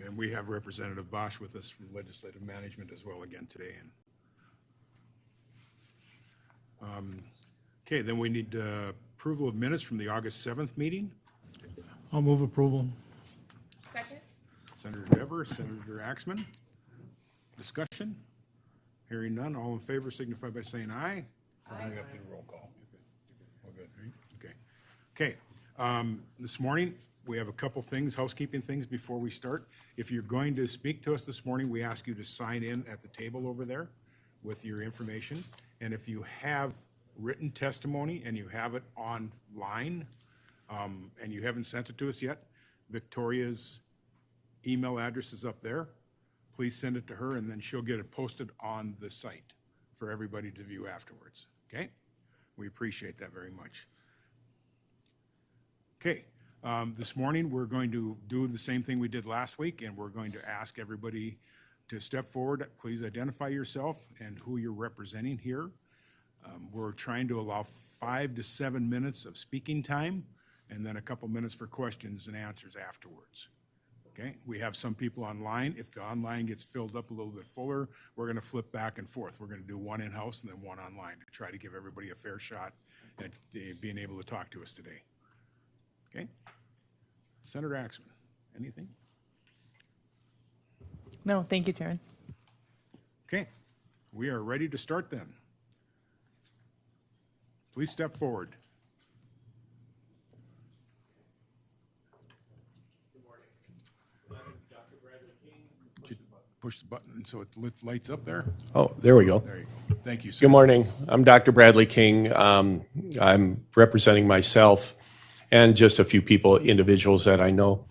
And we have Representative Bosch with us from Legislative Management as well again today. Okay, then we need approval of minutes from the August 7th meeting. I'll move approval. Second? Senator Dever, Senator Axman. Discussion? Hearing none, all in favor signify by saying aye. Or do we have to do roll call? All good, right? Okay. Okay. This morning, we have a couple things, housekeeping things before we start. If you're going to speak to us this morning, we ask you to sign in at the table over there with your information. And if you have written testimony and you have it online and you haven't sent it to us yet, Victoria's email address is up there. Please send it to her and then she'll get it posted on the site for everybody to view afterwards, okay? We appreciate that very much. Okay, this morning we're going to do the same thing we did last week and we're going to ask everybody to step forward. Please identify yourself and who you're representing here. We're trying to allow 5 to 7 minutes of speaking time and then a couple minutes for questions and answers afterwards. Okay, we have some people online. If the online gets filled up a little bit fuller, we're going to flip back and forth. We're going to do one in-house and then one online to try to give everybody a fair shot at being able to talk to us today. Okay, Senator Axman, anything? No, thank you, Chairman. Okay, we are ready to start then. Please step forward. Good morning. I'm Dr. Bradley King. Push the button so it lights up there. Oh, there we go. There you go. Thank you, sir. Good morning. I'm Dr. Bradley King. I'm representing myself and just a few people, individuals that I know.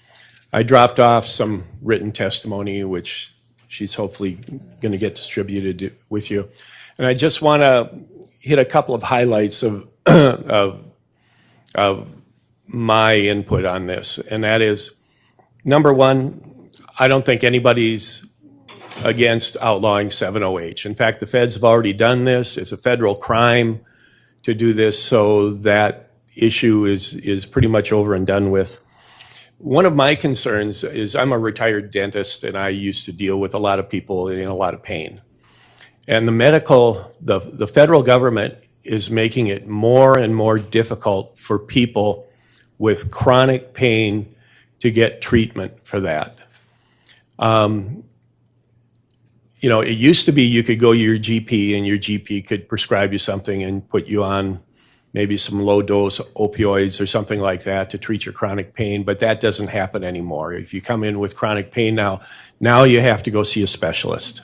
I dropped off some written testimony, which she's hopefully going to get distributed with you. And I just want to hit a couple of highlights of of my input on this, and that is, number one, I don't think anybody's against outlawing 7-0H. In fact, the feds have already done this. It's a federal crime to do this, so that issue is pretty much over and done with. One of my concerns is I'm a retired dentist, and I used to deal with a lot of people in a lot of pain. And the federal government is making it more and more difficult for people with chronic pain to get treatment for that. You know, it used to be you could go to your GP and your GP could prescribe you something and put you on maybe some low-dose opioids or something like that to treat your chronic pain, but that doesn't happen anymore. If you come in with chronic pain now you have to go see a specialist.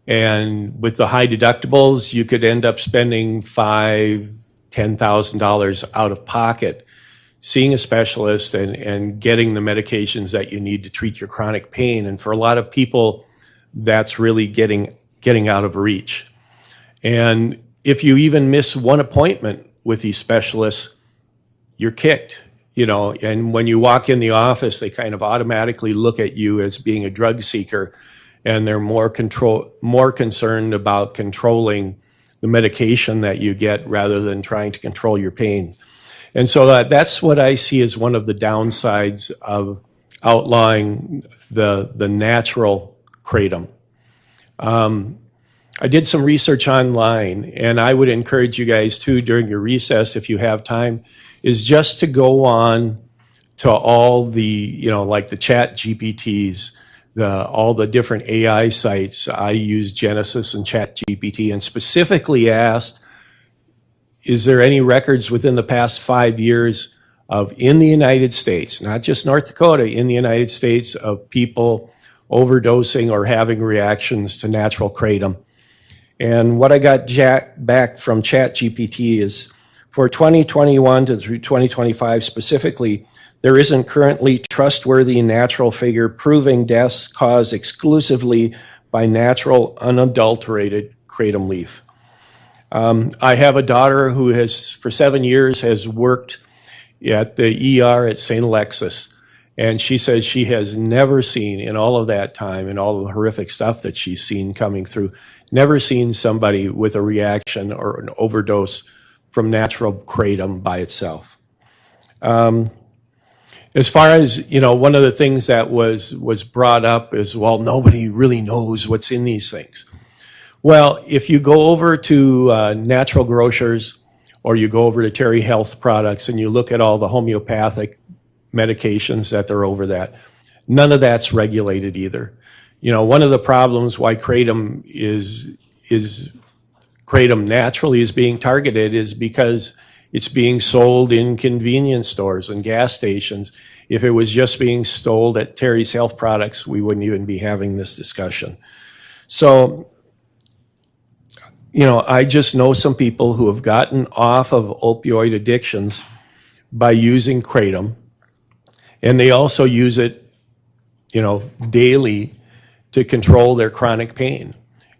And with the high deductibles, you could end up spending $5,000, $10,000 out of pocket seeing a specialist and getting the medications that you need to treat your chronic pain. And for a lot of people, that's really getting out of reach. And if you even miss one appointment with these specialists, you're kicked, you know, and when you walk in the office, they kind of automatically look at you as being a drug seeker, and they're more concerned about controlling the medication that you get rather than trying to control your pain. And so that's what I see as one of the downsides of outlawing the natural kratom. I did some research online, and I would encourage you guys too, during your recess, if you have time, is just to go on to all the, you know, like the chat GPTs, all the different AI sites. I use Genesis and Chat GPT and specifically asked, is there any records within the past 5 years of, in the United States, not just North Dakota, in the United States, of people overdosing or having reactions to natural kratom? And what I got back from Chat GPT is, for 2021 to through 2025 specifically, there isn't currently trustworthy natural figure proving deaths caused exclusively by natural, unadulterated kratom leaf. I have a daughter who has, for 7 years, has worked at the ER at St. Alexis, and she says she has never seen, in all of that time and all of the horrific stuff that she's seen coming through, never seen somebody with a reaction or an overdose from natural kratom by itself. As far as, one of the things that was brought up is, well, nobody really knows what's in these things. Well, if you go over to natural grocers or you go over to Terry Health Products and you look at all the homeopathic medications that are over that, none of that's regulated either. One of the problems why kratom kratom naturally is being targeted is because it's being sold in convenience stores and gas stations. If it was just being sold at Terry's Health Products, we wouldn't even be having this discussion. So, I just know some people who have gotten off of opioid addictions by using kratom, and they also use it, daily to control their chronic pain.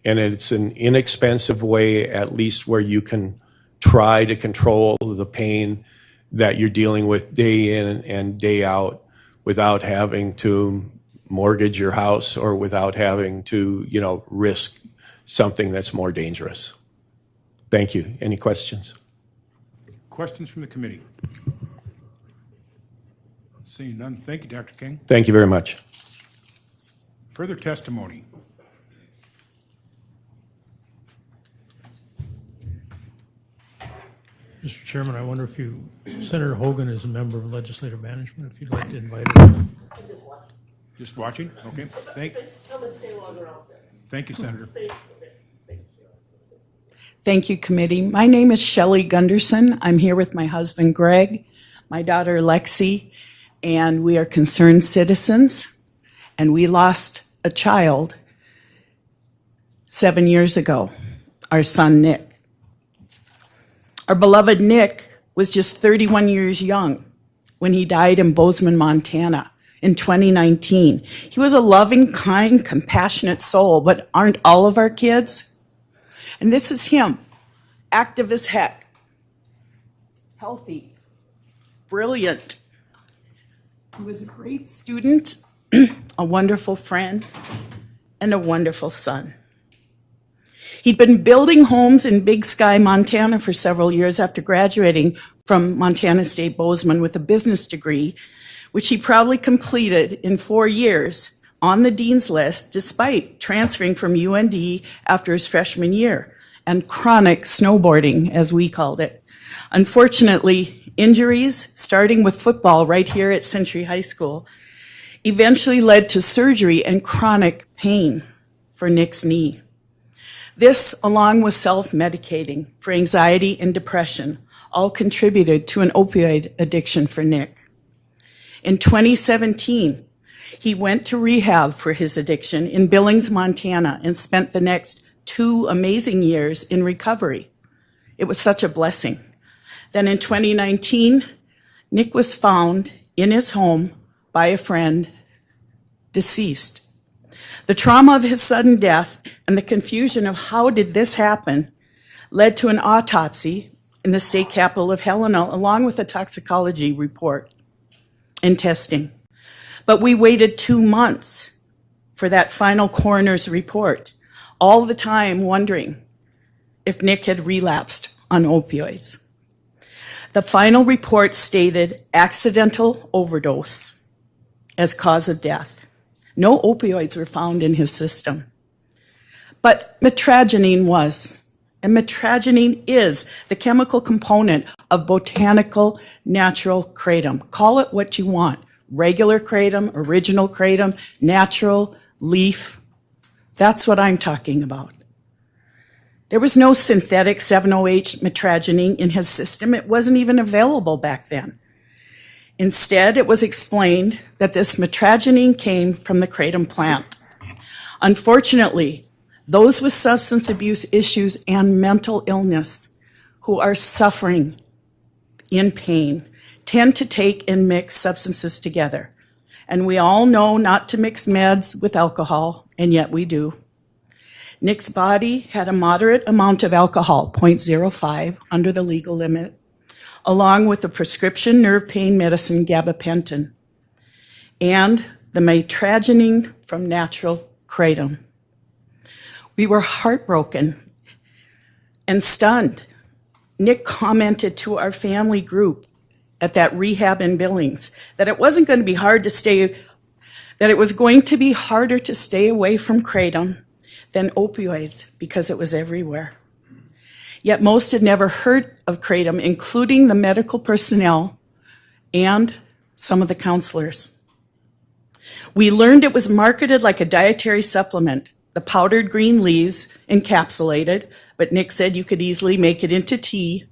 And it's an inexpensive way, at least where you can try to control the pain that you're dealing with day in and day out without having to mortgage your house or without having to, risk something that's more dangerous. Thank you. Any questions? Questions from the committee? Seeing none, thank you, Dr. King. Thank you very much. Further testimony? Mr. Chairman, I wonder if Senator Hogan is a member of legislative management, if you'd like to invite him. Just watching? Okay. Thank you, Senator. Thank you, committee. My name is Shelley Gunderson. I'm here with my husband, Greg, my daughter, Lexi, and we are concerned citizens. And we lost a child 7 years ago, our son, Nick. Our beloved Nick was just 31 years young when he died in Bozeman, Montana in 2019. He was a loving, kind, compassionate soul, but aren't all of our kids? And this is him, active as heck, healthy, brilliant. He was a great student, a wonderful friend, and a wonderful son. He'd been building homes in Big Sky, Montana for several years after graduating from Montana State Bozeman with a business degree, which he proudly completed in 4 years on the dean's list, despite transferring from UND after his freshman year and chronic snowboarding, as we called it. Unfortunately, injuries, starting with football right here at Century High School, eventually led to surgery and chronic pain for Nick's knee. This, along with self-medicating for anxiety and depression, all contributed to an opioid addiction for Nick. In 2017, he went to rehab for his addiction in Billings, Montana, and spent the next 2 amazing years in recovery. It was such a blessing. Then in 2019, Nick was found in his home by a friend, deceased. The trauma of his sudden death and the confusion of how did this happen led to an autopsy in the state capital of Helena, along with a toxicology report and testing. But we waited 2 months for that final coroner's report, all the time wondering if Nick had relapsed on opioids. The final report stated accidental overdose as cause of death. No opioids were found in his system. But metragenine was, and metragenine is the chemical component of botanical natural kratom. Call it what you want. Regular kratom, original kratom, natural, leaf. That's what I'm talking about. There was no synthetic 7-OH metragenine in his system. It wasn't even available back then. Instead, it was explained that this metragenine came from the kratom plant. Unfortunately, those with substance abuse issues and mental illness who are suffering in pain tend to take and mix substances together. And we all know not to mix meds with alcohol, and yet we do. Nick's body had a moderate amount of alcohol, 0.05, under the legal limit, along with the prescription nerve pain medicine gabapentin, and the metragenine from natural kratom. We were heartbroken and stunned. Nick commented to our family group at that rehab in Billings, that it wasn't going to be hard to stay, that it was going to be harder to stay away from kratom than opioids because it was everywhere. Yet most had never heard of kratom, including the medical personnel and some of the counselors. We learned it was marketed like a dietary supplement, the powdered green leaves encapsulated, but Nick said you could easily make it into tea.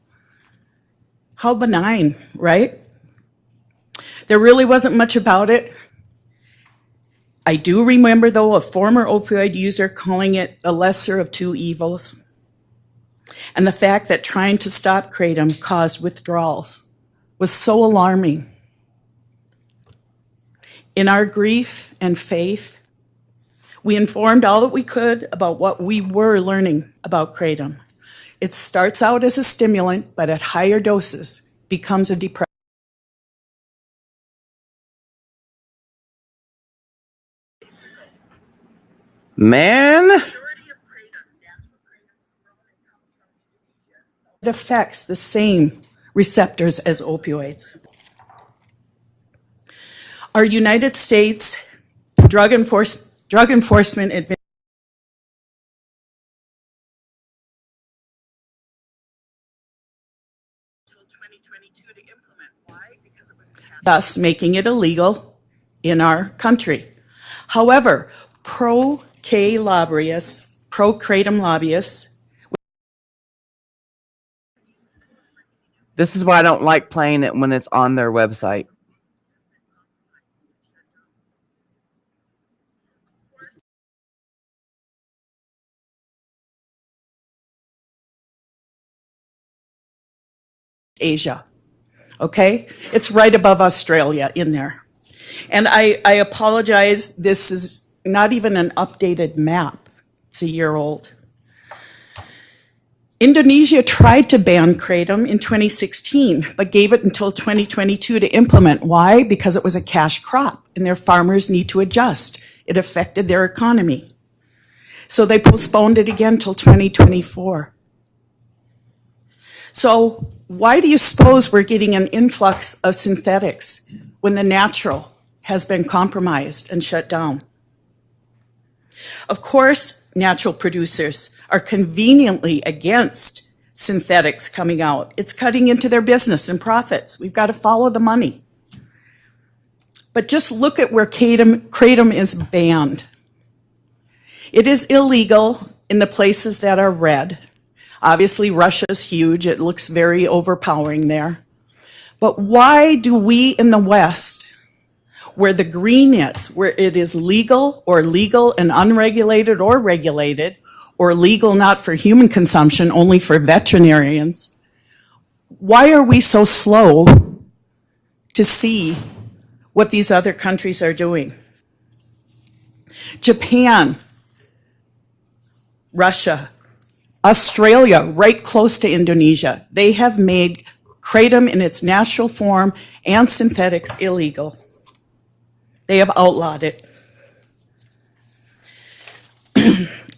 How benign, right? There really wasn't much about it. I do remember, though, a former opioid user calling it a lesser of two evils. And the fact that trying to stop kratom caused withdrawals was so alarming. In our grief and faith, we informed all that we could about what we were learning about kratom. It starts out as a stimulant, but at higher doses becomes a depressant. Man, It affects the same receptors as opioids. Our United States Drug Enforcement Administration thus making it illegal in our country. However, pro-K lobbyists, pro-kratom lobbyists, this is why I don't like playing it when it's on their website. Asia, okay? It's right above Australia in there. And I apologize, this is not even an updated map. It's a year old. Indonesia tried to ban kratom in 2016, but gave it until 2022 to implement. Why? Because it was a cash crop, and their farmers need to adjust. It affected their economy. So they postponed it again till 2024. So why do you suppose we're getting an influx of synthetics when the natural has been compromised and shut down? Of course, natural producers are conveniently against synthetics coming out. It's cutting into their business and profits. We've got to follow the money. But just look at where kratom is banned. It is illegal in the places that are red. Obviously, Russia's huge. It looks very overpowering there. But why do we in the West, where the green is, where it is legal or legal and unregulated or regulated, or legal not for human consumption, only for veterinarians, why are we so slow to see what these other countries are doing? Japan, Russia, Australia, right close to Indonesia, they have made kratom in its natural form and synthetics illegal. They have outlawed it.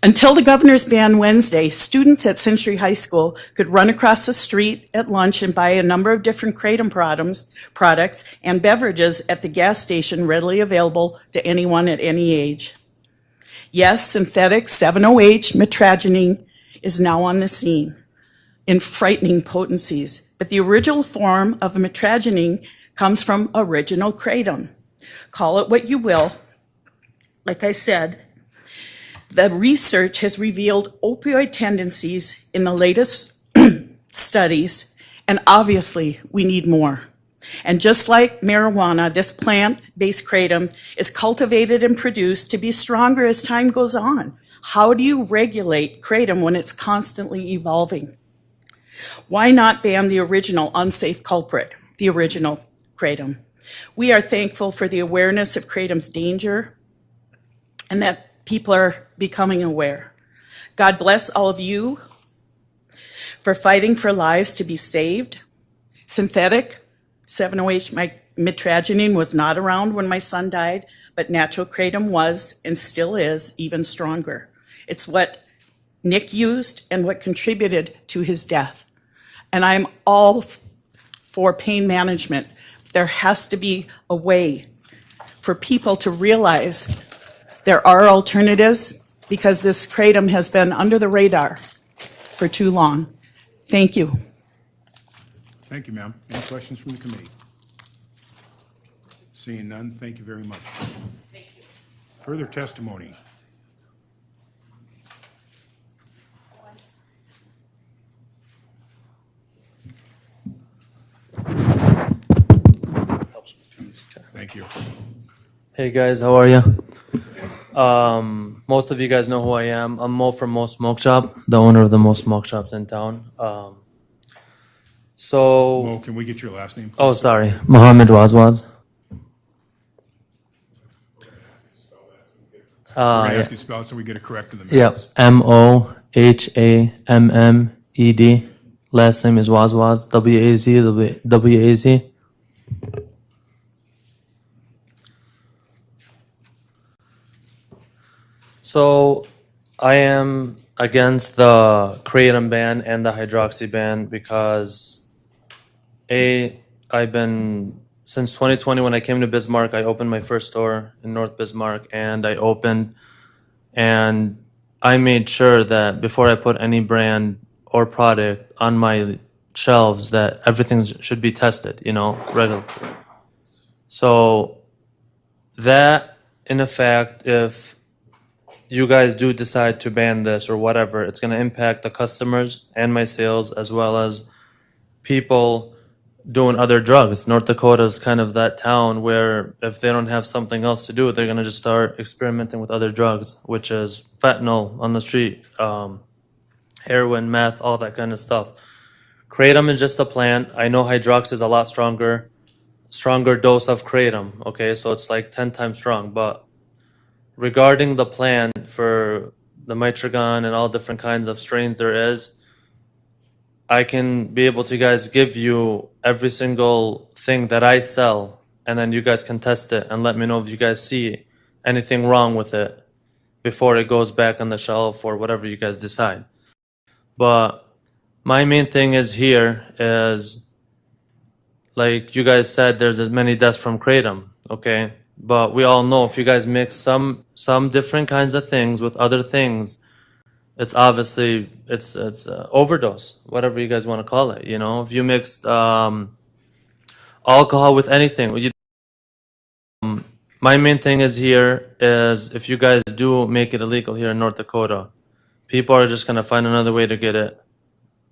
Until the governor's ban Wednesday, students at Century High School could run across the street at lunch and buy a number of different kratom products and beverages at the gas station readily available to anyone at any age. Yes, synthetic 7-OH mitragynine is now on the scene in frightening potencies, but the original form of mitragynine comes from original kratom. Call it what you will. Like I said, the research has revealed opioid tendencies in the latest studies, and obviously we need more. And just like marijuana, this plant-based kratom is cultivated and produced to be stronger as time goes on. How do you regulate kratom when it's constantly evolving? Why not ban the original unsafe culprit, the original kratom? We are thankful for the awareness of kratom's danger and that people are becoming aware. God bless all of you for fighting for lives to be saved. Synthetic 7-OH mitragynine was not around when my son died, but natural kratom was and still is even stronger. It's what Nick used and what contributed to his death. And I'm all for for pain management. There has to be a way for people to realize there are alternatives, because this kratom has been under the radar for too long. Thank you. Thank you, ma'am. Any questions from the committee? Seeing none, thank you very much. Further testimony? Thank you. Hey guys, how are you? Most of you guys know who I am. I'm Mo from Mo Smoke Shop, the owner of the most smoke shops in town. Mo, can we get your last name? Oh, sorry, Mohammed Wazwaz. We're gonna ask you to spell it so we get it correct in the Yep, minutes. Mohammed. Last name is Wazwaz, W-A-Z. So I am against the kratom ban and the hydroxy ban because I've been since 2020 when I came to Bismarck, I opened my first store in North Bismarck, and I made sure that before I put any brand or product on my shelves that everything should be tested, regular. So that in effect, if you guys do decide to ban this or whatever, it's going to impact the customers and my sales, as well as people doing other drugs. North Dakota is kind of that town where if they don't have something else to do, they're going to just start experimenting with other drugs, which is fentanyl on the street, heroin, meth, all that kind of stuff. Kratom is just a plant. I know hydrox is a lot stronger dose of kratom. Okay, so it's like 10 times strong, but regarding the plant for the mitragon and all different kinds of strains there is, I can be able to guys give you every single thing that I sell, and then you guys can test it and let me know if you guys see anything wrong with it before it goes back on the shelf or whatever you guys decide. But my main thing is like you guys said, there's as many deaths from kratom, okay? But we all know if you guys mix some different kinds of things with other things, it's obviously it's overdose, whatever you guys want to call it. If you mixed alcohol with anything, my main thing is if you guys do make it illegal here in North Dakota, people are just gonna find another way to get it,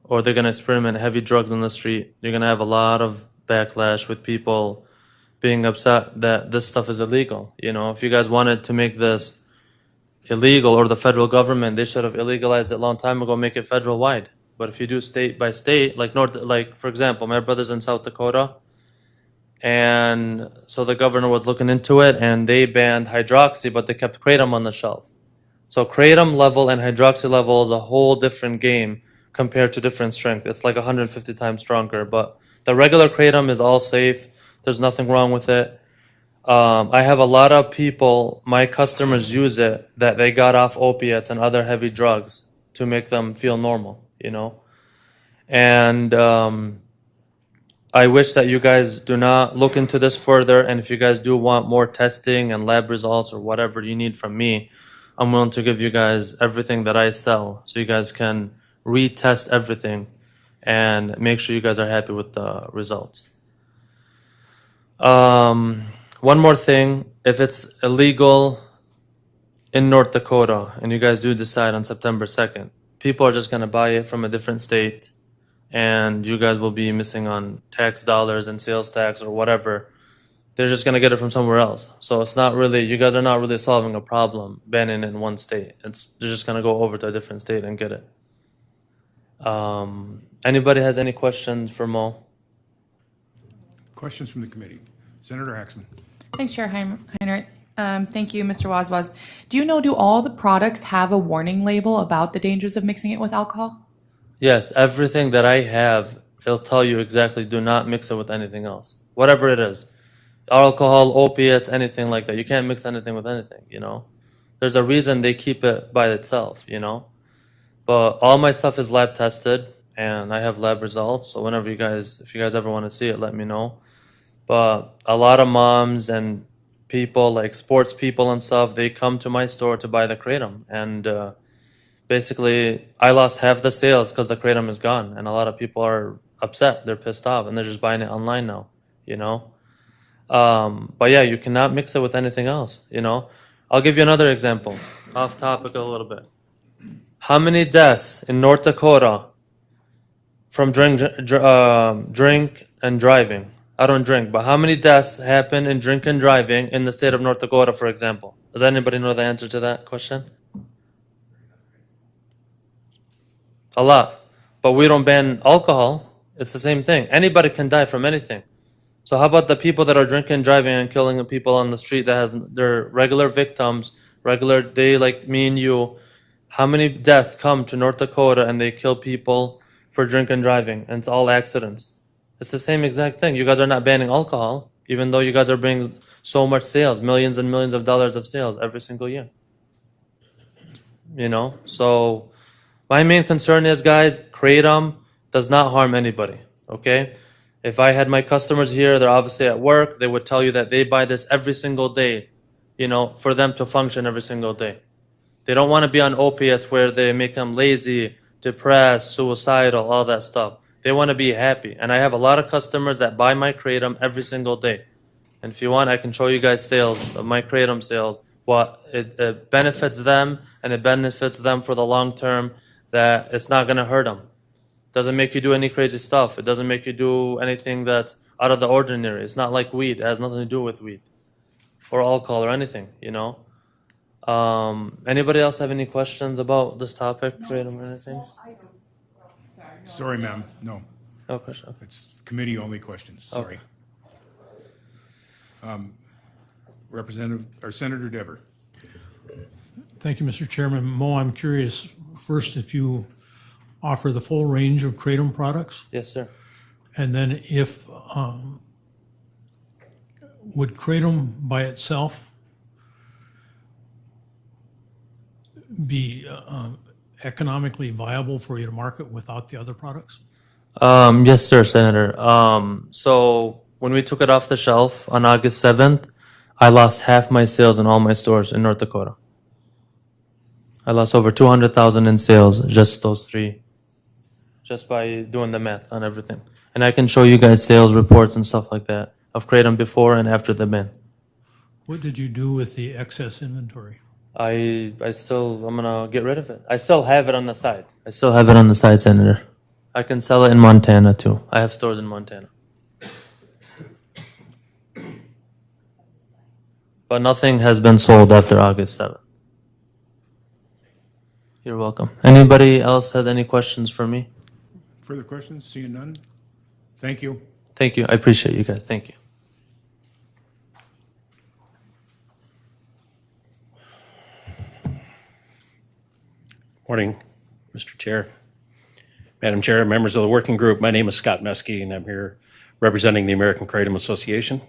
or they're gonna experiment heavy drugs on the street. You're gonna have a lot of backlash with people being upset that this stuff is illegal. If you guys wanted to make this illegal, or the federal government, they should have illegalized it a long time ago, make it federal wide. But if you do state by state, like for example, my brother's in South Dakota, and so the governor was looking into it, and they banned hydroxy, but they kept kratom on the shelf. So kratom level and hydroxy level is a whole different game compared to different strength. It's like 150 times stronger, but the regular kratom is all safe. There's nothing wrong with it. I have a lot of people, my customers use it, that they got off opiates and other heavy drugs to make them feel normal, And I wish that you guys do not look into this further. And if you guys do want more testing and lab results or whatever you need from me, I'm willing to give you guys everything that I sell so you guys can retest everything and make sure you guys are happy with the results. One more thing, if it's illegal in North Dakota and you guys do decide on September 2nd, people are just going to buy it from a different state, and you guys will be missing on tax dollars and sales tax or whatever. They're just going to get it from somewhere else. So it's not really, you guys are not really solving a problem banning it in one state. They're just going to go over to a different state and get it. Anybody has any questions for Mo? Questions from the committee? Senator Axman. Thanks, Chair Heinrich. Thank you, Mr. Wazwaz. Do all the products have a warning label about the dangers of mixing it with alcohol? Yes, everything that I have, it'll tell you exactly, do not mix it with anything else. Whatever it is. Alcohol, opiates, anything like that. You can't mix anything with anything, There's a reason they keep it by itself, But all my stuff is lab tested, and I have lab results. So whenever if you guys ever want to see it, let me know. But a lot of moms and people, like sports people and stuff, they come to my store to buy the kratom, and basically I lost half the sales because the kratom is gone, and a lot of people are upset. They're pissed off, and they're just buying it online now. You know. But yeah, you cannot mix it with anything else. You know. I'll give you another example, off topic a little bit. How many deaths in North Dakota from drink and driving? I don't drink, but how many deaths happen in drink and driving in the state of North Dakota, for example? Does anybody know the answer to that question? A lot. But we don't ban alcohol. It's the same thing. Anybody can die from anything. So how about the people that are drinking, driving, and killing people on the street that has their regular victims, regular day like me and you? How many deaths come to North Dakota and they kill people for drinking, driving, and it's all accidents? It's the same exact thing. You guys are not banning alcohol, even though you guys are bringing so much sales, millions and millions of dollars of sales every single year. You know, so my main concern is, guys, kratom does not harm anybody, okay? If I had my customers here, they're obviously at work, they would tell you that they buy this every single day, you know, for them to function every single day. They don't want to be on opiates where they make them lazy, depressed, suicidal, all that stuff. They want to be happy. And I have a lot of customers that buy my kratom every single day. And if you want, I can show you guys sales of my kratom sales. What it benefits them, and it benefits them for the long term, that it's not going to hurt them. It doesn't make you do any crazy stuff. It doesn't make you do anything that's out of the ordinary. It's not like weed. It has nothing to do with weed or alcohol or anything, you know? Anybody else have any questions about this topic, kratom or anything? Sorry, ma'am, no, No question. Okay. it's committee-only questions, sorry. Representative, or Senator Dever. Thank you, Mr. Chairman. Mo, I'm curious, first, if you offer the full range of kratom products, Yes, sir. and then if, would kratom by itself be economically viable for you to market without the other products? Yes, sir, Senator. So when we took it off the shelf on August 7th, I lost half my sales in all my stores in North Dakota. I lost over 200,000 in sales, just those three, just by doing the math on everything. And I can show you guys sales reports and stuff like that of kratom before and after the ban. What did you do with the excess inventory? I'm gonna get rid of it. I still have it on the side. I still have it on the side, Senator. I can sell it in Montana too. I have stores in Montana. But nothing has been sold after August 7th. You're welcome. Anybody else has any questions for me? Further questions? Seeing none? Thank you. Thank you. I appreciate you guys. Thank you. Morning, Mr. Chair. Madam Chair, members of the working group, my name is Scott Meskey, and I'm here representing the American Kratom Association.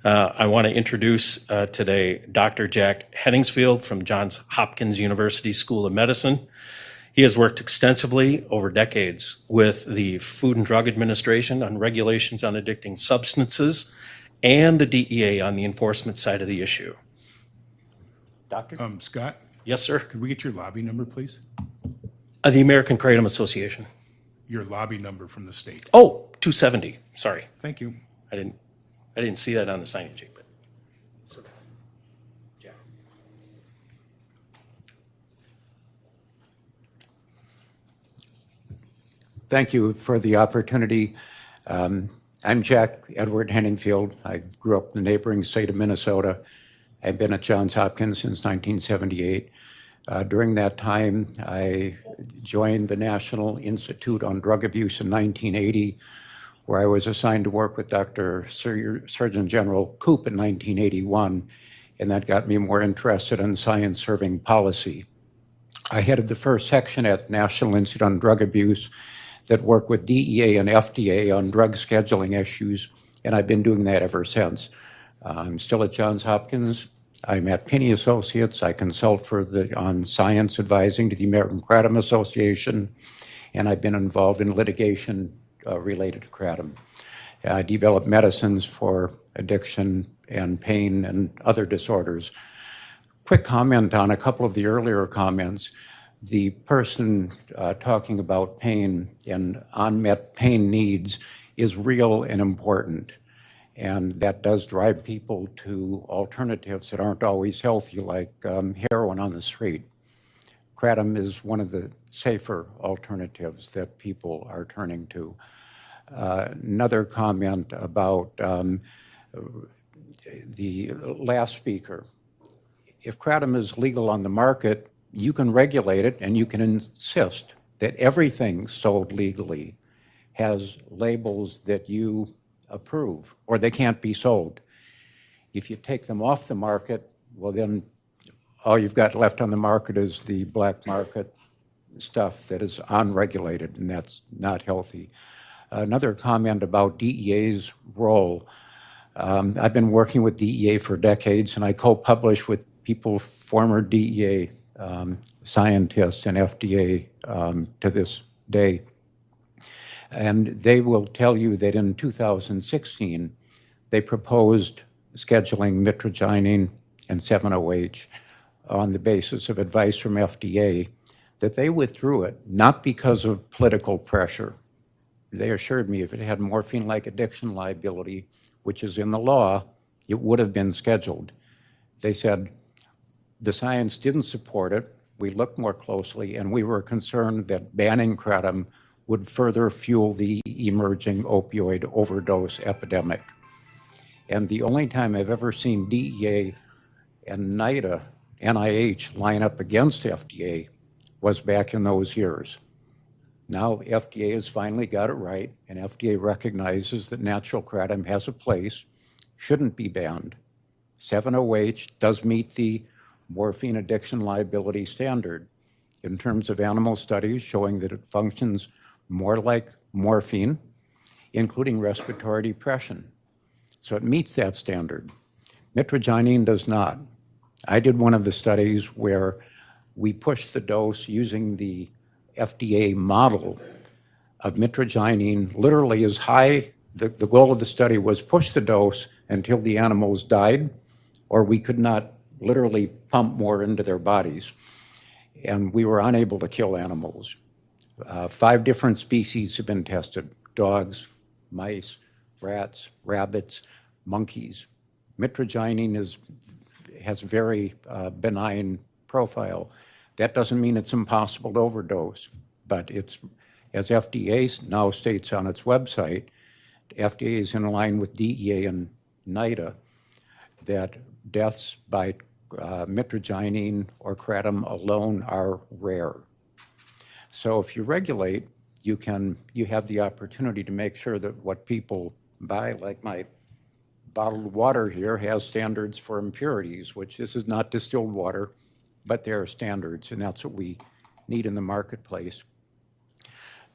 I want to introduce today Dr. Jack Henningsfield from Johns Hopkins University School of Medicine. He has worked extensively over decades with the Food and Drug Administration on regulations on addicting substances and the DEA on the enforcement side of the issue. Doctor? Scott, Yes, sir. could we get your lobby number, please? The American Kratom Association. Your lobby number from the state. Oh, 270. Sorry. Thank you. I didn't see that on the sign-in sheet, but. Yeah. Thank you for the opportunity. I'm Jack Edward Henningfield. I grew up in the neighboring state of Minnesota. I've been at Johns Hopkins since 1978. During that time, I joined the National Institute on Drug Abuse in 1980, where I was assigned to work with Dr. Surgeon General Koop in 1981, and that got me more interested in science serving policy. I headed the first section at National Institute on Drug Abuse that worked with DEA and FDA on drug scheduling issues, and I've been doing that ever since. I'm still at Johns Hopkins. I'm at Penny Associates. I consult on science advising to the American Kratom Association, and I've been involved in litigation related to kratom. I developed medicines for addiction and pain and other disorders. Quick comment on a couple of the earlier comments. The person talking about pain and unmet pain needs is real and important. And that does drive people to alternatives that aren't always healthy, like heroin on the street. Kratom is one of the safer alternatives that people are turning to. Another comment about the last speaker. If kratom is legal on the market, you can regulate it and you can insist that everything sold legally has labels that you approve, or they can't be sold. If you take them off the market, well then all you've got left on the market is the black market stuff that is unregulated, and that's not healthy. Another comment about DEA's role. I've been working with DEA for decades, and I co-publish with people, former DEA scientists and FDA to this day. And they will tell you that in 2016, they proposed scheduling mitragynine and 7-OH on the basis of advice from FDA, that they withdrew it, not because of political pressure. They assured me if it had morphine-like addiction liability, which is in the law, it would have been scheduled. They said the science didn't support it. We looked more closely, and we were concerned that banning kratom would further fuel the emerging opioid overdose epidemic. And the only time I've ever seen DEA and NIH line up against FDA was back in those years. Now FDA has finally got it right, and FDA recognizes that natural kratom has a place, shouldn't be banned. 7-OH does meet the morphine addiction liability standard in terms of animal studies showing that it functions more like morphine, including respiratory depression. So it meets that standard. Mitragynine does not. I did one of the studies where we pushed the dose using the FDA model of mitragynine literally as high. The goal of the study was push the dose until the animals died, or we could not literally pump more into their bodies. And we were unable to kill animals. 5 different species have been tested: dogs, mice, rats, rabbits, monkeys. Mitragynine has a very benign profile. That doesn't mean it's impossible to overdose, but it's, as FDA now states on its website, FDA is in line with DEA and NIDA that deaths by mitragynine or kratom alone are rare. So if you regulate, you have the opportunity to make sure that what people buy, like my bottled water here, has standards for impurities, which this is not distilled water, but there are standards, and that's what we need in the marketplace.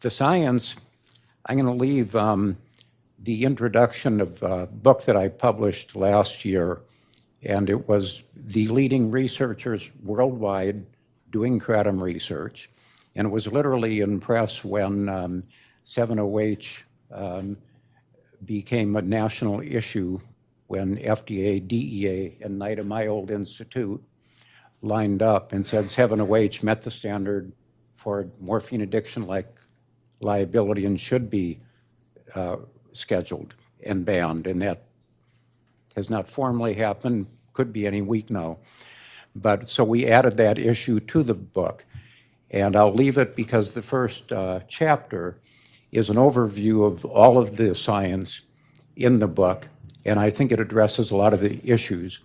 The science, I'm going to leave the introduction of a book that I published last year, and it was the leading researchers worldwide doing kratom research. And it was literally in press when 7-OH became a national issue, when FDA, DEA, and NIDA, my old institute, lined up and said 7-OH met the standard for morphine addiction-like liability and should be scheduled and banned. And that has not formally happened, could be any week now. But so we added that issue to the book. And I'll leave it because the first chapter is an overview of all of the science in the book, and I think it addresses a lot of the issues.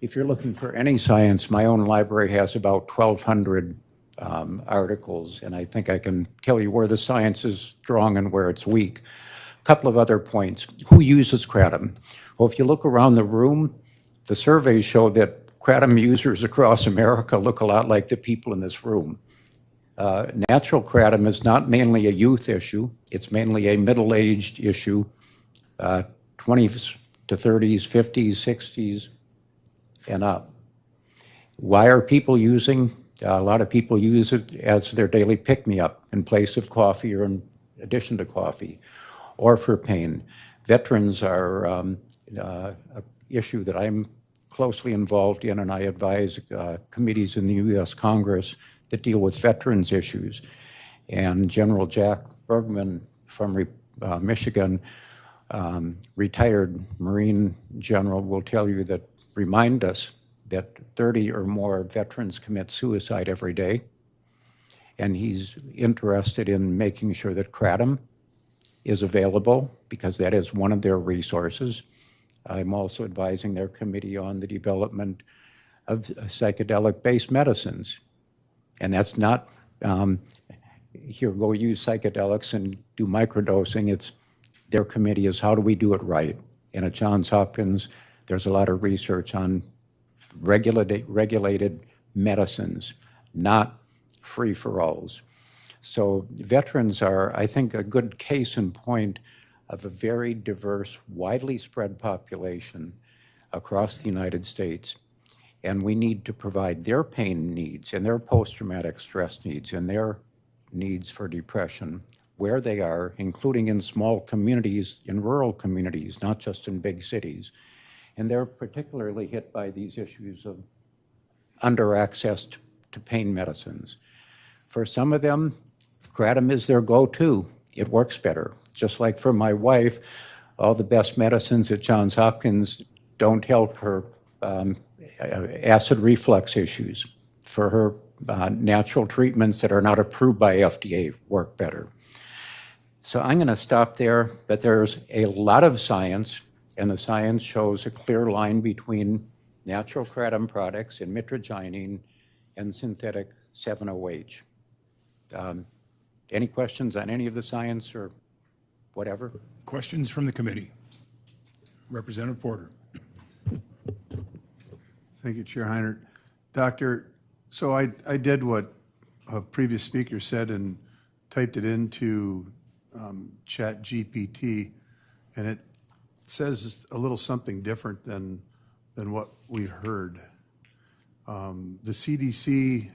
If you're looking for any science, my own library has about 1,200 articles, and I think I can tell you where the science is strong and where it's weak. A couple of other points. Who uses kratom? Well, if you look around the room, the surveys show that kratom users across America look a lot like the people in this room. Natural kratom is not mainly a youth issue. It's mainly a middle-aged issue, 20s to 30s, 50s, 60s, and up. Why are people using A lot of people use it as their daily pick-me-up in place of coffee or in addition to coffee, or for pain. Veterans are an issue that I'm closely involved in, and I advise committees in the U.S. Congress that deal with veterans issues. And General Jack Bergman from Michigan, retired Marine general, will tell you that, remind us that 30 or more veterans commit suicide every day. And he's interested in making sure that kratom is available because that is one of their resources. I'm also advising their committee on the development of psychedelic-based medicines. And that's not, here, go use psychedelics and do microdosing. It's, their committee is how do we do it right? And at Johns Hopkins, there's a lot of research on regulated medicines, not free-for-alls. So veterans are, I think, a good case in point of a very diverse, widely spread population across the United States. And we need to provide their pain needs and their post-traumatic stress needs and their needs for depression where they are, including in small communities, in rural communities, not just in big cities. And they're particularly hit by these issues of under-access to pain medicines. For some of them, kratom is their go-to. It works better. Just like for my wife, all the best medicines at Johns Hopkins don't help her acid reflux issues. For her, natural treatments that are not approved by FDA work better. So I'm going to stop there, but there's a lot of science, and the science shows a clear line between natural kratom products and mitragynine and synthetic 7-OH. Any questions on any of the science or whatever? Questions from the committee? Representative Porter. Thank you, Chair Heinert. Doctor, so I did what a previous speaker said and typed it into Chat GPT, and it says a little something different than what we heard. The CDC,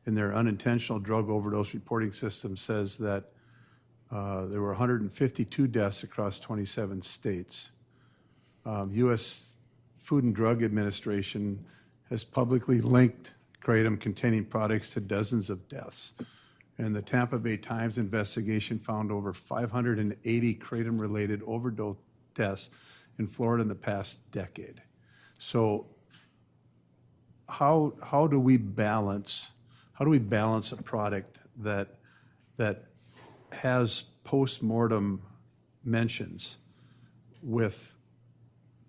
in their unintentional drug overdose reporting system, says that there were 152 deaths across 27 states. U.S. Food and Drug Administration has publicly linked kratom-containing products to dozens of deaths. And the Tampa Bay Times investigation found over 580 kratom-related overdose deaths in Florida in the past decade. So how do we balance a product that has post-mortem mentions with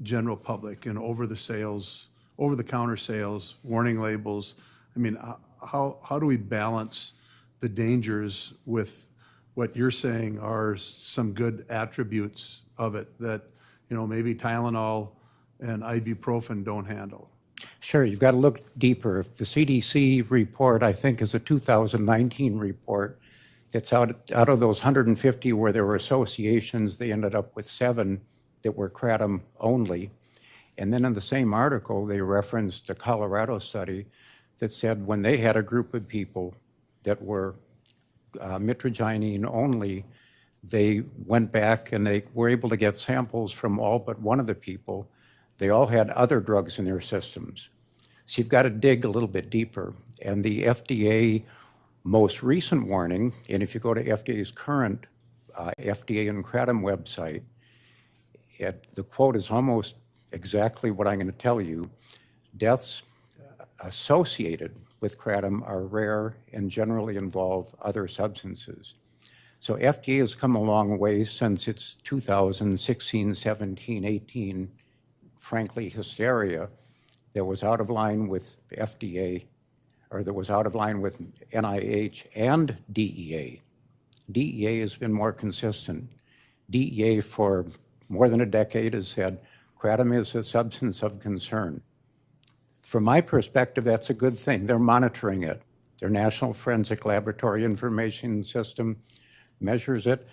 general public and over-the-counter sales, warning labels? I mean, how do we balance the dangers with what you're saying are some good attributes of it that, maybe Tylenol and ibuprofen don't handle? Sure, you've got to look deeper. The CDC report, I think, is a 2019 report that's out of those 150 where there were associations, they ended up with 7 that were kratom only. And then in the same article, they referenced a Colorado study that said when they had a group of people that were mitragynine only, they went back and they were able to get samples from all but one of the people. They all had other drugs in their systems. So you've got to dig a little bit deeper. And the FDA most recent warning, and if you go to FDA's current FDA and kratom website, the quote is almost exactly what I'm going to tell you. Deaths associated with kratom are rare and generally involve other substances. So FDA has come a long way since its 2016, 17, 18, frankly, hysteria that was out of line with FDA, or that was out of line with NIH and DEA. DEA has been more consistent. DEA for more than a decade has said kratom is a substance of concern. From my perspective, that's a good thing. They're monitoring it. Their National Forensic Laboratory Information System measures it.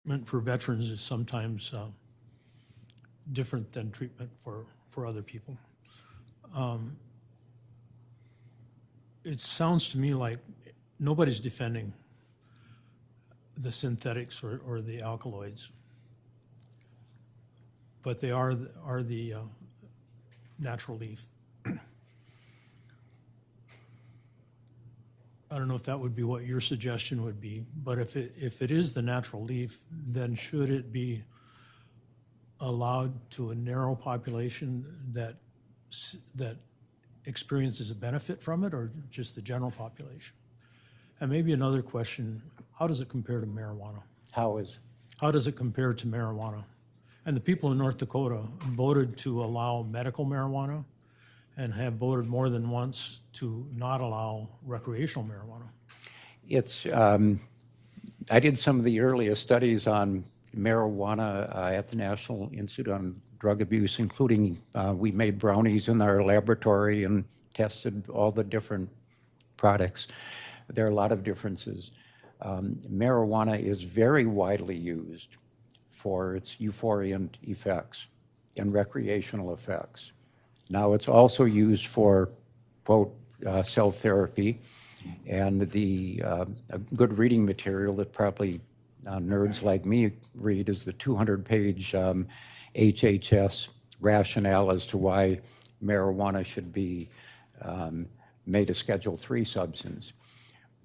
treatment for veterans is sometimes different than treatment for other people. It sounds to me like nobody's defending the synthetics or the alkaloids, but they are the natural leaf. I don't know if that would be what your suggestion would be, but if it is the natural leaf, then should it be allowed to a narrow population that experiences a benefit from it, or just the general population? And maybe another question, how does it compare to marijuana? How does it compare to marijuana? And the people in North Dakota voted to allow medical marijuana and have voted more than once to not allow recreational marijuana. It's, I did some of the earliest studies on marijuana at the National Institute on Drug Abuse, including we made brownies in our laboratory and tested all the different products. There are a lot of differences. Marijuana is very widely used for its euphoriant effects and recreational effects. Now, it's also used for, quote, self-therapy, and a good reading material that probably nerds like me read is the 200-page HHS rationale as to why marijuana should be made a Schedule III substance.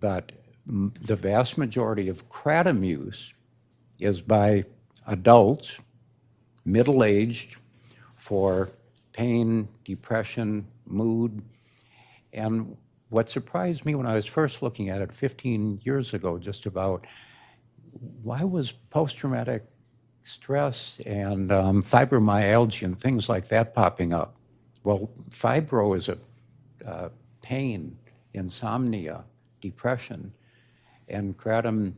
But the vast majority of kratom use is by adults, middle-aged, for pain, depression, mood. And what surprised me when I was first looking at it 15 years ago, just about, why was post-traumatic stress and fibromyalgia and things like that popping up? Well, fibro is a pain, insomnia, depression, and kratom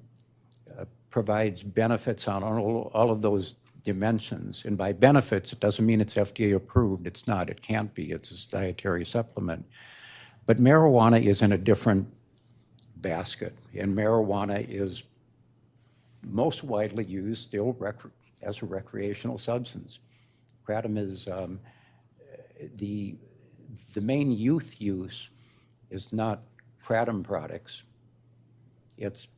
provides benefits on all of those dimensions. And by benefits, it doesn't mean it's FDA approved. It's not. It can't be. It's a dietary supplement. But marijuana is in a different basket, and marijuana is most widely used still as a recreational substance. Kratom is the main youth use is not kratom products. It's,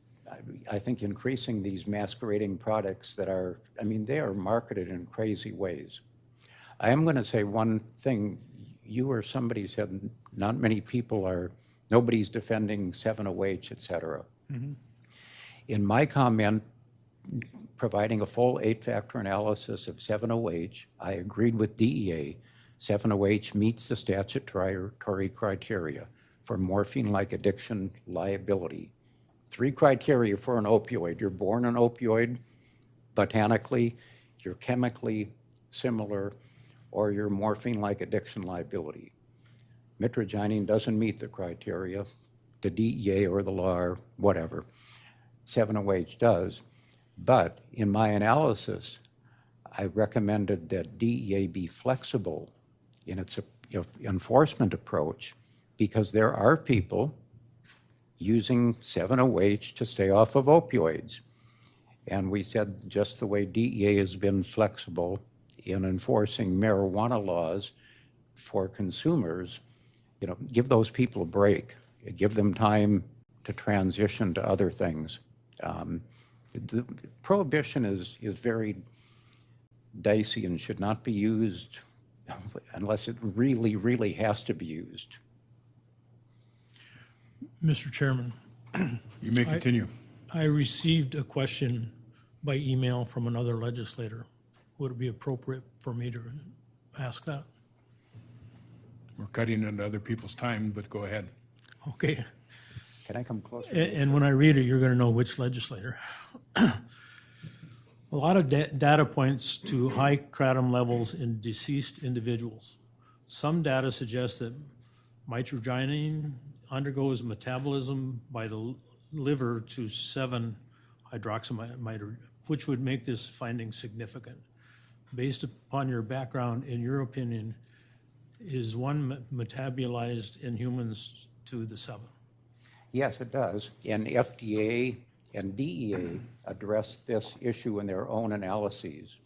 I think, increasing these masquerading products that are, I mean, they are marketed in crazy ways. I am going to say one thing. You or somebody said not many people are, nobody's defending 7-OH, et cetera. Mm-hmm. In my comment, providing a full 8-factor analysis of 7-OH, I agreed with DEA. 7-OH meets the statutory criteria for morphine-like addiction liability. 3 criteria for an opioid. You're born an opioid, botanically, you're chemically similar, or you're morphine-like addiction liability. Mitragynine doesn't meet the criteria, the DEA or the law or whatever. 7-OH does. But in my analysis, I recommended that DEA be flexible in its enforcement approach, because there are people using 7-OH to stay off of opioids. And we said just the way DEA has been flexible in enforcing marijuana laws for consumers, give those people a break, give them time to transition to other things. The prohibition is very dicey and should not be used unless it really, really has to be used. Mr. Chairman, You may continue. I received a question by email from another legislator. Would it be appropriate for me to ask that? We're cutting into other people's time, but go ahead. Okay. Can I come closer? And when I read it, you're going to know which legislator. A lot of data points to high kratom levels in deceased individuals. Some data suggests that mitragynine undergoes metabolism by the liver to 7-hydroxymiter, which would make this finding significant. Based upon your background, in your opinion, is one metabolized in humans to the 7? Yes, it does. And FDA and DEA addressed this issue in their own analyses.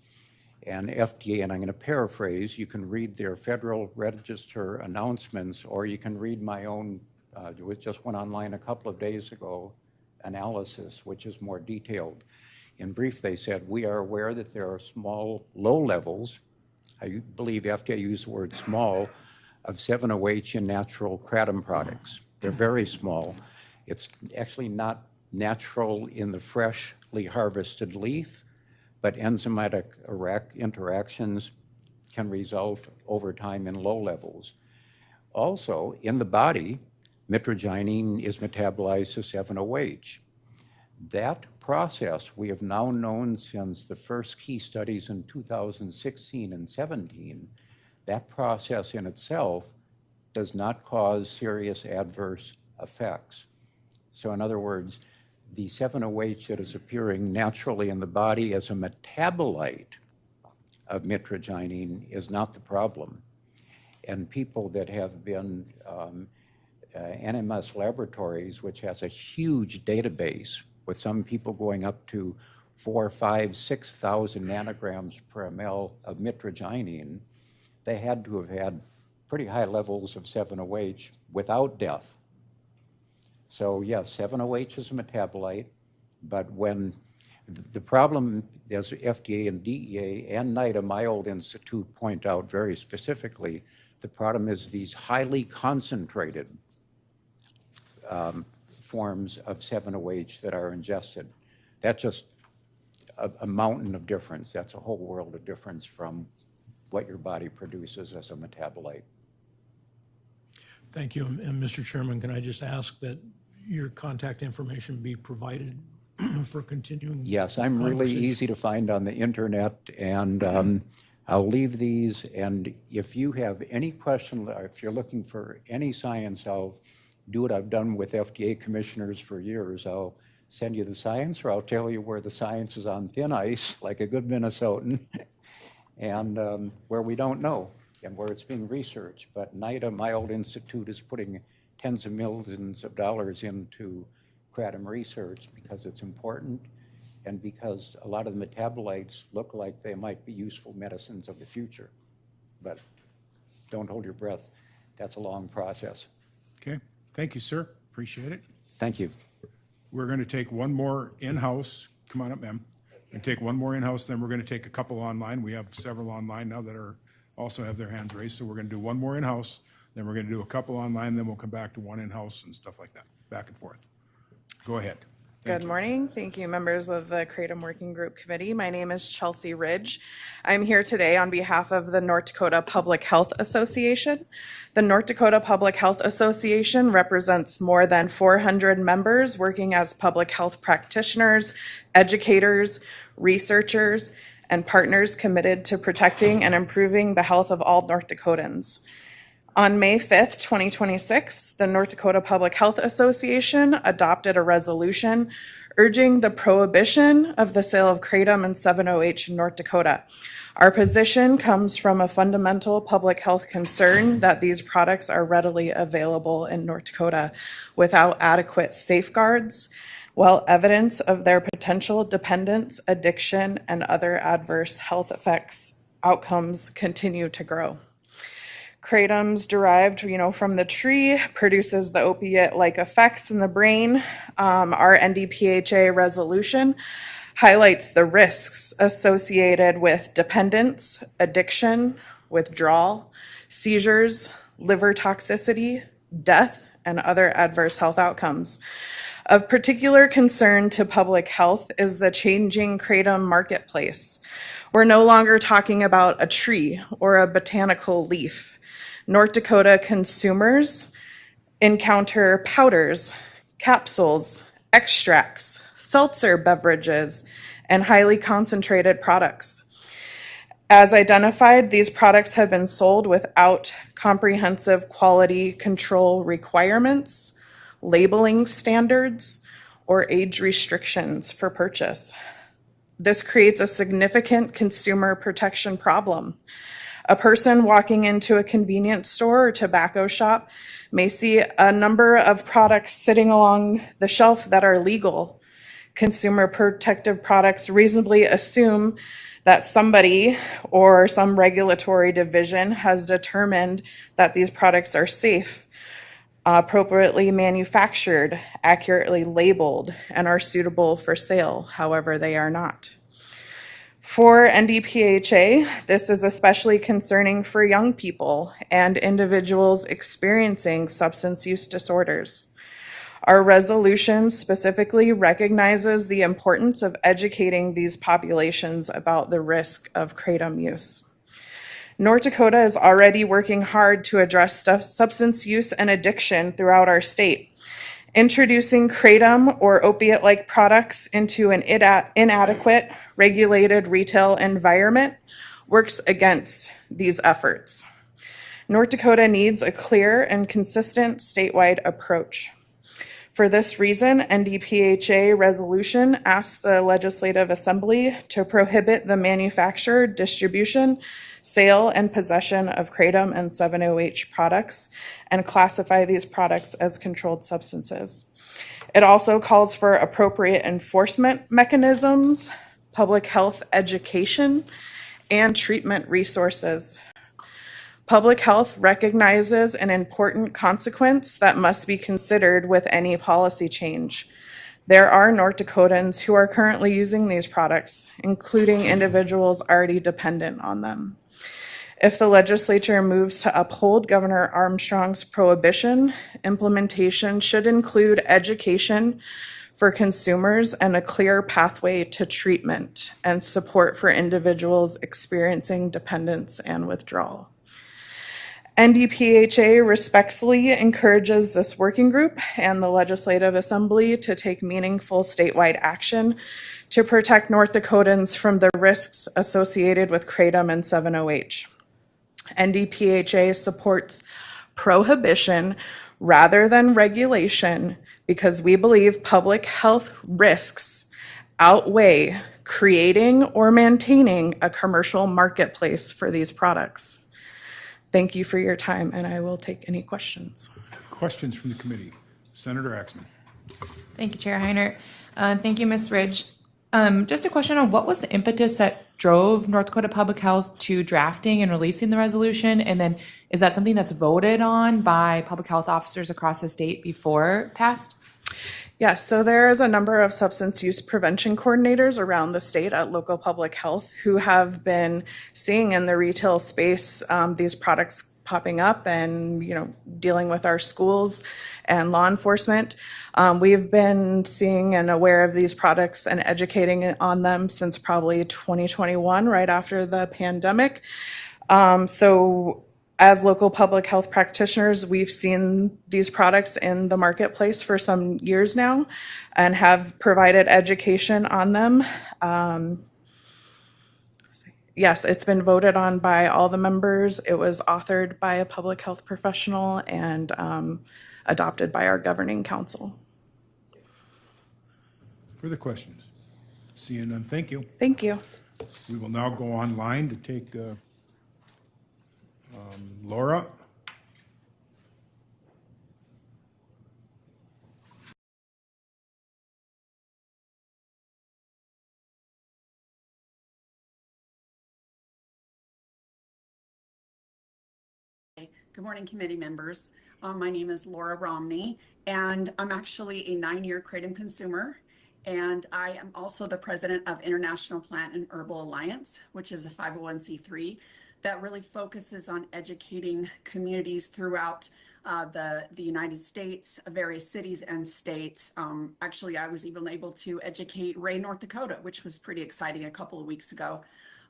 And FDA, and I'm going to paraphrase, you can read their Federal Register announcements, or you can read my own, it just went online a couple of days ago, analysis, which is more detailed. In brief, they said, we are aware that there are small, low levels, I believe FDA used the word small, of 7-OH in natural kratom products. They're very small. It's actually not natural in the freshly harvested leaf, but enzymatic interactions can result over time in low levels. Also, in the body, mitragynine is metabolized to 7-OH. That process we have now known since the first key studies in 2016 and 17. That process in itself does not cause serious adverse effects. So in other words, the 7-OH that is appearing naturally in the body as a metabolite of mitragynine is not the problem. And people that have been, NMS Laboratories, which has a huge database with some people going up to 4,000, 5,000, 6,000 nanograms per ml of mitragynine, they had to have had pretty high levels of 7-OH without death. So yes, 7-OH is a metabolite, but when the problem, as FDA and DEA and NIDA, my old institute, point out very specifically, the problem is these highly concentrated forms of 7-OH that are ingested. That's just a mountain of difference. That's a whole world of difference from what your body produces as a metabolite. Thank you. And Mr. Chairman, can I just ask that your contact information be provided for continuing? Yes, I'm really conversation? easy to find on the internet, and I'll leave these. And if you have any question, if you're looking for any science, I'll do what I've done with FDA commissioners for years. I'll send you the science, or I'll tell you where the science is on thin ice, like a good Minnesotan, and where we don't know and where it's being researched. But NIDA, my old institute, is putting tens of millions of dollars into kratom research because it's important and because a lot of the metabolites look like they might be useful medicines of the future. But don't hold your breath. That's a long process. Okay, thank you, sir. Appreciate it. Thank you. We're going to take one more in-house. Come on up, ma'am. And take one more in-house, then we're going to take a couple online. We have several online now that are also have their hands raised. So we're going to do one more in-house, then we're going to do a couple online, then we'll come back to one in-house and stuff like that, back and forth. Go ahead. Thank Good you. morning. Thank you, members of the Kratom Working Group Committee. My name is Chelsea Ridge. I'm here today on behalf of the North Dakota Public Health Association. The North Dakota Public Health Association represents more than 400 members working as public health practitioners, educators, researchers, and partners committed to protecting and improving the health of all North Dakotans. On May 5th, 2026, the North Dakota Public Health Association adopted a resolution urging the prohibition of the sale of kratom and 7-OH in North Dakota. Our position comes from a fundamental public health concern that these products are readily available in North Dakota without adequate safeguards, while evidence of their potential dependence, addiction, and other adverse health outcomes continue to grow. Kratom's derived, from the tree, produces the opiate-like effects in the brain. Our NDPHA resolution highlights the risks associated with dependence, addiction, withdrawal, seizures, liver toxicity, death, and other adverse health outcomes. Of particular concern to public health is the changing kratom marketplace. We're no longer talking about a tree or a botanical leaf. North Dakota consumers encounter powders, capsules, extracts, seltzer beverages, and highly concentrated products. As identified, these products have been sold without comprehensive quality control requirements, labeling standards, or age restrictions for purchase. This creates a significant consumer protection problem. A person walking into a convenience store or tobacco shop may see a number of products sitting along the shelf that are legal, consumer protective products reasonably assume that somebody or some regulatory division has determined that these products are safe, appropriately manufactured, accurately labeled, and are suitable for sale. However, they are not. For NDPHA, this is especially concerning for young people and individuals experiencing substance use disorders. Our resolution specifically recognizes the importance of educating these populations about the risk of kratom use. North Dakota is already working hard to address substance use and addiction throughout our state. Introducing kratom or opiate-like products into an inadequate regulated retail environment works against these efforts. North Dakota needs a clear and consistent statewide approach. For this reason, NDPHA resolution asks the Legislative Assembly to prohibit the manufacture, distribution, sale, and possession of kratom and 7-OH products and classify these products as controlled substances. It also calls for appropriate enforcement mechanisms, public health education, and treatment resources. Public health recognizes an important consequence that must be considered with any policy change. There are North Dakotans who are currently using these products, including individuals already dependent on them. If the legislature moves to uphold Governor Armstrong's prohibition, implementation should include education for consumers and a clear pathway to treatment and support for individuals experiencing dependence and withdrawal. NDPHA respectfully encourages this working group and the Legislative Assembly to take meaningful statewide action to protect North Dakotans from the risks associated with kratom and 7-OH. NDPHA supports prohibition rather than regulation because we believe public health risks outweigh creating or maintaining a commercial marketplace for these products. Thank you for your time, and I will take any questions. Questions from the committee? Senator Axman. Thank you, Chair Heiner. Thank you, Ms. Ridge. Just a question on what was the impetus that drove North Dakota Public Health to drafting and releasing the resolution? And then is that something that's voted on by public health officers across the state before passed? Yes, so there is a number of substance use prevention coordinators around the state at local public health who have been seeing in the retail space these products popping up and dealing with our schools and law enforcement. We've been seeing and aware of these products and educating on them since probably 2021, right after the pandemic. So as local public health practitioners, we've seen these products in the marketplace for some years now and have provided education on them. Yes, it's been voted on by all the members. It was authored by a public health professional and adopted by our governing council. Further questions? Seeing none, thank you. Thank you. We will now go online to take Laura. Good morning, committee members. My name is Laura Romney, and I'm actually a 9-year kratom consumer, and I am also the president of International Plant and Herbal Alliance, which is a 501c3 that really focuses on educating communities throughout the United States, various cities and states. Actually, I was even able to educate Ray, North Dakota, which was pretty exciting a couple of weeks ago.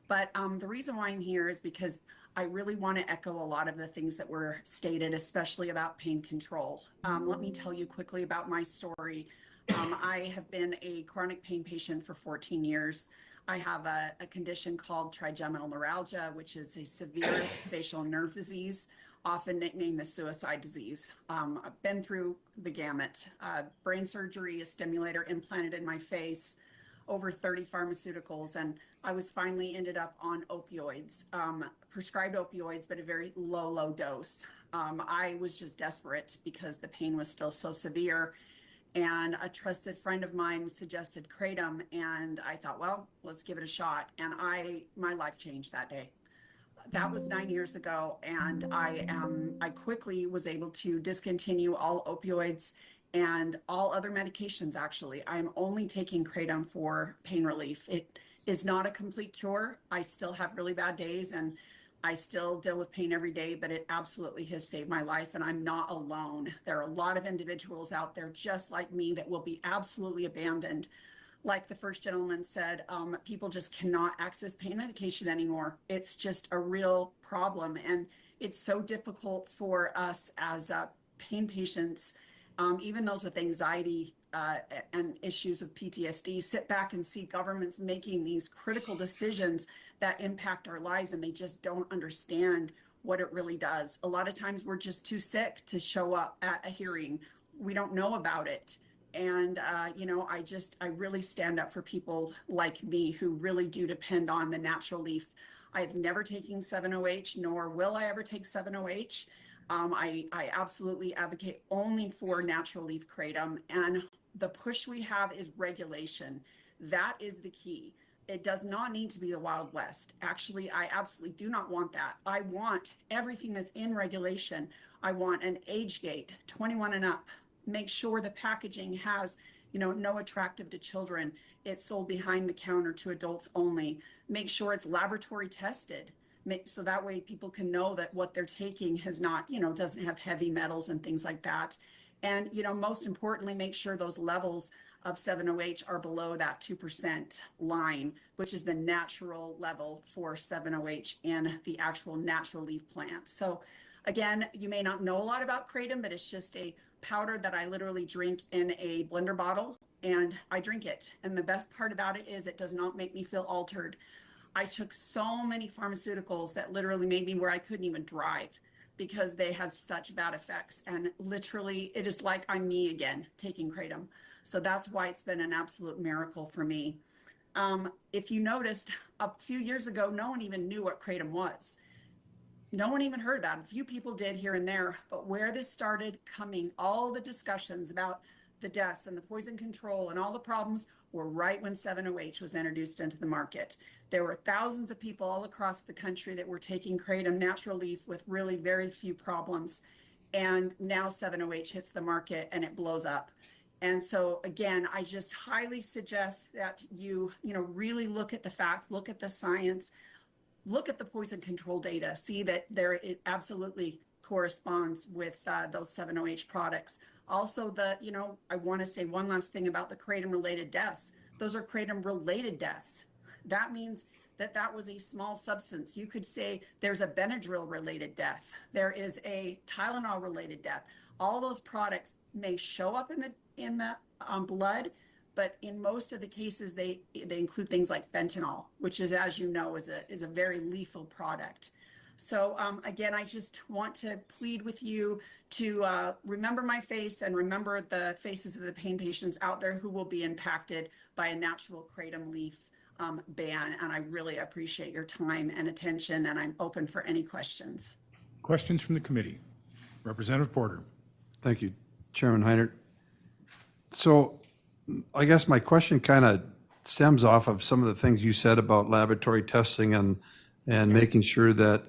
But the reason why I'm here is because I really want to echo a lot of the things that were stated, especially about pain control. Let me tell you quickly about my story. I have been a chronic pain patient for 14 years. I have a condition called trigeminal neuralgia, which is a severe facial nerve disease, often nicknamed the suicide disease. I've been through the gamut. Brain surgery, a stimulator implanted in my face, over 30 pharmaceuticals, and I was finally ended up on opioids, prescribed opioids, but a very low dose. I was just desperate because the pain was still so severe. and a trusted friend of mine suggested kratom, and I thought, well, let's give it a shot. And my life changed that day. That was 9 years ago, and I quickly was able to discontinue all opioids and all other medications. Actually, I'm only taking kratom for pain relief. It is not a complete cure. I still have really bad days, and I still deal with pain every day, but it absolutely has saved my life, and I'm not alone. There are a lot of individuals out there just like me that will be absolutely abandoned. Like the first gentleman said, people just cannot access pain medication anymore. It's just a real problem, and it's so difficult for us as pain patients, even those with anxiety and issues of PTSD, sit back and see governments making these critical decisions that impact our lives, and they just don't understand what it really does. A lot of times we're just too sick to show up at a hearing. We don't know about it. And, I really stand up for people like me who really do depend on the natural leaf. I've never taken 7-OH, nor will I ever take 7-OH. I absolutely advocate only for natural leaf kratom. And the push we have is regulation. That is the key. It does not need to be the Wild West. Actually, I absolutely do not want that. I want everything that's in regulation. I want an age gate, 21 and up. Make sure the packaging has, no attractive to children. It's sold behind the counter to adults only. Make sure it's laboratory tested. So that way people can know that what they're taking has not, doesn't have heavy metals and things like that. And, most importantly, make sure those levels of 7-OH are below that 2% line, which is the natural level for 7-OH in the actual natural leaf plant. So again, you may not know a lot about kratom, but it's just a powder that I literally drink in a blender bottle, and I drink it. And the best part about it is it does not make me feel altered. I took so many pharmaceuticals that literally made me where I couldn't even drive because they had such bad effects. And literally, it is like I'm me again taking kratom. So that's why it's been an absolute miracle for me. If you noticed, a few years ago, no one even knew what kratom was. No one even heard about it. A few people did here and there, but where this started coming, all the discussions about the deaths and the poison control and all the problems were right when 7-OH was introduced into the market. There were thousands of people all across the country that were taking kratom natural leaf with really very few problems. And now 7-OH hits the market and it blows up. And so again, I just highly suggest that you really look at the facts, look at the science, look at the poison control data, see that it absolutely corresponds with those 7-OH products. Also, I want to say one last thing about the kratom-related deaths. Those are kratom-related deaths. That means that was a small substance. You could say there's a Benadryl-related death. There is a Tylenol-related death. All those products may show up in the blood, but in most of the cases, they include things like fentanyl, which is, as you know, is a very lethal product. So again, I just want to plead with you to remember my face and remember the faces of the pain patients out there who will be impacted by a natural kratom leaf ban. And I really appreciate your time and attention, and I'm open for any questions. Questions from the committee? Representative Porter. Thank you, Chairman Heinert. So I guess my question kind of stems off of some of the things you said about laboratory testing and making sure that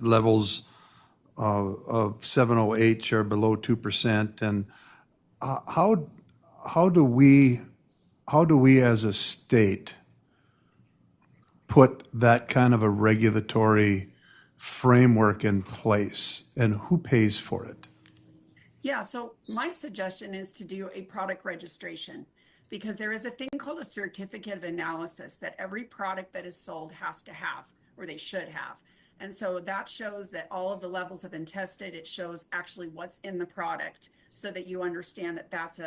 levels of 7-OH are below 2%. And how do we as a state put that kind of a regulatory framework in place, and who pays for it? Yeah, so my suggestion is to do a product registration, because there is a thing called a certificate of analysis that every product that is sold has to have, or they should have. And so that shows that all of the levels have been tested. It shows actually what's in the product so that you understand that that's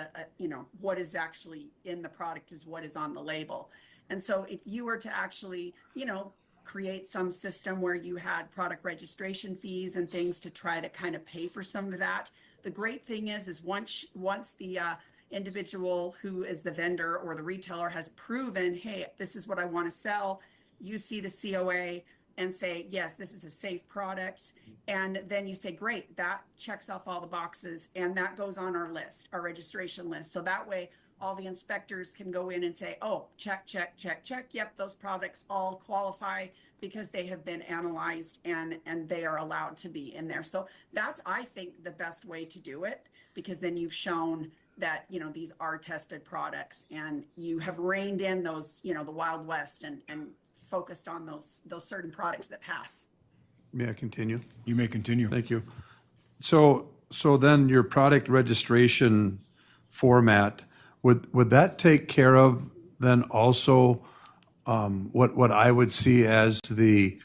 what is actually in the product is what is on the label. And so if you were to actually, create some system where you had product registration fees and things to try to kind of pay for some of that, the great thing is once the individual who is the vendor or the retailer has proven, hey, this is what I want to sell, you see the COA, and say, yes, this is a safe product. And then you say, great, that checks off all the boxes and that goes on our list, our registration list. So that way all the inspectors can go in and say, oh, check, check, check, check. Yep, those products all qualify because they have been analyzed and they are allowed to be in there. So that's, I think, the best way to do it, because then you've shown that, you know, these are tested products and you have reined in those, you know, the Wild West and focused on those certain products that pass. May I continue? You may continue. Thank you. So then your product registration format, would that take care of then also what I would see as the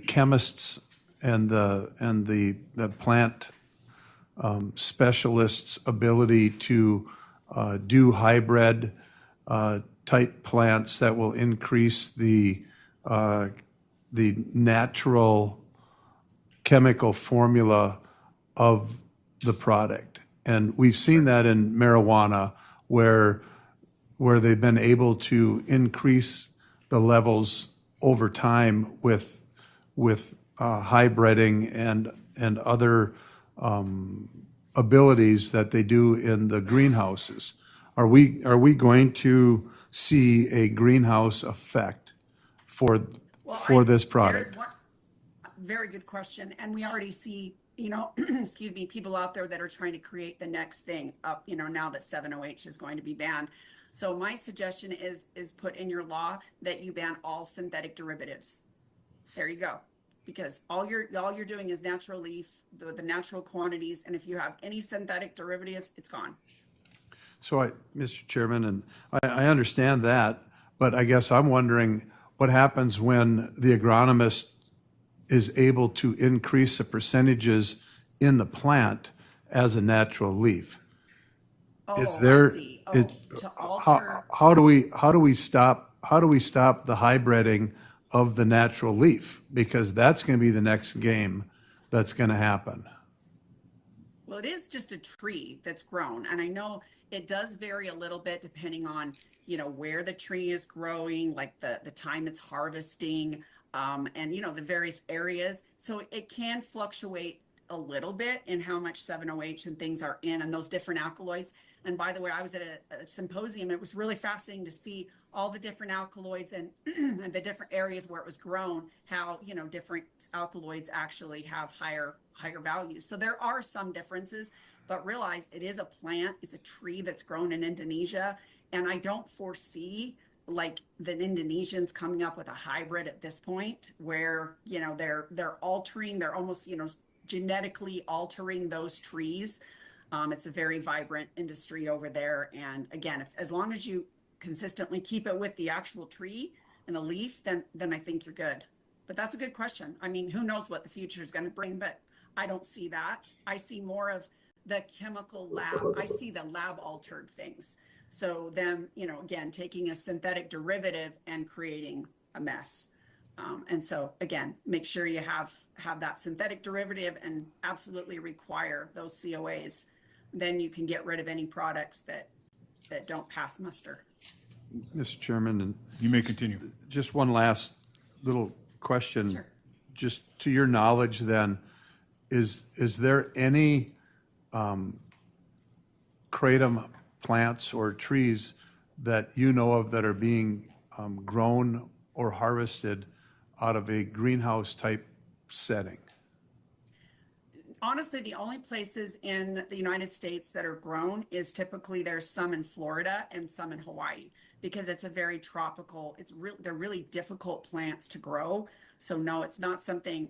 chemists and the plant specialists' ability to do hybrid type plants that will increase the natural chemical formula of the product? And we've seen that in marijuana where they've been able to increase the levels over time with hybriding and other abilities that they do in the greenhouses. Are we going to see a greenhouse effect for this product? Very good question. And we already see, you know, excuse me, people out there that are trying to create the next thing up, you know, now that 7-OH is going to be banned. So my suggestion is put in your law that you ban all synthetic derivatives. There you go. Because all you're doing is natural leaf, the natural quantities, and if you have any synthetic derivatives, it's gone. So Mr. Chairman, and I understand that, but I guess I'm wondering what happens when the agronomist is able to increase the percentages in the plant as a natural leaf. Is there, I see. To alter. how do we stop the hybriding of the natural leaf? Because that's going to be the next game that's going to happen. Well, it is just a tree that's grown, and I know it does vary a little bit depending on, you know, where the tree is growing, like the time it's harvesting, and, you know, the various areas. So it can fluctuate a little bit in how much 7-OH and things are in and those different alkaloids. And by the way, I was at a symposium. It was really fascinating to see all the different alkaloids and the different areas where it was grown, how, you know, different alkaloids actually have higher values. So there are some differences, but realize it is a plant. It's a tree that's grown in Indonesia. And I don't foresee like the Indonesians coming up with a hybrid at this point where, you know, they're altering, they're almost, you know, genetically altering those trees. It's a very vibrant industry over there. And again, as long as you consistently keep it with the actual tree and the leaf, then I think you're good. But that's a good question. I mean, who knows what the future is going to bring, but I don't see that. I see more of the chemical lab. I see the lab altered things. So them, you know, again, taking a synthetic derivative and creating a mess. And so again, make sure you have that synthetic derivative and absolutely require those COAs. Then you can get rid of any products that don't pass muster. Mr. Chairman, and You may continue. just one last little question. Sure. Just to your knowledge then, is there any kratom plants or trees that you know of that are being grown or harvested out of a greenhouse type setting? Honestly, the only places in the United States that are grown is typically there's some in Florida and some in Hawaii because it's a very tropical, they're really difficult plants to grow. So no, it's not something,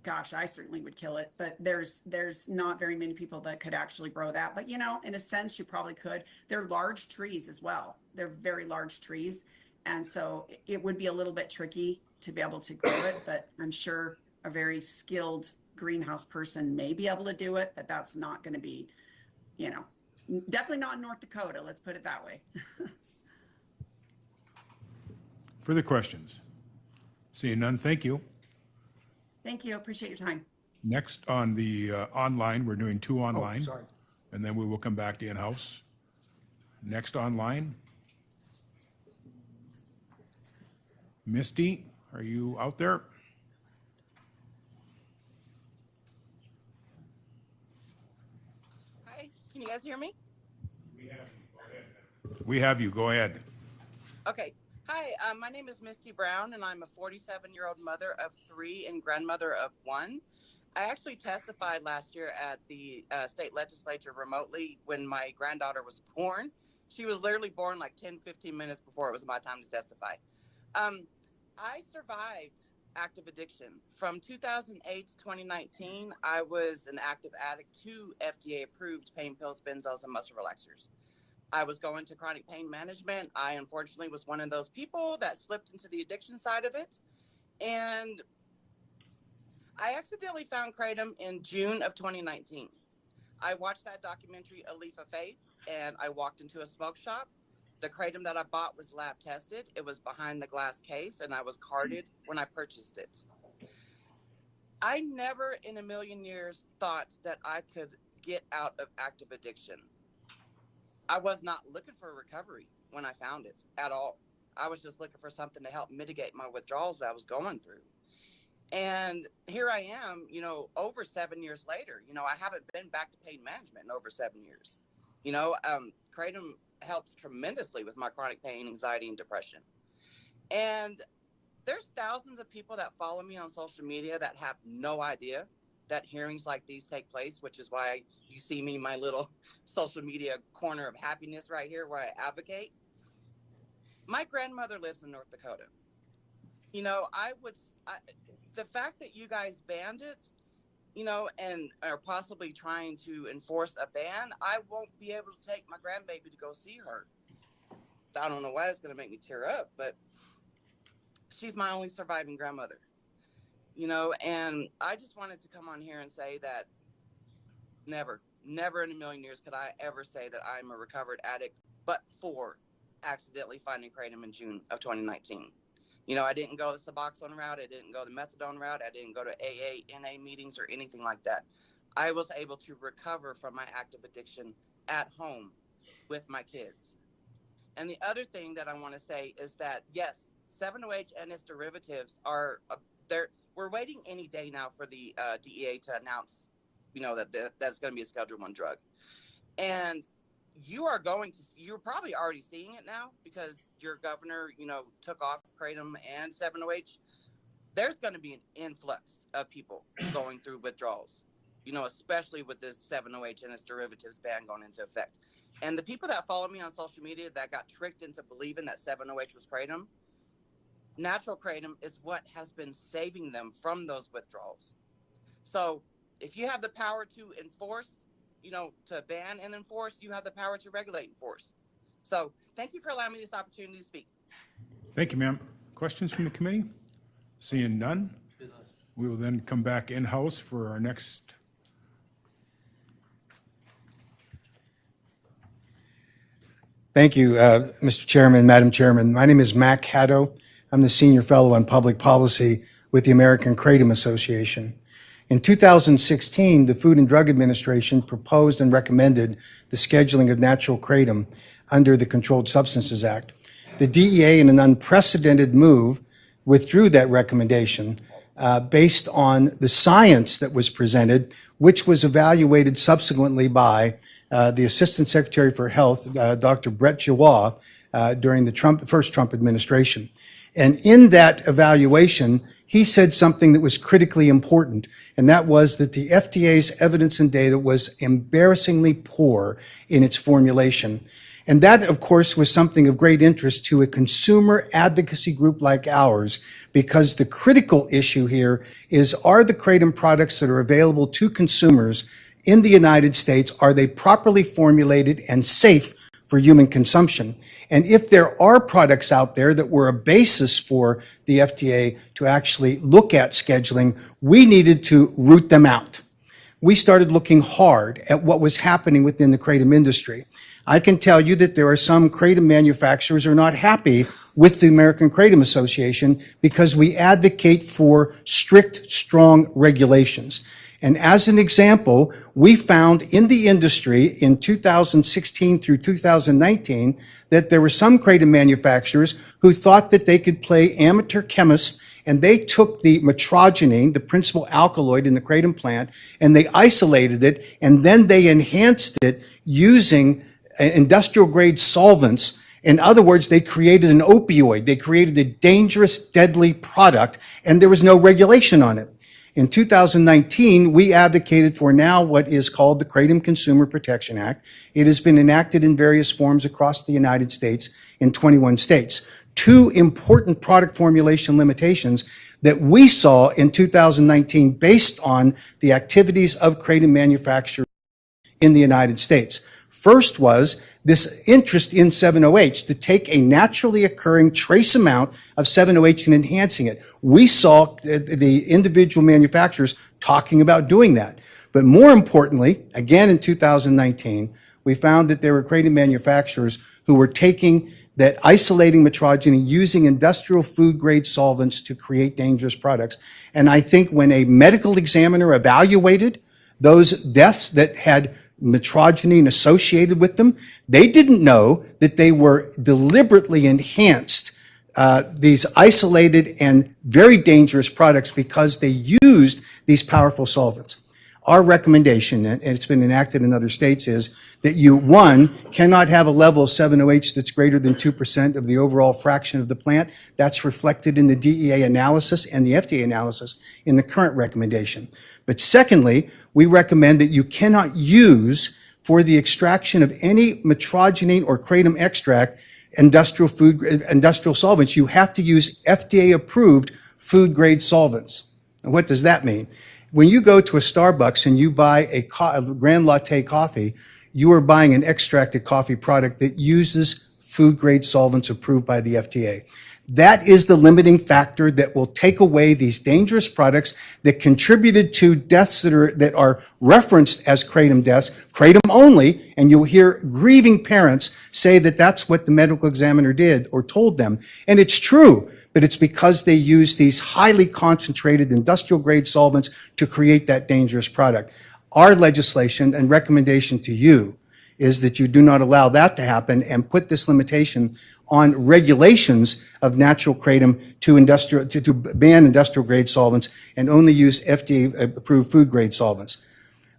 gosh, I certainly would kill it, but there's not very many people that could actually grow that. But, you know, in a sense, you probably could. They're large trees as well. They're very large trees. And so it would be a little bit tricky to be able to grow it, but I'm sure a very skilled greenhouse person may be able to do it, but that's not going to be, you know, definitely not in North Dakota. Let's put it that way. Further questions? Seeing none, thank you. Thank you. Appreciate your time. Next on the online, we're doing two online. sorry. And then we will come back to in-house. Next online. Misty, are you out there? Hi, can you guys hear me? We have you, go ahead. Okay. Hi, my name is Misty Brown, and I'm a 47-year-old mother of 3 and grandmother of 1. I actually testified last year at the state legislature remotely when my granddaughter was born. She was literally born like 10, 15 minutes before it was my time to testify. I survived active addiction. From 2008 to 2019, I was an active addict to FDA-approved pain pills, benzos, and muscle relaxers. I was going to chronic pain management. I unfortunately was one of those people that slipped into the addiction side of it. And I accidentally found Kratom in June of 2019. I watched that documentary, A Leaf of Faith, and I walked into a smoke shop. The Kratom that I bought was lab tested. It was behind the glass case, and I was carded when I purchased it. I never in a million years thought that I could get out of active addiction. I was not looking for recovery when I found it at all. I was just looking for something to help mitigate my withdrawals that I was going through. And here I am, over 7 years later. I haven't been back to pain management in over 7 years. Kratom helps tremendously with my chronic pain, anxiety, and depression. And there's thousands of people that follow me on social media that have no idea that hearings like these take place, which is why you see me in my little social media corner of happiness right here where I advocate. My grandmother lives in North Dakota. The fact that you guys banned it, and are possibly trying to enforce a ban, I won't be able to take my grandbaby to go see her. I don't know why it's going to make me tear up, but she's my only surviving grandmother. And I just wanted to come on here and say that never in a million years could I ever say that I'm a recovered addict, but for accidentally finding Kratom in June of 2019. I didn't go the Suboxone route. I didn't go the methadone route. I didn't go to AA, NA meetings or anything like that. I was able to recover from my active addiction at home with my kids. And the other thing that I want to say is that, yes, 7-OH and its derivatives are there. We're waiting any day now for the DEA to announce, that's going to be a Schedule I drug. And you're probably already seeing it now because your governor, took off Kratom and 7-OH. There's going to be an influx of people going through withdrawals, especially with this 7-OH and its derivatives ban going into effect. And the people that follow me on social media that got tricked into believing that 7-OH was Kratom, natural Kratom is what has been saving them from those withdrawals. So if you have the power to enforce, to ban and enforce, you have the power to regulate and enforce. So thank you for allowing me this opportunity to speak. Thank you, ma'am. Questions from the committee? Seeing none, we will then come back in-house for our next. Thank you, Mr. Chairman, Madam Chairman. My name is Mac Haddo. I'm the Senior Fellow on Public Policy with the American Kratom Association. In 2016, the Food and Drug Administration proposed and recommended the scheduling of natural kratom under the Controlled Substances Act. The DEA, in an unprecedented move, withdrew that recommendation based on the science that was presented, which was evaluated subsequently by the Assistant Secretary for Health, Dr. Brett Giroir, during the first Trump administration. And in that evaluation, he said something that was critically important, and that was that the FDA's evidence and data was embarrassingly poor in its formulation. And that, of course, was something of great interest to a consumer advocacy group like ours, because the critical issue here is, are the kratom products that are available to consumers in the United States, are they properly formulated and safe for human consumption? And if there are products out there that were a basis for the FDA to actually look at scheduling, we needed to root them out. We started looking hard at what was happening within the kratom industry. I can tell you that there are some kratom manufacturers who are not happy with the American Kratom Association because we advocate for strict, strong regulations. And as an example, we found in the industry in 2016 through 2019 that there were some kratom manufacturers who thought that they could play amateur chemists, and they took the metrogenine, the principal alkaloid in the kratom plant, and they isolated it, and then they enhanced it using industrial grade solvents. In other words, they created an opioid. They created a dangerous, deadly product, and there was no regulation on it. In 2019, we advocated for now what is called the Kratom Consumer Protection Act. It has been enacted in various forms across the United States in 21 states. Two important product formulation limitations that we saw in 2019 based on the activities of kratom manufacturers in the United States. First was this interest in 7-OH, to take a naturally occurring trace amount of 7-OH and enhancing it. We saw the individual manufacturers talking about doing that. But more importantly, again in 2019, we found that there were kratom manufacturers who were taking that isolating metrogenine using industrial food grade solvents to create dangerous products. And I think when a medical examiner evaluated those deaths that had metrogenine associated with them, they didn't know that they were deliberately enhanced, these isolated and very dangerous products, because they used these powerful solvents. Our recommendation, and it's been enacted in other states, is that you, one, cannot have a level of 7-OH that's greater than 2% of the overall fraction of the plant. That's reflected in the DEA analysis and the FDA analysis in the current recommendation. But secondly, we recommend that you cannot use for the extraction of any metrogenine or kratom extract industrial solvents. You have to use FDA-approved food-grade solvents. And what does that mean? When you go to a Starbucks and you buy a Grand Latte coffee, you are buying an extracted coffee product that uses food-grade solvents approved by the FDA. That is the limiting factor that will take away these dangerous products that contributed to deaths that are referenced as kratom deaths, kratom only, and you'll hear grieving parents say that that's what the medical examiner did or told them. And it's true, but it's because they use these highly concentrated industrial grade solvents to create that dangerous product. Our legislation and recommendation to you is that you do not allow that to happen and put this limitation on regulations of natural kratom to ban industrial grade solvents and only use FDA-approved food grade solvents.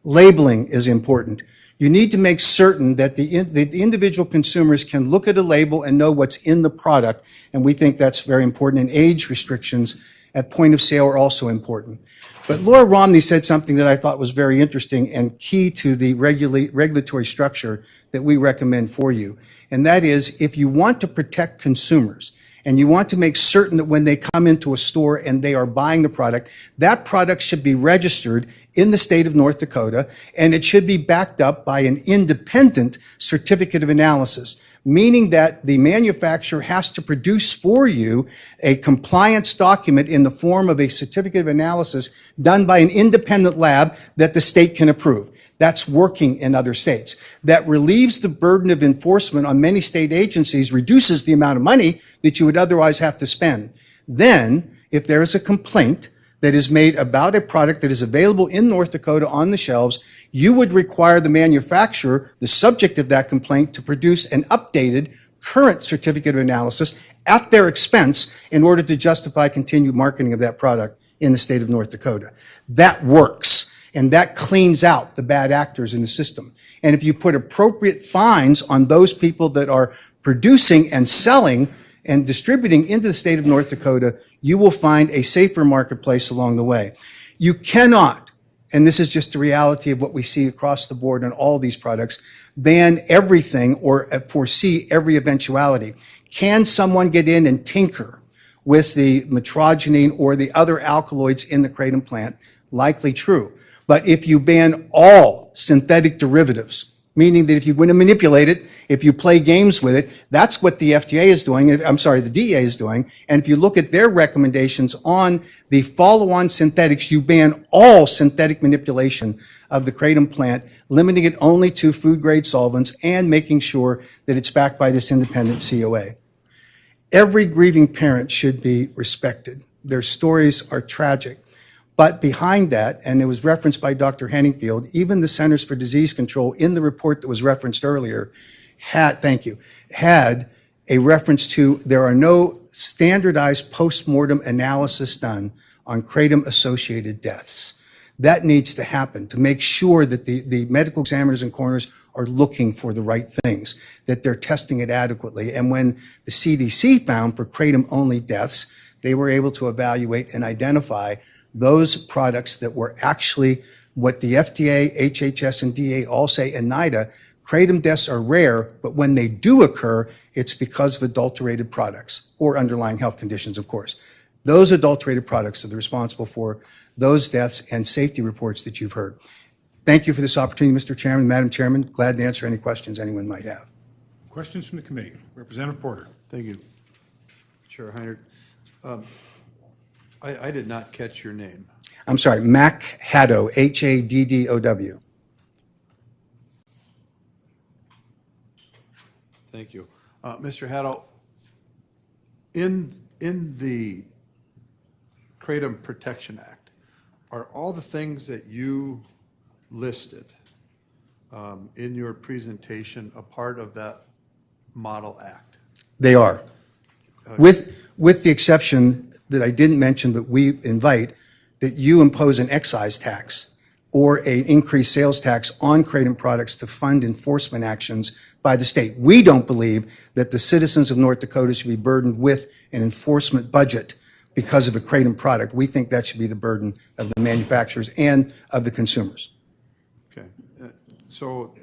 Labeling is important. You need to make certain that the individual consumers can look at a label and know what's in the product, and we think that's very important. And age restrictions at point of sale are also important. But Laura Romney said something that I thought was very interesting and key to the regulatory structure that we recommend for you. And that is, if you want to protect consumers and you want to make certain that when they come into a store and they are buying the product, that product should be registered in the state of North Dakota, and it should be backed up by an independent certificate of analysis, meaning that the manufacturer has to produce for you a compliance document in the form of a certificate of analysis done by an independent lab that the state can approve. That's working in other states. That relieves the burden of enforcement on many state agencies, reduces the amount of money that you would otherwise have to spend. Then, if there is a complaint that is made about a product that is available in North Dakota on the shelves, you would require the manufacturer, the subject of that complaint, to produce an updated current certificate of analysis at their expense in order to justify continued marketing of that product in the state of North Dakota. That works, and that cleans out the bad actors in the system. And if you put appropriate fines on those people that are producing and selling and distributing into the state of North Dakota, you will find a safer marketplace along the way. You cannot, and this is just the reality of what we see across the board on all these products, ban everything or foresee every eventuality. Can someone get in and tinker with the metrogenine or the other alkaloids in the kratom plant? Likely true. But if you ban all synthetic derivatives, meaning that if you want to manipulate it, if you play games with it, that's what the FDA is doing, the DEA is doing. And if you look at their recommendations on the follow-on synthetics, you ban all synthetic manipulation of the kratom plant, limiting it only to food-grade solvents and making sure that it's backed by this independent COA. Every grieving parent should be respected. Their stories are tragic. But behind that, and it was referenced by Dr. Henningfield, even the Centers for Disease Control in the report that was referenced earlier had, thank you, had a reference to there are no standardized postmortem analysis done on kratom-associated deaths. That needs to happen to make sure that the medical examiners and coroners are looking for the right things, that they're testing it adequately. And when the CDC found for kratom-only deaths, they were able to evaluate and identify those products that were actually what the FDA, HHS, and DA all say, and NIDA, kratom deaths are rare, but when they do occur, it's because of adulterated products or underlying health conditions, of course. Those adulterated products are responsible for those deaths and safety reports that you've heard. Thank you for this opportunity, Mr. Chairman, Madam Chairman. Glad to answer any questions anyone might have. Questions from the committee? Representative Porter. Thank you. Chair Heinert. I did not catch your name. I'm sorry, Mac Haddow, Haddow. Thank you. Mr. Haddow, in the Kratom Protection Act, are all the things that you listed in your presentation a part of that model act? They are. With the exception that I didn't mention, but we invite that you impose an excise tax or an increased sales tax on kratom products to fund enforcement actions by the state. We don't believe that the citizens of North Dakota should be burdened with an enforcement budget because of a kratom product. We think that should be the burden of the manufacturers and of the consumers. Okay. So,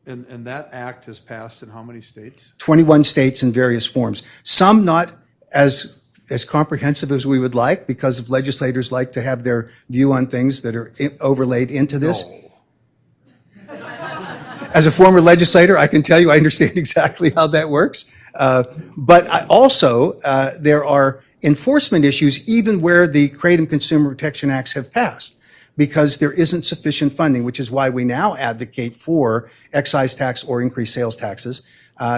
and that act has passed in how many states? 21 states in various forms. Some not as comprehensive as we would like because of legislators like to have their view on things that are overlaid into this. No. As a former legislator, I can tell you I understand exactly how that works. But also, there are enforcement issues even where the Kratom Consumer Protection Acts have passed because there isn't sufficient funding, which is why we now advocate for excise tax or increased sales taxes.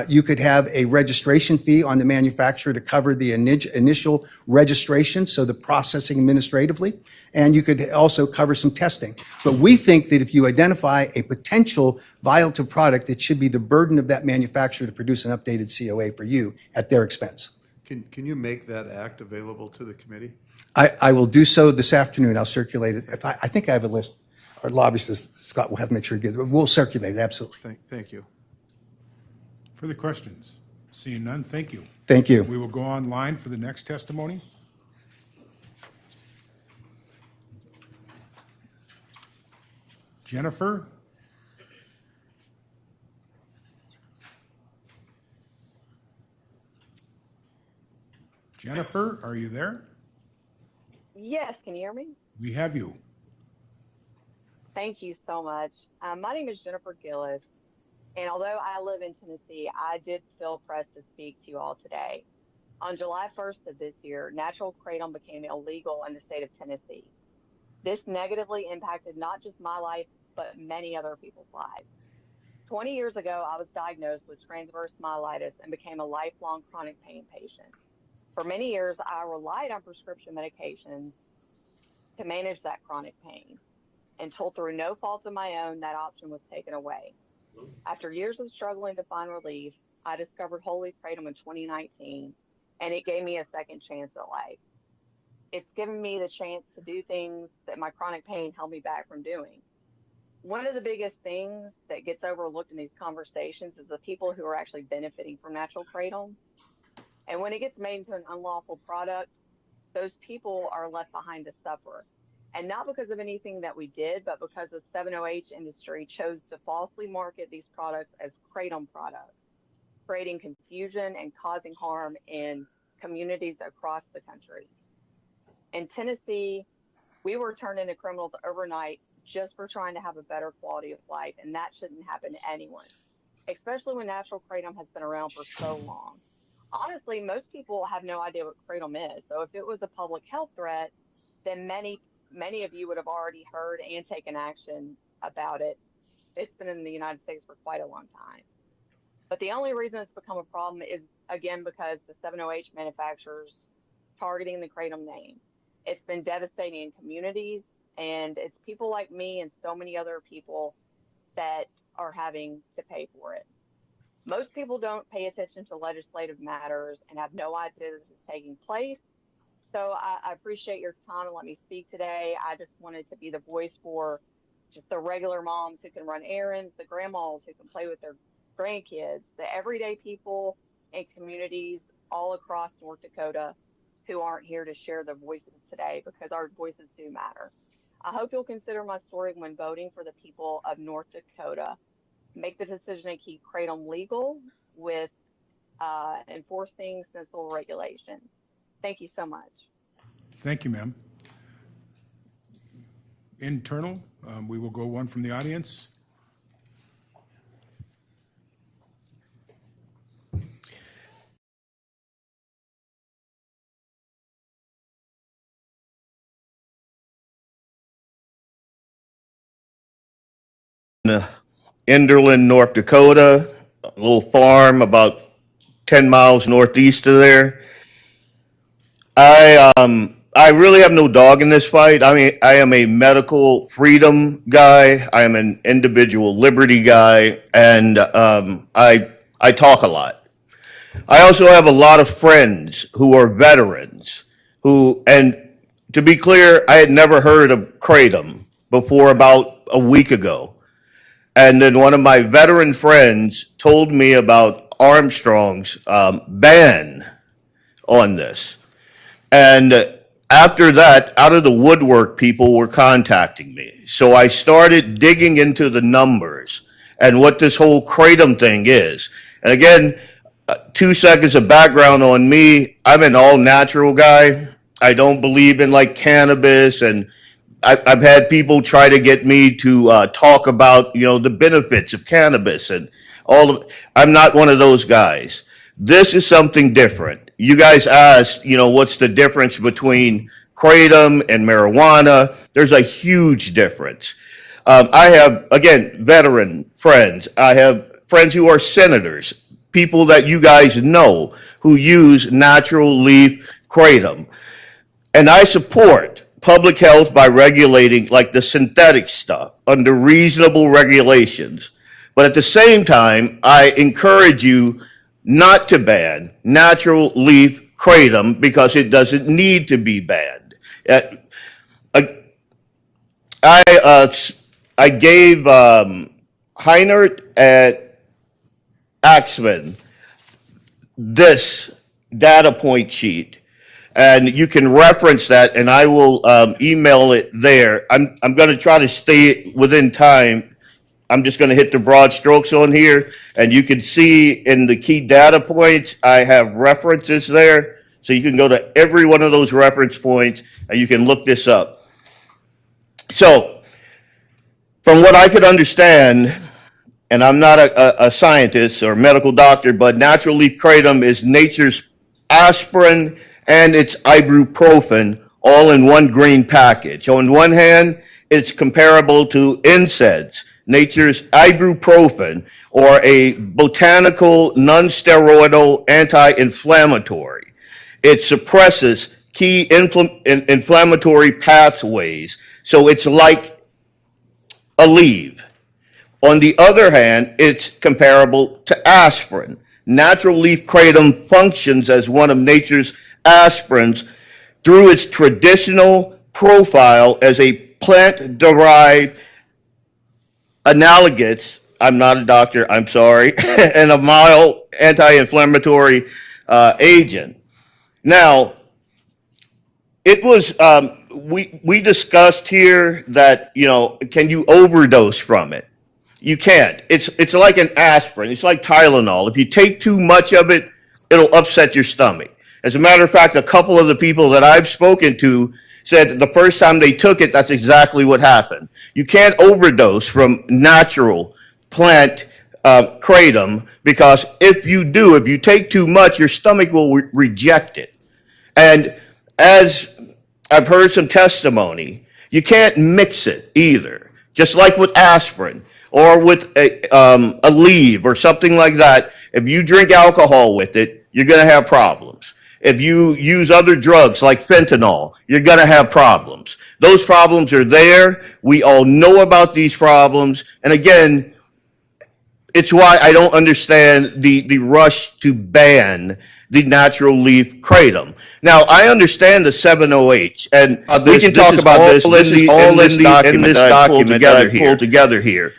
You could have a registration fee on the manufacturer to cover the initial registration, so the processing administratively, and you could also cover some testing. But we think that if you identify a potential violative product, it should be the burden of that manufacturer to produce an updated COA for you at their expense. Can you make that act available to the committee? I will do so this afternoon. I'll circulate it. If I think I have a list. Our lobbyist, Scott, will have to make sure he gets it. We'll circulate it, absolutely. Thank you. Further questions? Seeing none, thank you. Thank you. We will go online for the next testimony. Jennifer? Jennifer, are you there? Yes, can you hear me? We have you. Thank you so much. My name is Jennifer Gillis, and although I live in Tennessee, I did feel pressed to speak to you all today. On July 1st of this year, natural kratom became illegal in the state of Tennessee. This negatively impacted not just my life, but many other people's lives. 20 years ago, I was diagnosed with transverse myelitis and became a lifelong chronic pain patient. For many years, I relied on prescription medications to manage that chronic pain, until through no fault of my own, that option was taken away. After years of struggling to find relief, I discovered Holy Kratom in 2019, and it gave me a second chance at life. It's given me the chance to do things that my chronic pain held me back from doing. One of the biggest things that gets overlooked in these conversations is the people who are actually benefiting from natural kratom. And when it gets made into an unlawful product, those people are left behind to suffer. And not because of anything that we did, but because the 7-OH industry chose to falsely market these products as kratom products, creating confusion and causing harm in communities across the country. In Tennessee, we were turned into criminals overnight just for trying to have a better quality of life, and that shouldn't happen to anyone, especially when natural kratom has been around for so long. Honestly, most people have no idea what kratom is. So if it was a public health threat, then many of you would have already heard and taken action about it. It's been in the United States for quite a long time. But the only reason it's become a problem is, again, because the 7-OH manufacturers targeting the kratom name. It's been devastating in communities, and it's people like me and so many other people that are having to pay for it. Most people don't pay attention to legislative matters and have no idea this is taking place. So I appreciate your time and let me speak today. I just wanted to be the voice for just the regular moms who can run errands, the grandmas who can play with their grandkids, the everyday people in communities all across North Dakota who aren't here to share their voices today because our voices do matter. I hope you'll consider my story when voting for the people of North Dakota. Make the decision to keep kratom legal with enforcing sensible regulations. Thank you so much. Thank you, ma'am. Internal, we will go one from the audience. Enderlin, North Dakota, a little farm about 10 miles northeast of there. I really have no dog in this fight. I mean, I am a medical freedom guy. I am an individual liberty guy, and I talk a lot. I also have a lot of friends who are veterans who, and to be clear, I had never heard of kratom before about a week ago. And then one of my veteran friends told me about Armstrong's ban on this. And after that, out of the woodwork, people were contacting me. So I started digging into the numbers and what this whole kratom thing is. And again, 2 seconds of background on me. I'm an all natural guy. I don't believe in like cannabis, and I've had people try to get me to talk about, you know, the benefits of cannabis and all of. I'm not one of those guys. This is something different. You guys asked, you know, what's the difference between kratom and marijuana? There's a huge difference. I have, again, veteran friends. I have friends who are senators, people that you guys know who use natural leaf kratom. And I support public health by regulating like the synthetic stuff under reasonable regulations. But at the same time, I encourage you not to ban natural leaf kratom because it doesn't need to be banned. I gave Heinert at Axman this data point sheet, and you can reference that, and I will email it there. I'm going to try to stay within time. I'm just going to hit the broad strokes on here, and you can see in the key data points, I have references there, so you can go to every one of those reference points, and you can look this up. So, from what I could understand, and I'm not a scientist or medical doctor, but natural leaf kratom is nature's aspirin and it's ibuprofen all in one green package. On one hand, it's comparable to NSAIDs, nature's ibuprofen, or a botanical non-steroidal anti-inflammatory. It suppresses key inflammatory pathways, so it's like a leave. On the other hand, it's comparable to aspirin. Natural leaf kratom functions as one of nature's aspirins through its traditional profile as a plant-derived analogous, I'm not a doctor, I'm sorry, and a mild anti-inflammatory agent. Now, it was, we discussed here that, you know, can you overdose from it? You can't. It's like an aspirin. It's like Tylenol. If you take too much of it, it'll upset your stomach. As a matter of fact, a couple of the people that I've spoken to said that the first time they took it, that's exactly what happened. You can't overdose from natural plant kratom because if you do, if you take too much, your stomach will reject it. And as I've heard some testimony, you can't mix it either. Just like with aspirin or with a leave or something like that, if you drink alcohol with it, you're going to have problems. If you use other drugs like fentanyl, you're going to have problems. Those problems are there. We all know about these problems. And again, it's why I don't understand the rush to ban the natural leaf kratom. Now, I understand the 7-OH, and we can talk about this. This is all in this document that I pulled together here.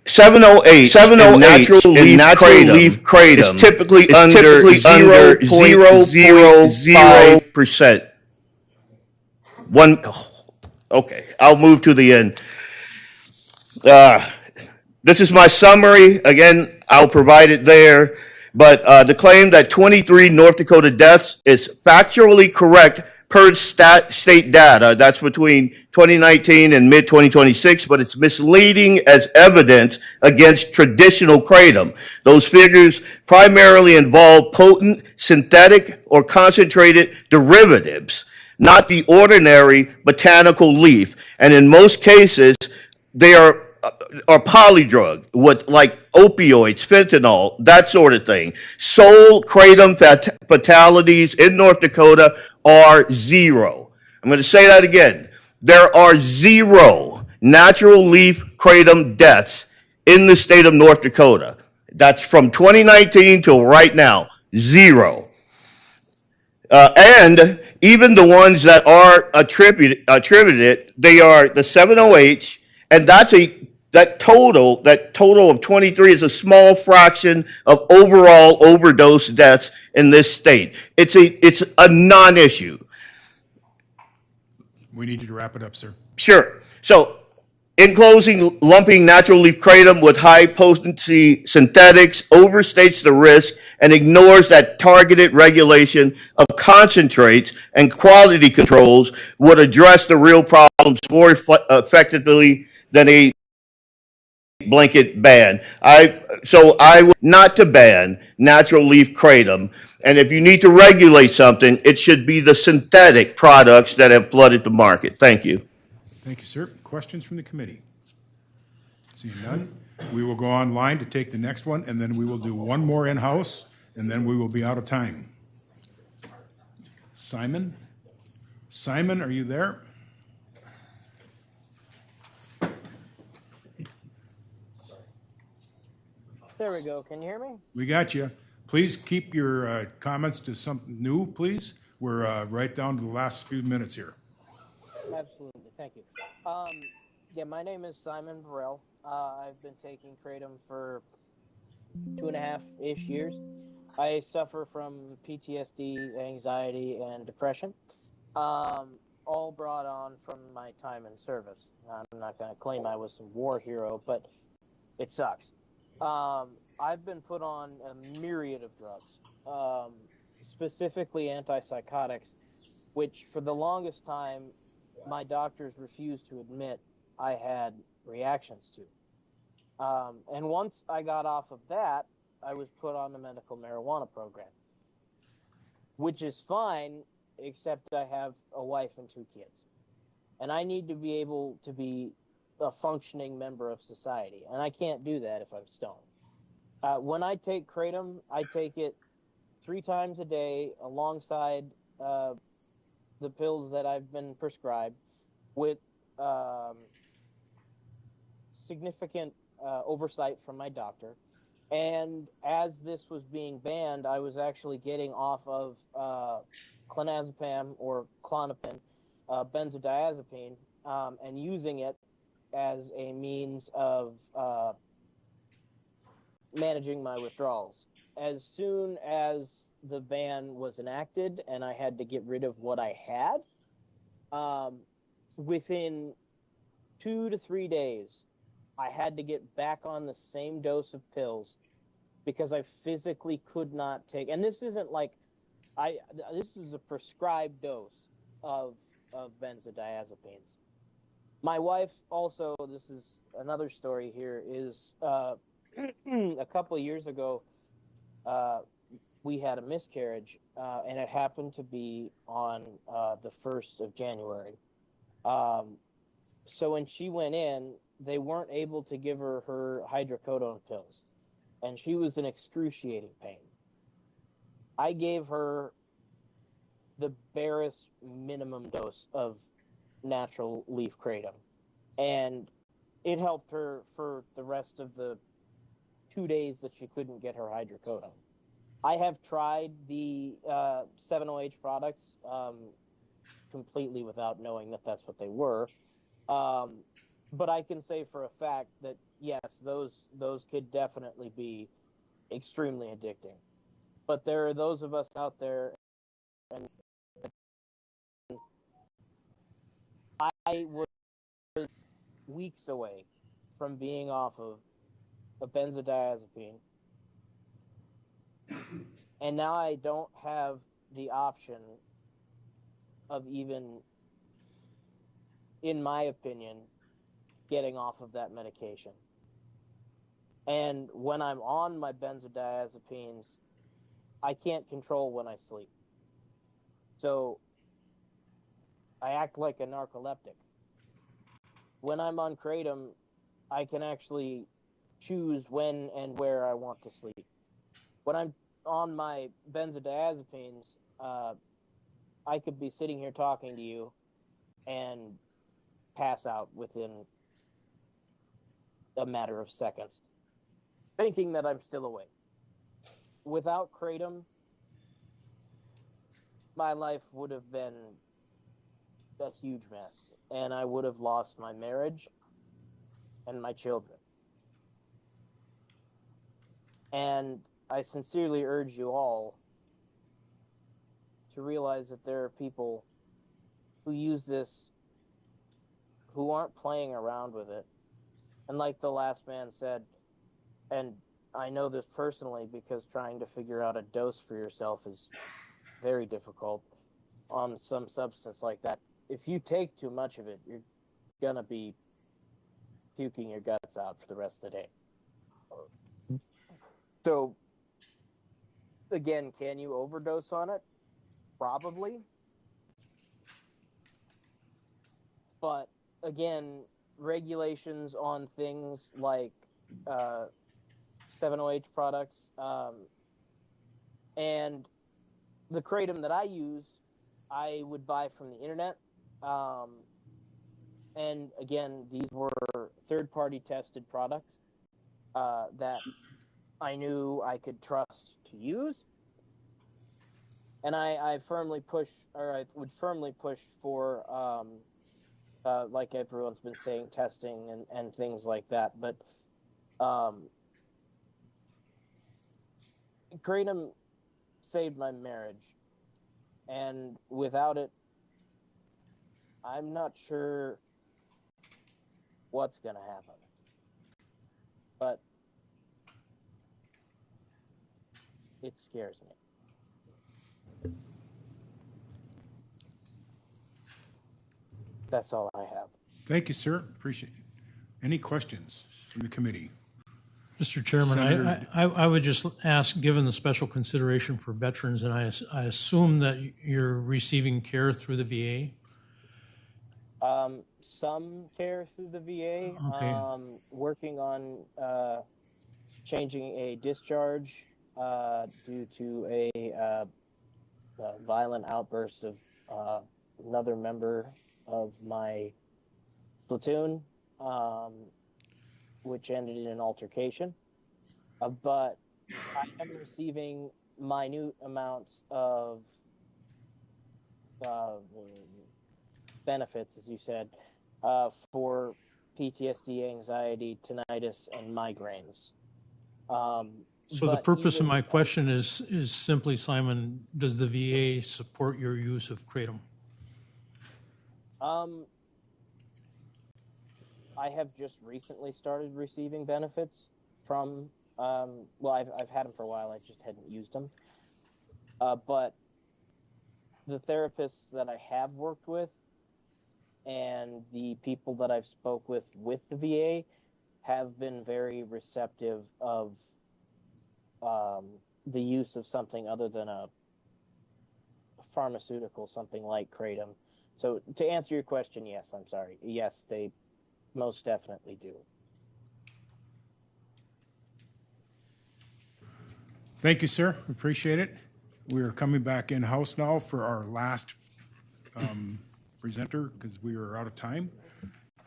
7-OH in natural leaf kratom is typically under 0.05%. Okay, I'll move to the end. This is my summary. Again, I'll provide it there. But the claim that 23 North Dakota deaths is factually correct per state data. That's between 2019 and mid-2026, but it's misleading as evidence against traditional kratom. Those figures primarily involve potent, synthetic, or concentrated derivatives, not the ordinary botanical leaf. And in most cases, they are polydrug with like opioids, fentanyl, that sort of thing. Sole kratom fatalities in North Dakota are 0. I'm going to say that again. There are 0 natural leaf kratom deaths in the state of North Dakota. That's from 2019 till right now. 0. And even the ones that are attributed, they are the 7-OH, and that total of 23 is a small fraction of overall overdose deaths in this state. It's a non-issue. We need you to wrap it up, sir. Sure. So, in closing, lumping natural leaf kratom with high potency synthetics overstates the risk and ignores that targeted regulation of concentrates and quality controls would address the real problems more effectively than a blanket ban. I would not to ban natural leaf kratom. And if you need to regulate something, it should be the synthetic products that have flooded the market. Thank you. Thank you, sir. Questions from the committee? Seeing none, we will go online to take the next one, and then we will do one more in-house, and then we will be out of time. Simon? Simon, are you there? There we go. Can you hear me? We got you. Please keep your comments to something new, please. We're right down to the last few minutes here. Absolutely. Thank you. Yeah, my name is Simon Burrell. I've been taking kratom for 2.5-ish years. I suffer from PTSD, anxiety, and depression, all brought on from my time in service. I'm not going to claim I was some war hero, but it sucks. I've been put on a myriad of drugs, specifically antipsychotics, which for the longest time, my doctors refused to admit I had reactions to. And once I got off of that, I was put on the medical marijuana program, which is fine, except I have a wife and 2 kids. And I need to be able to be a functioning member of society, and I can't do that if I'm stoned. When I take kratom, I take it 3 times a day alongside the pills that I've been prescribed with significant oversight from my doctor. And as this was being banned, I was actually getting off of clonazepam or Klonopin, benzodiazepine, and using it as a means of managing my withdrawals. As soon as the ban was enacted and I had to get rid of what I had, within 2 to 3 days, I had to get back on the same dose of pills because I physically could not take, and this isn't like, this is a prescribed dose of benzodiazepines. My wife also, this is another story here, is a couple of years ago, we had a miscarriage, and it happened to be on the 1st of January. So when she went in, they weren't able to give her hydrocodone pills, and she was in excruciating pain. I gave her the barest minimum dose of natural leaf kratom. And it helped her for the rest of the 2 days that she couldn't get her hydrocodone. I have tried the 7OH products completely without knowing that that's what they were. But I can say for a fact that, yes, those could definitely be extremely addicting. But there are those of us out there, and I was weeks away from being off of a benzodiazepine, and now I don't have the option of even, in my opinion, getting off of that medication. And when I'm on my benzodiazepines, I can't control when I sleep. So I act like a narcoleptic. When I'm on kratom, I can actually choose when and where I want to sleep. When I'm on my benzodiazepines, I could be sitting here talking to you and pass out within a matter of seconds, thinking that I'm still awake. Without kratom, my life would have been a huge mess, and I would have lost my marriage and my children. And I sincerely urge you all to realize that there are people who use this who aren't playing around with it. And like the last man said, and I know this personally because trying to figure out a dose for yourself is very difficult on some substance like that. If you take too much of it, you're gonna be puking your guts out for the rest of the day. So, again, can you overdose on it? Probably. But, again, regulations on things like 7OH products and the kratom that I use, I would buy from the internet. And, again, these were third-party tested products that I knew I could trust to use. And I firmly push, or I would firmly push for, like everyone's been saying, testing and things like that. But kratom saved my marriage. And without it, I'm not sure what's going to happen. But it scares me. That's all I have. Thank you, sir. Appreciate it. Any questions from the committee? Mr. Chairman, Senator- I would just ask, given the special consideration for veterans, and I assume that you're receiving care through the VA? Some care through the VA. Okay. Working on changing a discharge due to a violent outburst of another member of my platoon, which ended in an altercation. But I am receiving minute amounts of benefits, as you said, for PTSD, anxiety, tinnitus, and migraines. So the but purpose of even my with that, question is simply, Simon, does the VA support your use of kratom? I have just recently started receiving benefits from, well, I've had them for a while, I just hadn't used them. But the therapists that I have worked with and the people that I've spoke with the VA have been very receptive of the use of something other than a pharmaceutical, something like kratom. So to answer your question, yes, I'm sorry. Yes, they most definitely do. Thank you, sir. Appreciate it. We are coming back in-house now for our last presenter because we are out of time.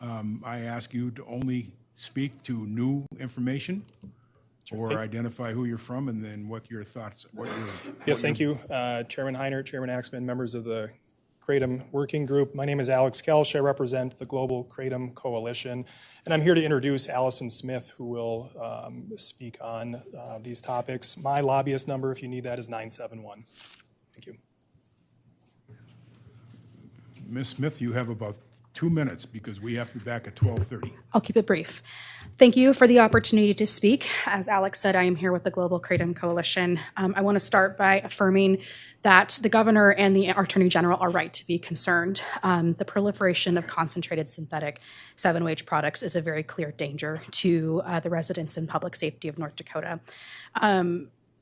I ask you to only speak to new information or identify who you're from and then what your thoughts, Yes, thank you. Chairman Heinert, Chairman Axman, members of the Kratom Working Group. My name is Alex Kelsch. I represent the Global Kratom Coalition, and I'm here to introduce Allison Smith, who will speak on these topics. My lobbyist number, if you need that, is 971. Thank you. Ms. Smith, you have about 2 minutes because we have to be back at 12:30. I'll keep it brief. Thank you for the opportunity to speak. As Alex said, I am here with the Global Kratom Coalition. I want to start by affirming that the governor and the attorney general are right to be concerned. The proliferation of concentrated synthetic 7-OH products is a very clear danger to the residents and public safety of North Dakota.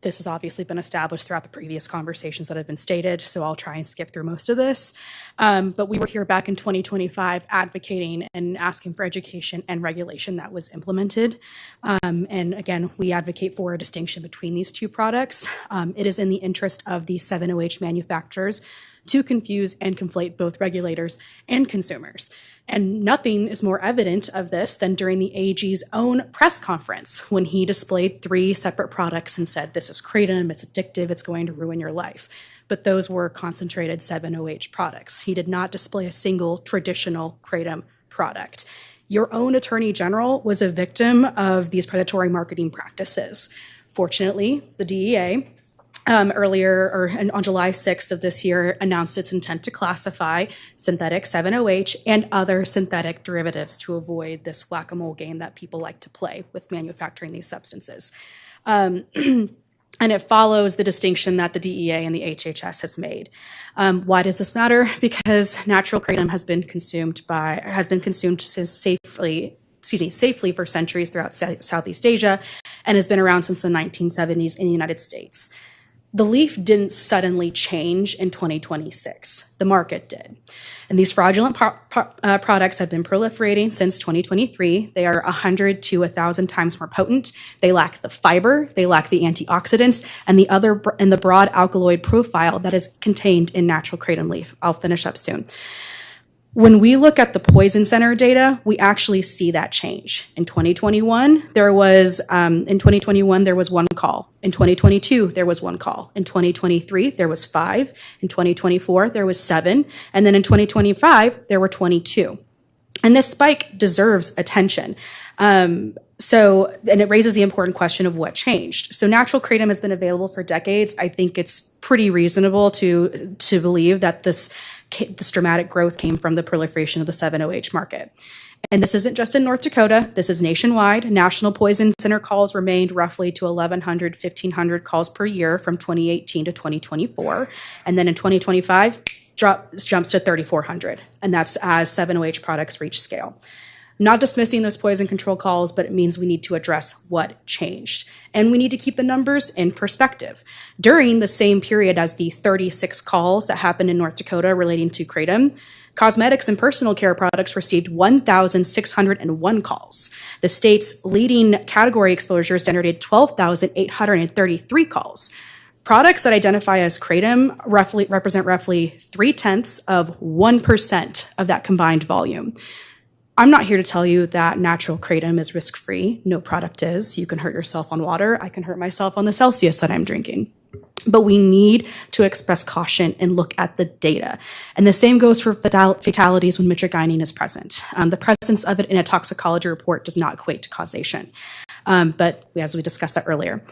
This has obviously been established throughout the previous conversations that have been stated, so I'll try and skip through most of this. But we were here back in 2025 advocating and asking for education and regulation that was implemented. And again, we advocate for a distinction between these two products. It is in the interest of the 7-OH manufacturers to confuse and conflate both regulators and consumers. And nothing is more evident of this than during the AG's own press conference when he displayed 3 separate products and said, this is kratom, it's addictive, it's going to ruin your life. But those were concentrated 7-OH products. He did not display a single traditional kratom product. Your own attorney general was a victim of these predatory marketing practices. Fortunately, the DEA on July 6th of this year announced its intent to classify synthetic 7-OH and other synthetic derivatives to avoid this whack-a-mole game that people like to play with manufacturing these substances. And it follows the distinction that the DEA and the HHS has made. Why does this matter? Because natural kratom has been consumed safely for centuries throughout Southeast Asia and has been around since the 1970s in the United States. The leaf didn't suddenly change in 2026. The market did. And these fraudulent products have been proliferating since 2023. They are 100 to 1,000 times more potent. They lack the fiber, they lack the antioxidants, and the broad alkaloid profile that is contained in natural kratom leaf. I'll finish up soon. When we look at the poison center data, we actually see that change. In 2021, there was 1 call. In 2022, there was 1 call. In 2023, there was 5. In 2024, there was 7. And then in 2025, there were 22. And this spike deserves attention. And it raises the important question of what changed. So natural kratom has been available for decades. I think it's pretty reasonable to believe that this dramatic growth came from the proliferation of the 7-OH market. And this isn't just in North Dakota. This is nationwide. National poison center calls remained roughly to 1,100, 1,500 calls per year from 2018 to 2024. And then in 2025, jumps to 3,400. And that's as 7-OH products reach scale. I'm not dismissing those poison control calls, but it means we need to address what changed. And we need to keep the numbers in perspective. During the same period as the 36 calls that happened in North Dakota relating to kratom, cosmetics and personal care products received 1,601 calls. The state's leading category exposures generated 12,833 calls. Products that identify as kratom represent roughly 0.3% of that combined volume. I'm not here to tell you that natural kratom is risk-free. No product is. You can hurt yourself on water. I can hurt myself on the Celsius that I'm drinking. But we need to express caution and look at the data. And the same goes for fatalities when mitragynine is present. The presence of it in a toxicology report does not equate to causation. But as we discussed that earlier.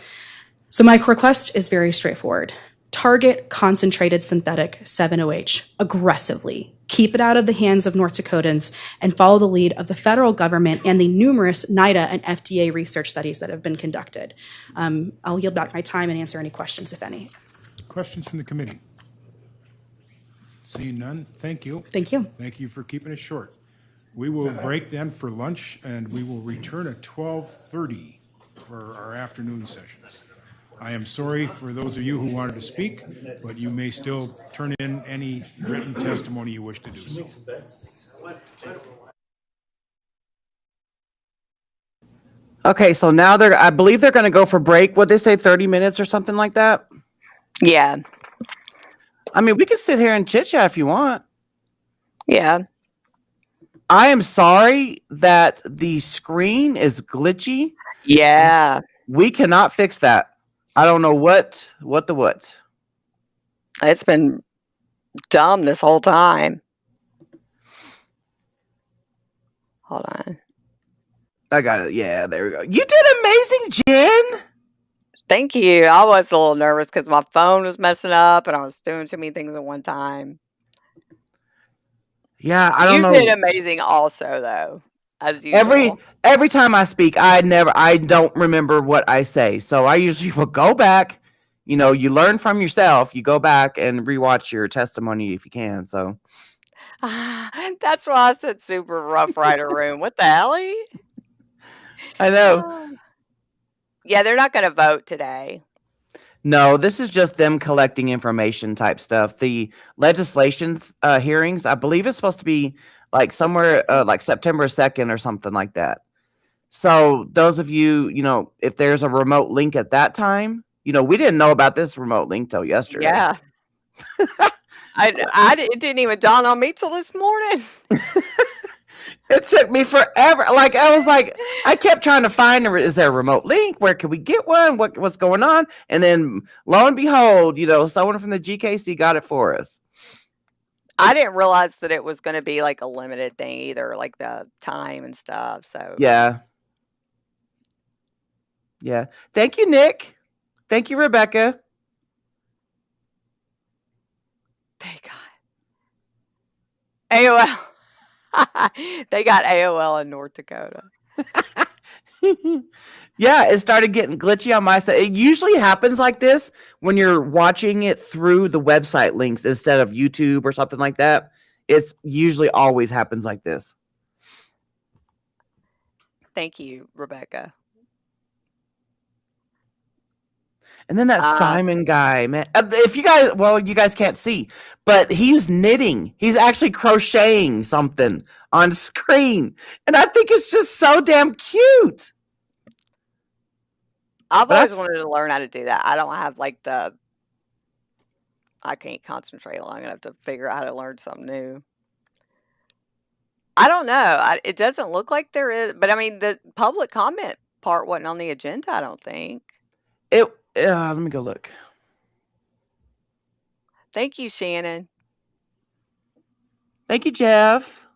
So my request is very straightforward. Target concentrated synthetic 7-OH aggressively. Keep it out of the hands of North Dakotans and follow the lead of the federal government and the numerous NIDA and FDA research studies that have been conducted. I'll yield back my time and answer any questions, if any. Questions from the committee? Seeing none, thank you. Thank you. Thank you for keeping it short. We will break then for lunch, and we will return at 12:30 for our afternoon sessions. I am sorry for those of you who wanted to speak, but you may still turn in any written testimony you wish to do so. Okay, so now I believe they're going to go for break. Would they say 30 minutes or something like that? Yeah. I mean, we can sit here and chit chat if you want. Yeah. I am sorry that the screen is glitchy. Yeah. We cannot fix that. I don't know what. It's been dumb this whole time. Hold on. I got it. Yeah, there we go. You did amazing, Jen. Thank you. I was a little nervous because my phone was messing up and I was doing too many things at one time. Yeah, I don't You know. did amazing also, though, as usual. Every time I speak, I don't remember what I say. So I usually will go back. You know, you learn from yourself. You go back and rewatch your testimony if you can. So That's why I said super rough rider room. What the hell? I know. Yeah, they're not going to vote today. No, this is just them collecting information type stuff. The legislation's hearings, I believe, is supposed to be like somewhere like September 2nd or something like that. So those of you, you know, if there's a remote link at that time, you know, we didn't know about this remote link till yesterday. Yeah. It didn't even dawn on me till this morning. It took me forever. Like I was like, I kept trying to find, is there a remote link? Where can we get one? What's going on? And then lo and behold, you know, someone from the GKC got it for us. I didn't realize that it was going to be like a limited thing either, like the time and stuff. So Yeah. Yeah. Thank you, Nick. Thank you, Rebecca. they got AOL. They got AOL in North Dakota. Yeah, it started getting glitchy on my side. It usually happens like this when you're watching it through the website links instead of YouTube or something like that. It's usually always happens like this. Thank you, Rebecca. And then that Simon guy, man. If you guys, well, you guys can't see, but he's knitting. He's actually crocheting something on screen. And I think it's just so damn cute. I've always wanted to learn how to do that. I don't have like I can't concentrate long enough to figure out how to learn something new. I don't know. It doesn't look like there is, but I mean, the public comment part wasn't on the agenda, I don't think. Let me go look. Thank you, Shannon. Thank you, Jeff.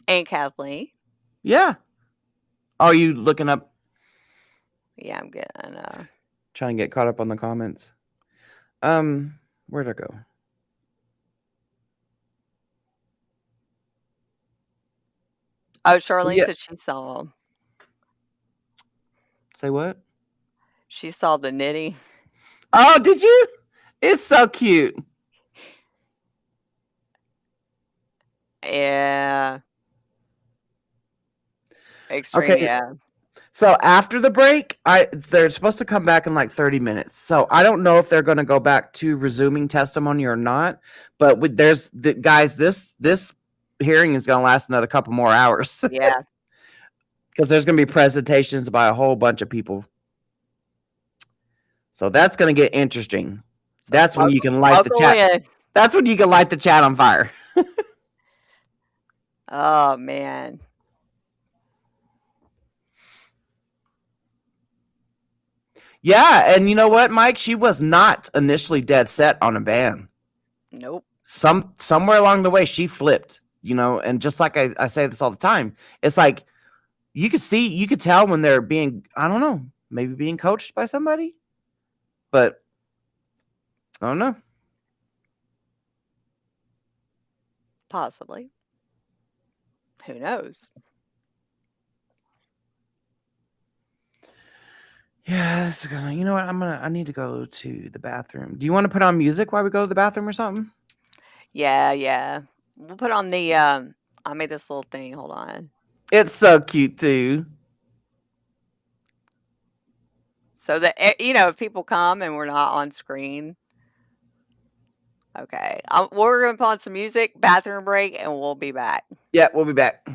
And Kathleen. Yeah. Are you looking up? Yeah, I'm getting Trying to get caught up on the comments. Where'd I go? Oh, Charlene said she saw them. Say what? She saw the knitting. Oh, did you? It's so cute. Yeah. Extreme, Okay. yeah. So after the break, they're supposed to come back in like 30 minutes. So I don't know if they're going to go back to resuming testimony or not. But guys, this hearing is going to last another couple more hours. Yeah. Because there's going to be presentations by a whole bunch of people. So that's going to get interesting. That's when you can light the chat. That's when you can light the chat on fire. Oh, man. Yeah, and you know what, Mike? She was not initially dead set on a ban. Nope. Somewhere along the way, she flipped, you know, and just like I say this all the time, it's like you could tell when they're being, I don't know, maybe being coached by somebody, but I don't know. Possibly. Who knows? Yeah, this is gonna, you know what? I need to go to the bathroom. Do you want to put on music while we go to the bathroom or something? Yeah. We'll put on the, I made this little thing. Hold on. It's so cute too. So that, you know, if people come and we're not on screen. Okay. We're going to put on some music, bathroom break, and we'll be back. Yeah, we'll be back.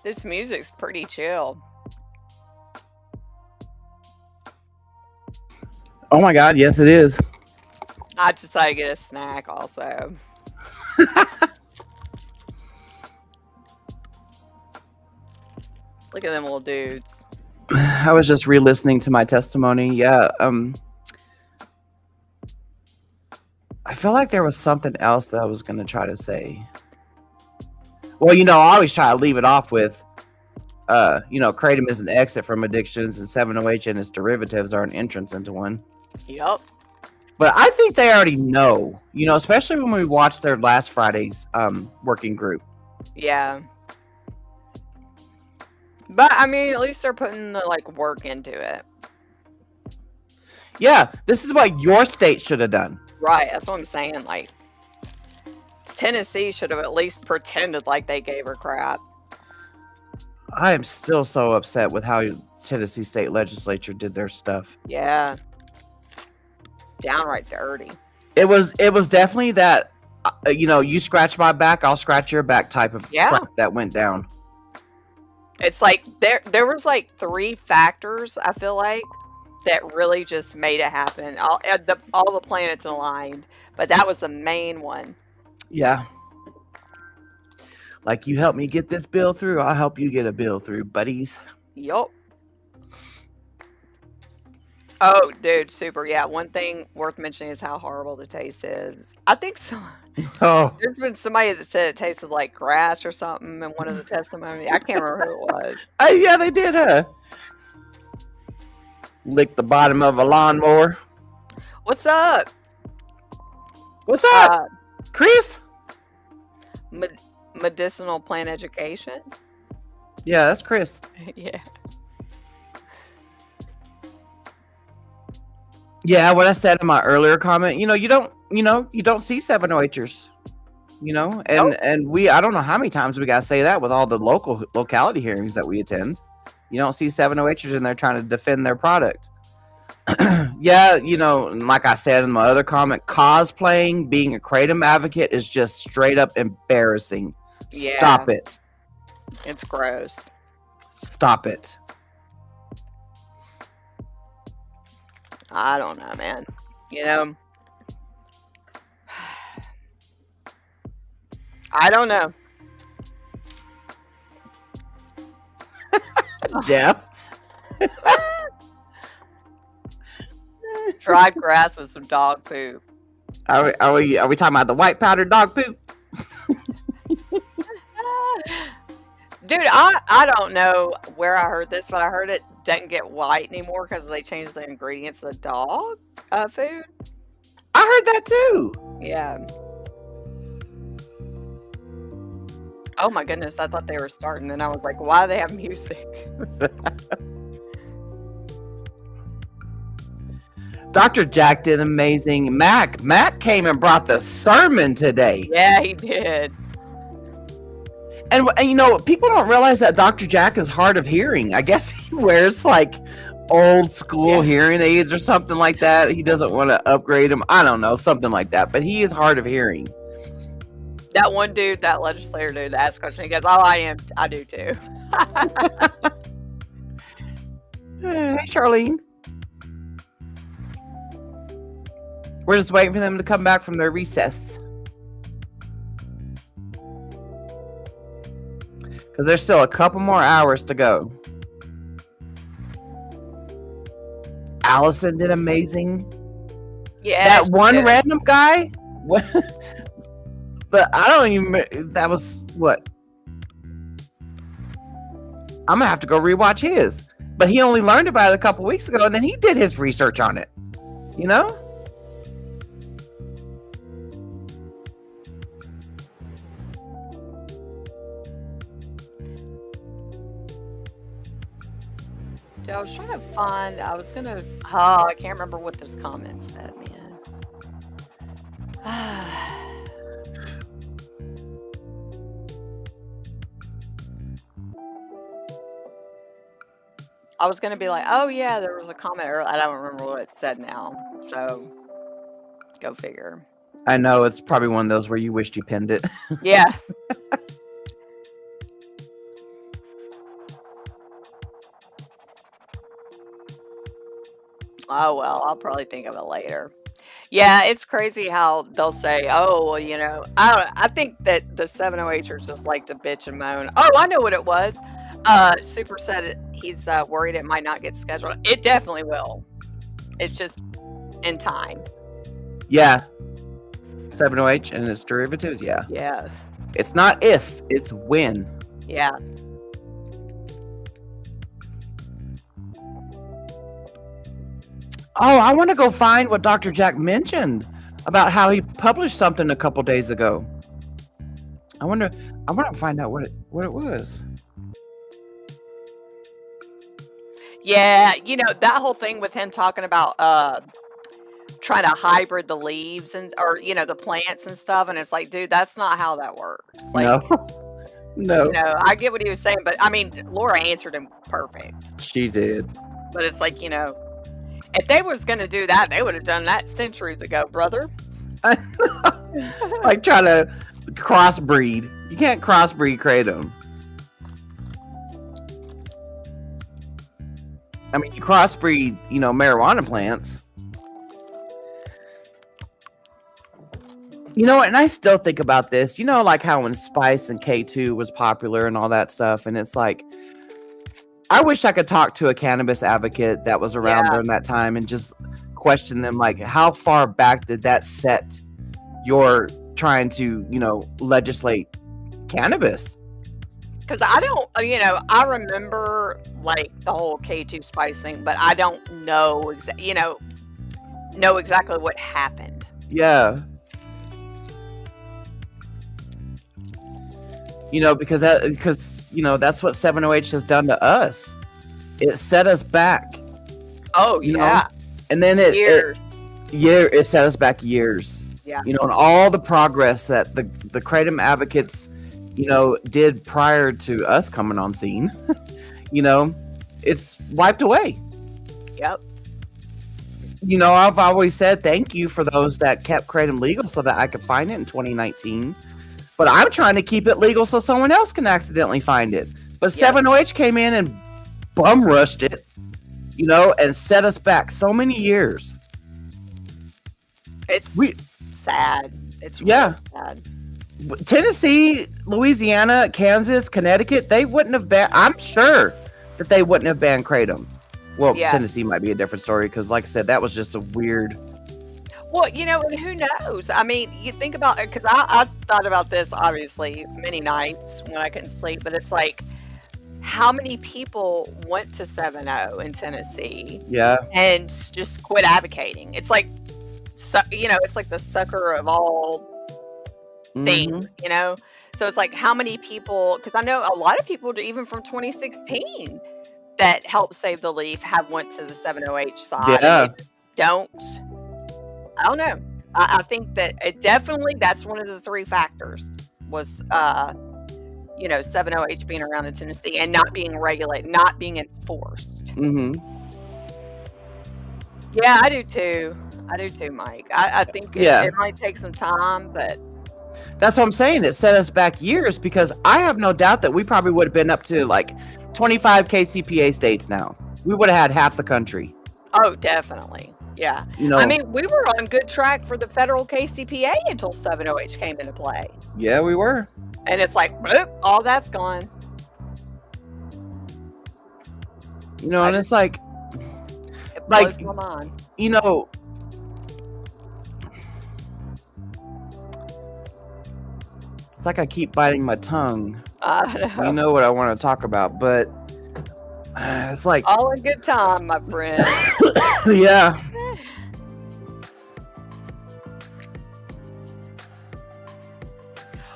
This music's pretty chill. Oh my God, yes, it is. I just had to get a snack also. Look at them little dudes. I was just re-listening to my testimony. Yeah. I feel like there was something else that I was going to try to say. Well, I always try to leave it off with, kratom is an exit from addictions, and 7-OH and its derivatives are an entrance into one. Yep. But I think they already know, especially when we watched their last Friday's working group. Yeah. But I mean, at least they're putting the work into it. Yeah, this is what your state should have done. Right, that's what I'm saying. Tennessee should have at least pretended like they gave her crap. I am still so upset with how Tennessee State Legislature did their stuff. Yeah. Downright dirty. It was definitely that, you scratch my back, I'll scratch your back type of crap that went down. It's there was 3 factors, I feel like, that really just made it happen. All the planets aligned, but that was the main one. Yeah. You help me get this bill through, I'll help you get a bill through, buddies. Yup. Oh, dude, super. Yeah, one thing worth mentioning is how horrible the taste is. I think so. Oh. There's been somebody that said it tasted like grass or something in one of the testimonies. I can't remember who it was. Yeah, they did, huh? Lick the bottom of a lawnmower. What's up? What's up? Chris? Medicinal plant education? Yeah, that's Chris. Yeah. Yeah, what I said in my earlier comment, you don't see 7-OHers, and I don't know how many times we got to say that with all the locality hearings that we attend. You don't see 7-OHers in there trying to defend their product. Yeah, like I said in my other comment, cosplaying, being a kratom advocate is just straight up embarrassing. Yeah. Stop it. It's gross. Stop it. I don't know, man. I don't know. Jeff? Dried grass with some dog poop. Are we talking about the white powder dog poop? Dude, I don't know where I heard this, but I heard it doesn't get white anymore because they changed the ingredients of the dog food. I heard that too. Yeah. Oh my goodness, I thought they were starting, and I was like, why do they have music? Dr. Jack did amazing. Mac came and brought the sermon today. Yeah, he did. And people don't realize that Dr. Jack is hard of hearing. I guess he wears old school hearing aids or something like that. He doesn't want to upgrade them. I don't know, something like that. But he is hard of hearing. That one dude, that legislator dude that asked a question, he goes, oh, I do too. Hey, Charlene. We're just waiting for them to come back from their recess. Because there's still a couple more hours to go. Allison did amazing. Yeah. That one random guy? But I don't even... That was... What? I'm going to have to go rewatch his. But he only learned about it a couple weeks ago, and then he did his research on it. Dude, I was trying to find, I can't remember what this comment said, man. I was gonna be like, oh yeah, there was a comment earlier. I don't remember what it said now. So, go figure. I know, it's probably one of those where you wished you pinned it. Yeah. Oh, well, I'll probably think of it later. Yeah, it's crazy how they'll say, "Oh, well, I think that the 708ers just like to bitch and moan." Oh, I know what it was. Super said he's worried it might not get scheduled. It definitely will. It's just in time. Yeah. 7OH and its derivatives, yeah. Yeah. It's not if, it's when. Yeah. Oh, I want to go find what Dr. Jack mentioned about how he published something a couple days ago. I want to find out what it was. Yeah, that whole thing with him talking about trying to hybrid the leaves or the plants and stuff, and it's like, dude, that's not how that works. Like, No. I get what he was saying, but I mean, Laura answered him perfect. She did. But it's like, if they was going to do that, they would have done that centuries ago, brother. Like trying to crossbreed. You can't crossbreed kratom. I mean, you crossbreed, marijuana plants. And I still think about this, like how when Spice and K2 was popular and all that stuff. And it's like, I wish I could talk to a cannabis advocate that was around during that time and just question them, like, how far back did that set your trying to, legislate cannabis? Because I don't, I remember like the whole K2 Spice thing, but I don't know, know exactly what happened. Yeah. Because that's what 7OH has done to us. It set us back. Oh, yeah. And then Years. It set us back years. Yeah. And all the progress that the kratom advocates, did prior to us coming on scene, it's wiped away. Yep. I've always said thank you for those that kept kratom legal so that I could find it in 2019. But I'm trying to keep it legal so someone else can accidentally find it. But 7OH came in and bum rushed it, and set us back so many years. It's sad. It's really sad. Tennessee, Louisiana, Kansas, Connecticut, they wouldn't have banned. I'm sure that they wouldn't have banned kratom. Well, Tennessee might be a different story because, like I said, that was just a weird. Well, and who knows? I mean, you think about it, because I thought about this, obviously, many nights when I couldn't sleep, but it's like, how many people went to 7-0 in Tennessee? Yeah. And just quit advocating? It's like, it's like the sucker of all things, So it's like, how many people, because I know a lot of people, even from 2016, that helped save the leaf have went to the 7OH side. Yeah. I don't know. I think that it definitely, that's one of the three factors was, 7OH being around in Tennessee and not being regulated, not being enforced. Mm-hmm. Yeah, I do too, Mike. I think it might take some time, but. That's what I'm saying. It set us back years because I have no doubt that we probably would have been up to like 25 KCPA states now. We would have had half the country. Oh, definitely. Yeah. I mean, we were on good track for the federal KCPA until 7OH came into play. Yeah, we were. And it's like, boop, all that's gone. And it's like, it blows my mind. It's like I keep biting my tongue. I know. You know what I want to talk about, but it's like all in good time, my friend. Yeah.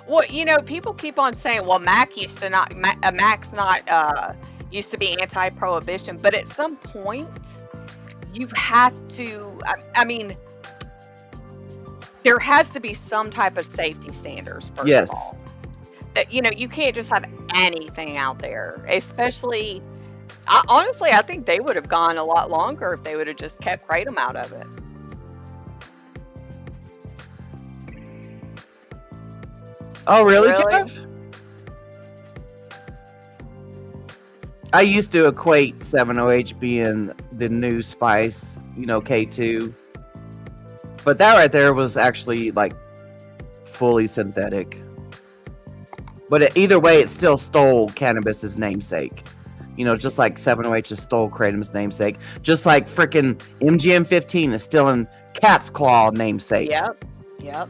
Well, people keep on saying, well, Mac's not used to be anti-prohibition, but at some point you have to, I mean, there has to be some type of safety standards, first of all. That, you can't just have anything out there, especially, honestly, I think they would have gone a lot longer if they would have just kept kratom out of it. Oh, really, Jeff? I used to equate 7OH being the new spice, K2. But that right there was actually like fully synthetic. But either way, it still stole cannabis's namesake. Just like 708 just stole kratom's namesake. Just like freaking MGM 15 is stealing Cat's Claw namesake. Yep. Yep.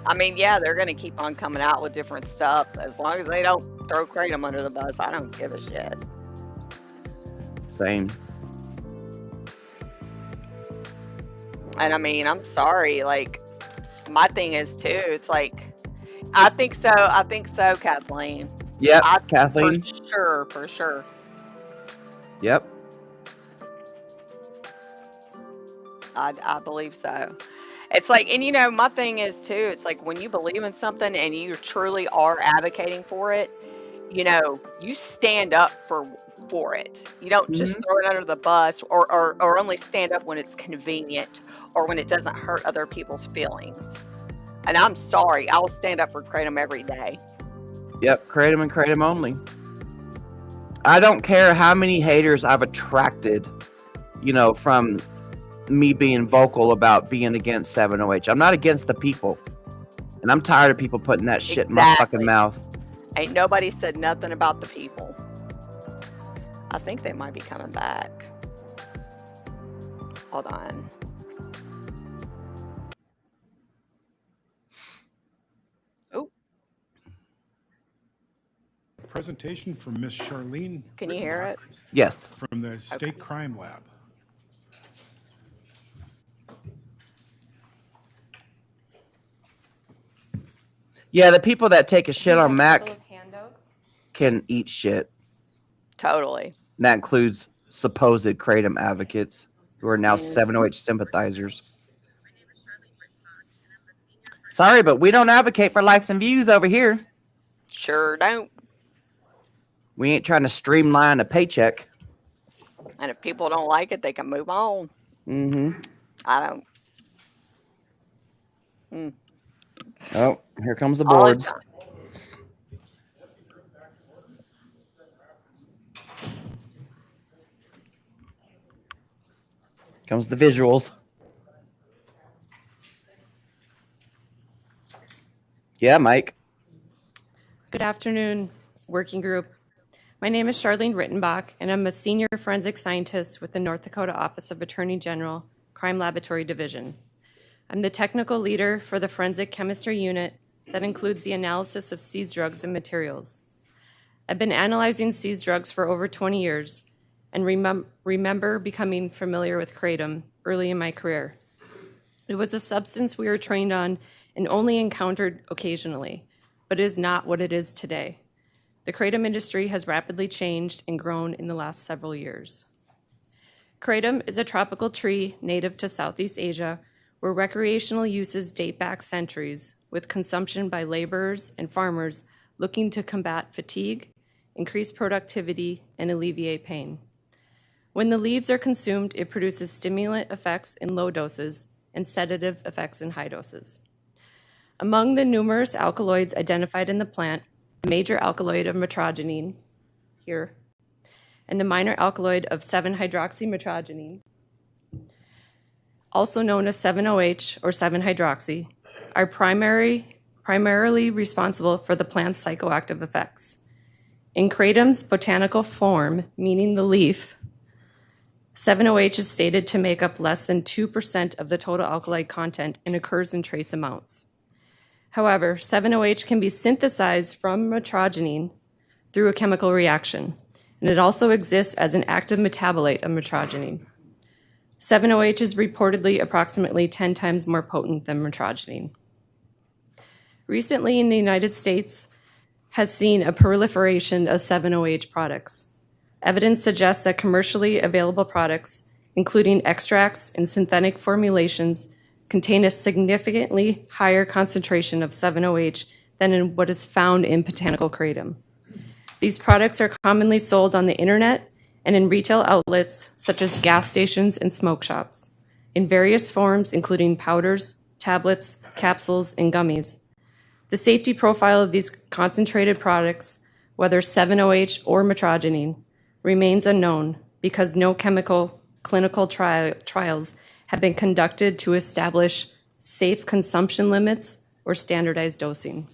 I mean, yeah, they're going to keep on coming out with different stuff. As long as they don't throw kratom under the bus, I don't give a shit. Same. And I mean, I'm sorry. Like, my thing is too. It's like, I think so. I think so, Kathleen. Yep, Kathleen. For sure. Yep. I believe so. It's like, and my thing is too, it's like when you believe in something and you truly are advocating for it, you stand up for it. You don't just throw it under the bus or only stand up when it's convenient or when it doesn't hurt other people's feelings. And I'm sorry, I'll stand up for kratom every day. Yep, kratom and kratom only. I don't care how many haters I've attracted, from me being vocal about being against 708. I'm not against the people. And I'm tired of people putting that shit in my fucking mouth. Ain't nobody said nothing about the people. I think they might be coming back. Hold on. Oh. Presentation from Miss Charlene. Can you hear it? Yes. From the State Crime Lab. Yeah, the people that take a shit on Mac can eat shit. Totally. And that includes supposed kratom advocates who are now 708 sympathizers. Sorry, but we don't advocate for likes and views over here. Sure don't. We ain't trying to streamline a paycheck. And if people don't like it, they can move on. Mm-hmm. I don't. Mm. Oh, here comes the All the boards. time. Comes the visuals. Yeah, Mike. Good afternoon, working group. My name is Charlene Rittenbach, and I'm a senior forensic scientist with the North Dakota Office of Attorney General, Crime Laboratory Division. I'm the technical leader for the forensic chemistry unit that includes the analysis of seized drugs and materials. I've been analyzing seized drugs for over 20 years and remember becoming familiar with kratom early in my career. It was a substance we were trained on and only encountered occasionally, but it is not what it is today. The kratom industry has rapidly changed and grown in the last several years. Kratom is a tropical tree native to Southeast Asia where recreational uses date back centuries, with consumption by laborers and farmers looking to combat fatigue, increase productivity, and alleviate pain. When the leaves are consumed, it produces stimulant effects in low doses and sedative effects in high doses. Among the numerous alkaloids identified in the plant, the major alkaloid of metrogenine, here, and the minor alkaloid of 7-hydroxymetrogenine, also known as 7-OH or 7-hydroxy, are primarily responsible for the plant's psychoactive effects. In kratom's botanical form, meaning the leaf, 7-OH is stated to make up less than 2% of the total alkaloid content and occurs in trace amounts. However, 7-OH can be synthesized from metrogenine through a chemical reaction, and it also exists as an active metabolite of metrogenine. 7-OH is reportedly approximately 10 times more potent than metrogenine. Recently in the United States has seen a proliferation of 7-OH products. Evidence suggests that commercially available products, including extracts and synthetic formulations, contain a significantly higher concentration of 7-OH than in what is found in botanical kratom. These products are commonly sold on the internet and in retail outlets such as gas stations and smoke shops, in various forms including powders, tablets, capsules, and gummies. The safety profile of these concentrated products whether 7-OH or metrogene, remains unknown because no chemical clinical trials have been conducted to establish safe consumption limits or standardized dosing.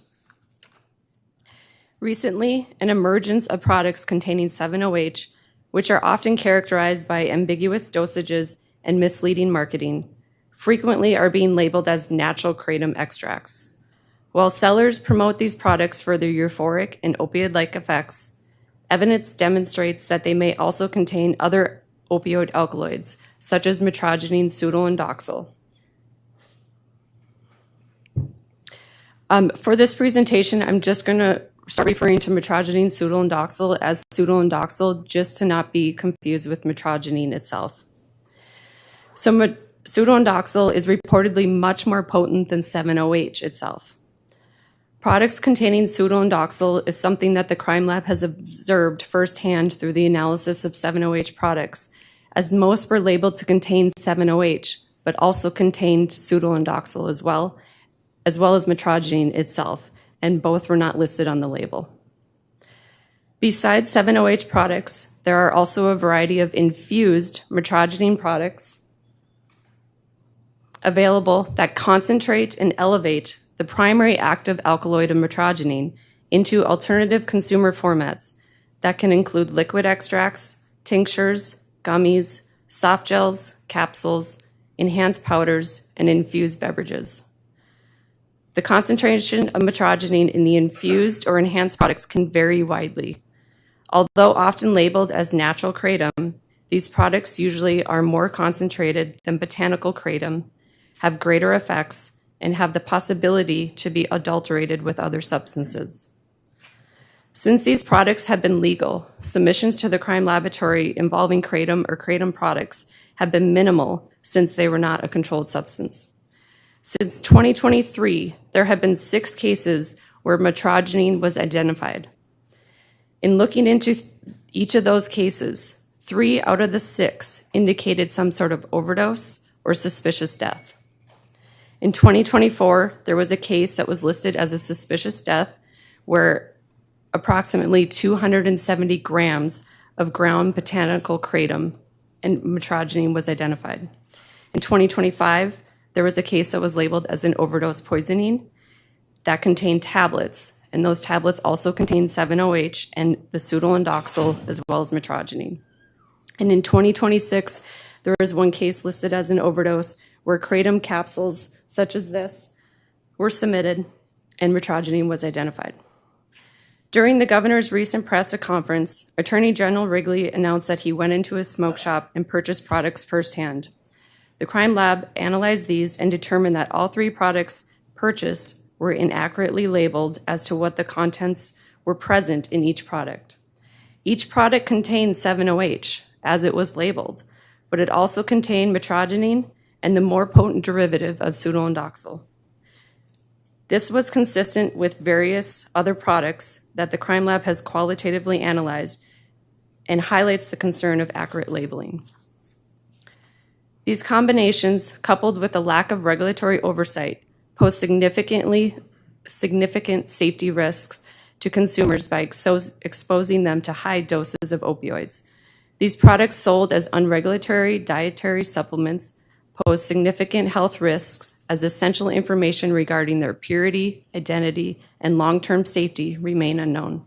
Recently, an emergence of products containing 7-OH, which are often characterized by ambiguous dosages and misleading marketing, frequently are being labeled as natural kratom extracts. While sellers promote these products for their euphoric and opioid-like effects, evidence demonstrates that they may also contain other opioid alkaloids, such as metrogene, pseudo, and doxil. For this presentation, I'm just going to start referring to metrogene, pseudo, and doxil as pseudo and doxil, just to not be confused with metrogene itself. So pseudo and doxil is reportedly much more potent than 7-OH itself. Products containing pseudo and doxil is something that the crime lab has observed firsthand through the analysis of 7-OH products, as most were labeled to contain 7-OH, but also contained pseudo and doxil as well as metrogene itself, and both were not listed on the label. Besides 7-OH products, there are also a variety of infused metrogene products available that concentrate and elevate the primary active alkaloid of metrogene into alternative consumer formats that can include liquid extracts, tinctures, gummies, soft gels, capsules, enhanced powders, and infused beverages. The concentration of metrogene in the infused or enhanced products can vary widely. Although often labeled as natural kratom, these products usually are more concentrated than botanical kratom, have greater effects, and have the possibility to be adulterated with other substances. Since these products have been legal, submissions to the crime laboratory involving kratom or kratom products have been minimal since they were not a controlled substance. Since 2023, there have been 6 cases where metrogene was identified. In looking into each of those cases, 3 out of the 6 indicated some sort of overdose or suspicious death. In 2024, there was a case that was listed as a suspicious death where approximately 270 grams of ground botanical kratom and metrogene was identified. In 2025, there was a case that was labeled as an overdose poisoning that contained tablets, and those tablets also contained 7-OH and the pseudo and doxil as well as metrogene. And in 2026, there was one case listed as an overdose where kratom capsules such as this were submitted and metrogene was identified. During the governor's recent press conference, Attorney General Wrigley announced that he went into his smoke shop and purchased products firsthand. The crime lab analyzed these and determined that all 3 products purchased were inaccurately labeled as to what the contents were present in each product. Each product contained 7-OH as it was labeled, but it also contained metrogene and the more potent derivative of pseudo and doxil. This was consistent with various other products that the crime lab has qualitatively analyzed and highlights the concern of accurate labeling. These combinations, coupled with a lack of regulatory oversight, pose significant safety risks to consumers by exposing them to high doses of opioids. These products sold as unregulatory dietary supplements pose significant health risks as essential information regarding their purity, identity, and long-term safety remain unknown.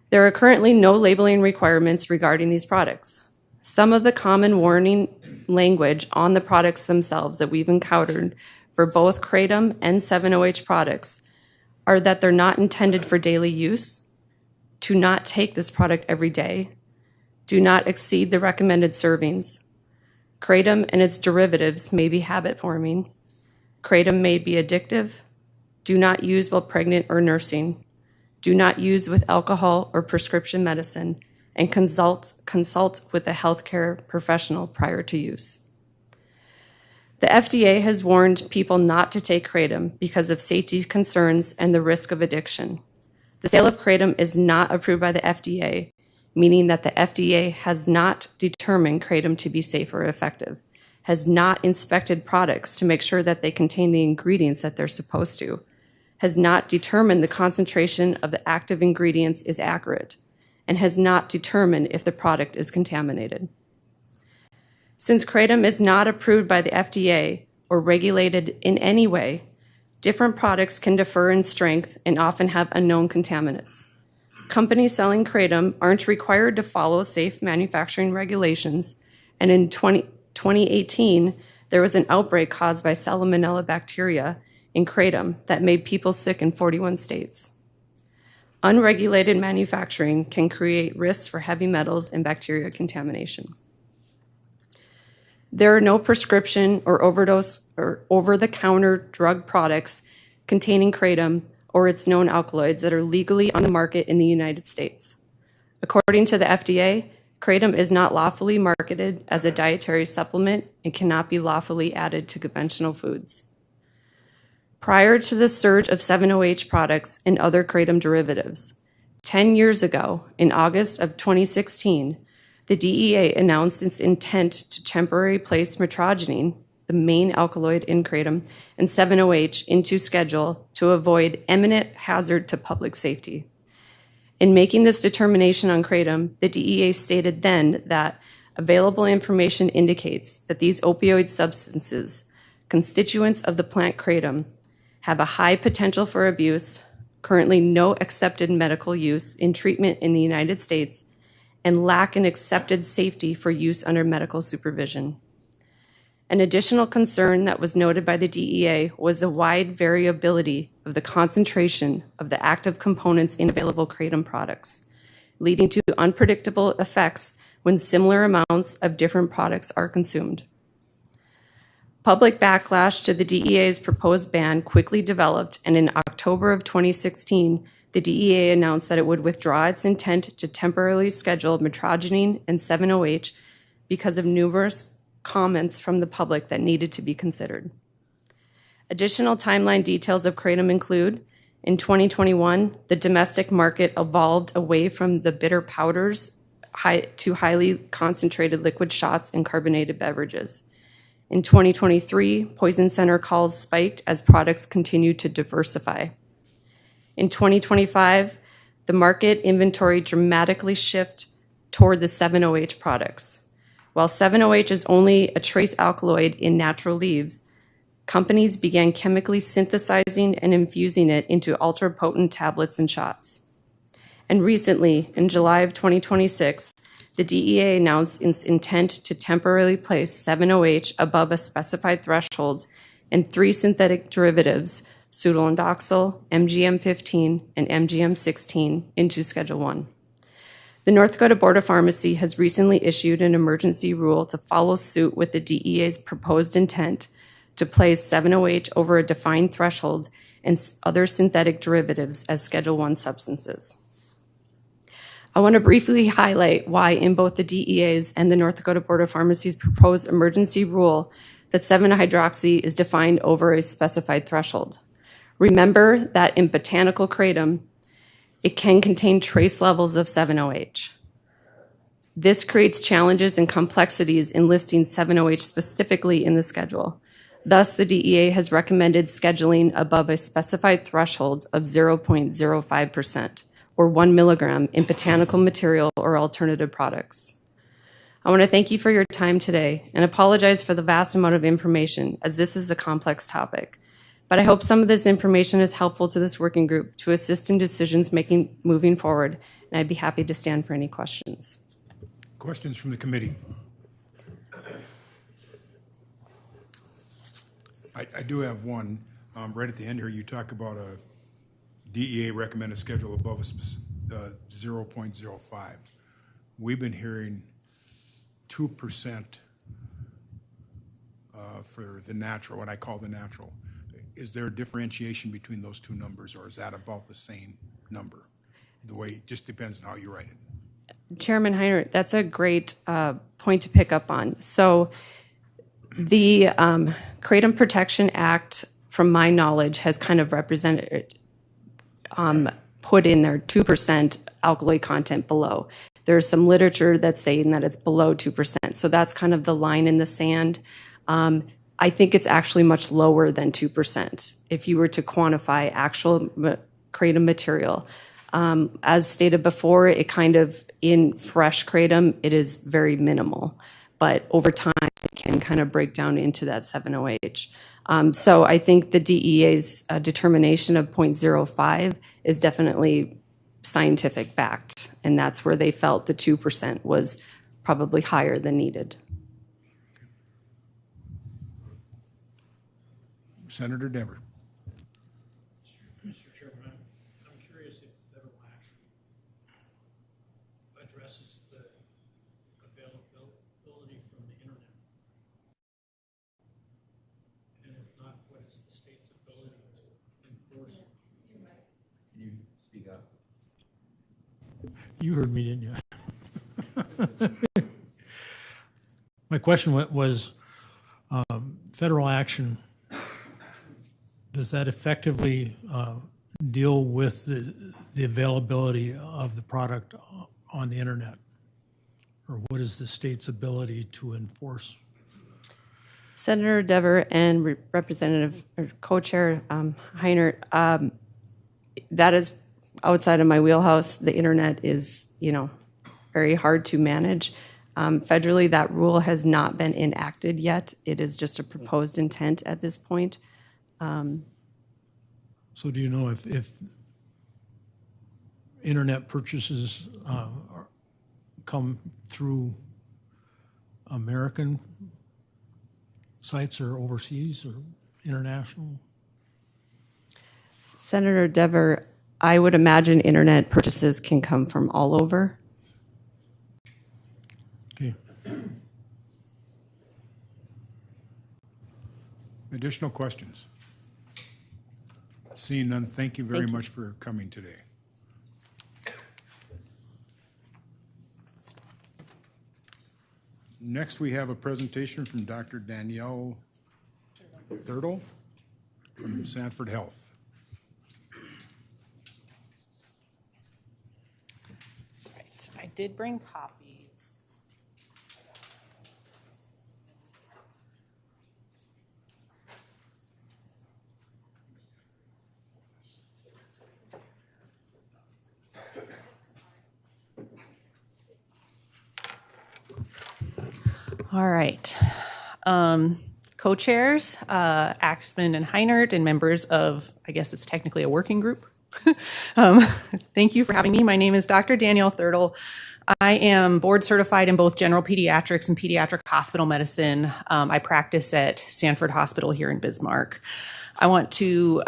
There are currently no labeling requirements regarding these products. Some of the common warning language on the products themselves that we've encountered for both kratom and 7-OH products are that they're not intended for daily use, to not take this product every day, do not exceed the recommended servings. Kratom and its derivatives may be habit-forming. Kratom may be addictive. Do not use while pregnant or nursing. Do not use with alcohol or prescription medicine, and consult with a healthcare professional prior to use. The FDA has warned people not to take kratom because of safety concerns and the risk of addiction. The sale of kratom is not approved by the FDA, meaning that the FDA has not determined kratom to be safe or effective, has not inspected products to make sure that they contain the ingredients that they're supposed to, has not determined the concentration of the active ingredients is accurate and has not determined if the product is contaminated. Since kratom is not approved by the FDA or regulated in any way, different products can differ in strength and often have unknown contaminants. Companies selling kratom aren't required to follow safe manufacturing regulations, and in 2018, there was an outbreak caused by Salmonella bacteria in kratom that made people sick in 41 states. Unregulated manufacturing can create risks for heavy metals and bacteria contamination. There are no prescription or overdose or over-the-counter drug products containing kratom or its known alkaloids that are legally on the market in the United States. According to the FDA, kratom is not lawfully marketed as a dietary supplement and cannot be lawfully added to conventional foods. Prior to the surge of 7-OH products and other kratom derivatives, 10 years ago, in August of 2016, the DEA announced its intent to temporarily place metrogene, the main alkaloid in kratom, and 7-OH into Schedule to avoid imminent hazard to public safety. In making this determination on kratom, the DEA stated then that available information indicates that these opioid substances, constituents of the plant kratom, have a high potential for abuse, currently no accepted medical use in treatment in the United States, and lack an accepted safety for use under medical supervision. An additional concern that was noted by the DEA was the wide variability of the concentration of the active components in available kratom products, leading to unpredictable effects when similar amounts of different products are consumed. Public backlash to the DEA's proposed ban quickly developed, and in October of 2016, the DEA announced that it would withdraw its intent to temporarily schedule metrogene and 7-OH because of numerous comments from the public that needed to be considered. Additional timeline details of kratom include, in 2021, the domestic market evolved away from the bitter powders to highly concentrated liquid shots and carbonated beverages. In 2023, poison center calls spiked as products continued to diversify. In 2025, the market inventory dramatically shifted toward the 7-OH products. While 7-OH is only a trace alkaloid in natural leaves, companies began chemically synthesizing and infusing it into ultra-potent tablets and shots. And recently, in July of 2026, the DEA announced its intent to temporarily place 7-OH above a specified threshold in 3 synthetic derivatives, pseudoindoxyl, MGM-15, and MGM-16, into Schedule 1. The North Dakota Board of Pharmacy has recently issued an emergency rule to follow suit with the DEA's proposed intent to place 7-OH over a defined threshold and other synthetic derivatives as Schedule 1 substances. I want to briefly highlight why in both the DEA's and the North Dakota Board of Pharmacy's proposed emergency rule that 7-hydroxy is defined over a specified threshold. Remember that in botanical kratom, it can contain trace levels of 7-OH. This creates challenges and complexities in listing 7-OH specifically in the schedule. Thus, the DEA has recommended scheduling above a specified threshold of 0.05%. or 1 milligram in botanical material or alternative products. I want to thank you for your time today and apologize for the vast amount of information, as this is a complex topic. But I hope some of this information is helpful to this working group to assist in decisions making moving forward, and I'd be happy to stand for any questions. Questions from the committee? I do have one. Right at the end here, you talk about a DEA recommended schedule above a 0.05. We've been hearing 2% for the natural, what I call the natural. Is there a differentiation between those two numbers, or is that about the same number? The way it just depends on how you write it. Chairman Heiner, that's a great point to pick up on. So the Kratom Protection Act, from my knowledge, has kind of represented put in there 2% alkaloid content below. There's some literature that's saying that it's below 2%. So that's kind of the line in the sand. I think it's actually much lower than 2% if you were to quantify actual kratom material. As stated before, it kind of, in fresh kratom, it is very minimal, but over time it can kind of break down into that 7-OH. So I think the DEA's determination of 0.05 is definitely scientific backed, and that's where they felt the 2% was probably higher than needed. Senator Dever. Mr. Chairman, I'm curious if the federal action addresses the availability from the internet. And if not, what is the state's ability to enforce? Can you speak up? You heard me, didn't you? My question was, federal action, does that effectively deal with the availability of the product on the internet? Or what is the state's ability to enforce? Senator Dever and Representative or Co-Chair Heinert, that is outside of my wheelhouse. The internet is, very hard to manage. Federally, that rule has not been enacted yet. It is just a proposed intent at this point. So do you know if internet purchases come through American sites or overseas or international? Senator Dever, I would imagine internet purchases can come from all over. Okay. Additional questions? Seeing none, thank you very much for coming today. Next, we have a presentation from Dr. Danielle Thurtle from Sanford Health. Right, I did bring copies. All right. Co-chairs, Axman and Heinert, and members of, I guess it's technically a working group. Thank you for having me. My name is Dr. Danielle Thurtle. I am board certified in both general pediatrics and pediatric hospital medicine. I practice at Sanford Hospital here in Bismarck. I want to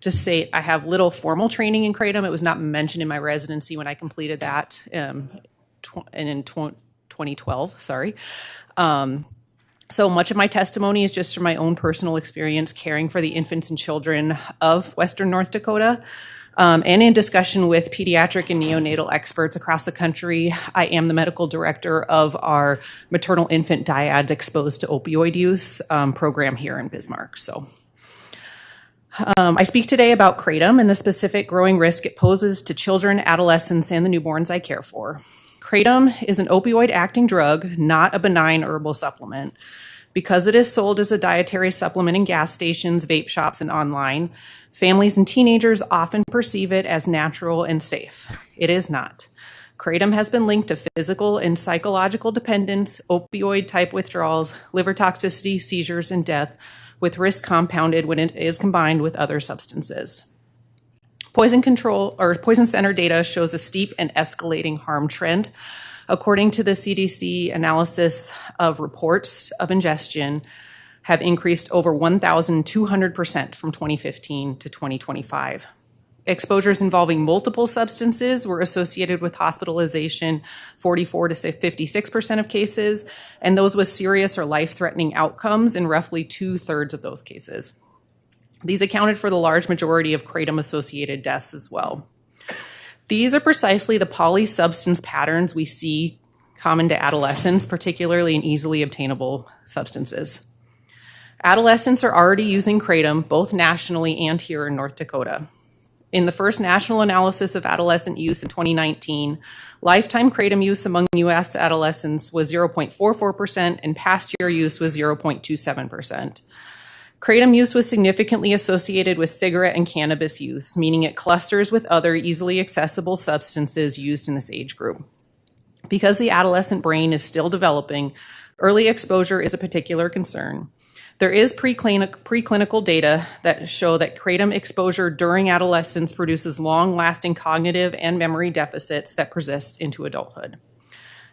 just say I have little formal training in kratom. It was not mentioned in my residency when I completed that in 2012, sorry. So much of my testimony is just from my own personal experience caring for the infants and children of Western North Dakota. And in discussion with pediatric and neonatal experts across the country, I am the medical director of our maternal infant dyads exposed to opioid use program here in Bismarck. So I speak today about kratom and the specific growing risk it poses to children, adolescents, and the newborns I care for. Kratom is an opioid-acting drug, not a benign herbal supplement. Because it is sold as a dietary supplement in gas stations, vape shops, and online, families and teenagers often perceive it as natural and safe. It is not. Kratom has been linked to physical and psychological dependence, opioid-type withdrawals, liver toxicity, seizures, and death, with risk compounded when it is combined with other substances. Poison control or poison center data shows a steep and escalating harm trend. According to the CDC analysis of reports of ingestion have increased over 1,200% from 2015 to 2025. Exposures involving multiple substances were associated with hospitalization 44 to 56% of cases, and those with serious or life-threatening outcomes in roughly 2/3 of those cases. These accounted for the large majority of kratom-associated deaths as well. These are precisely the polysubstance patterns we see common to adolescents, particularly in easily obtainable substances. Adolescents are already using kratom both nationally and here in North Dakota. In the first national analysis of adolescent use in 2019, lifetime kratom use among U.S. adolescents was 0.44%, and past year use was 0.27%. Kratom use was significantly associated with cigarette and cannabis use, meaning it clusters with other easily accessible substances used in this age group. Because the adolescent brain is still developing, early exposure is a particular concern. There is preclinical data that show that kratom exposure during adolescence produces long-lasting cognitive and memory deficits that persist into adulthood.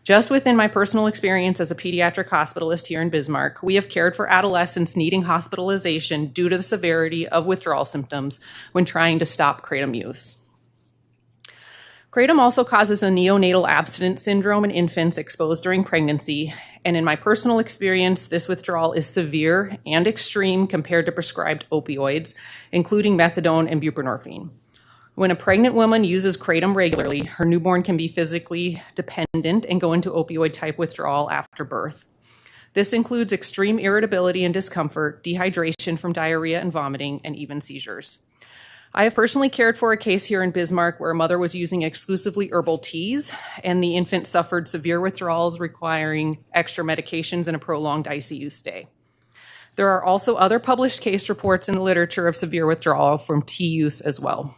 Just within my personal experience as a pediatric hospitalist here in Bismarck, we have cared for adolescents needing hospitalization due to the severity of withdrawal symptoms when trying to stop kratom use. Kratom also causes a neonatal abstinence syndrome in infants exposed during pregnancy, and in my personal experience, this withdrawal is severe and extreme compared to prescribed opioids, including methadone and buprenorphine. When a pregnant woman uses kratom regularly, her newborn can be physically dependent and go into opioid-type withdrawal after birth. This includes extreme irritability and discomfort, dehydration from diarrhea and vomiting, and even seizures. I have personally cared for a case here in Bismarck where a mother was using exclusively herbal teas, and the infant suffered severe withdrawals requiring extra medications and a prolonged ICU stay. There are also other published case reports in the literature of severe withdrawal from tea use as well.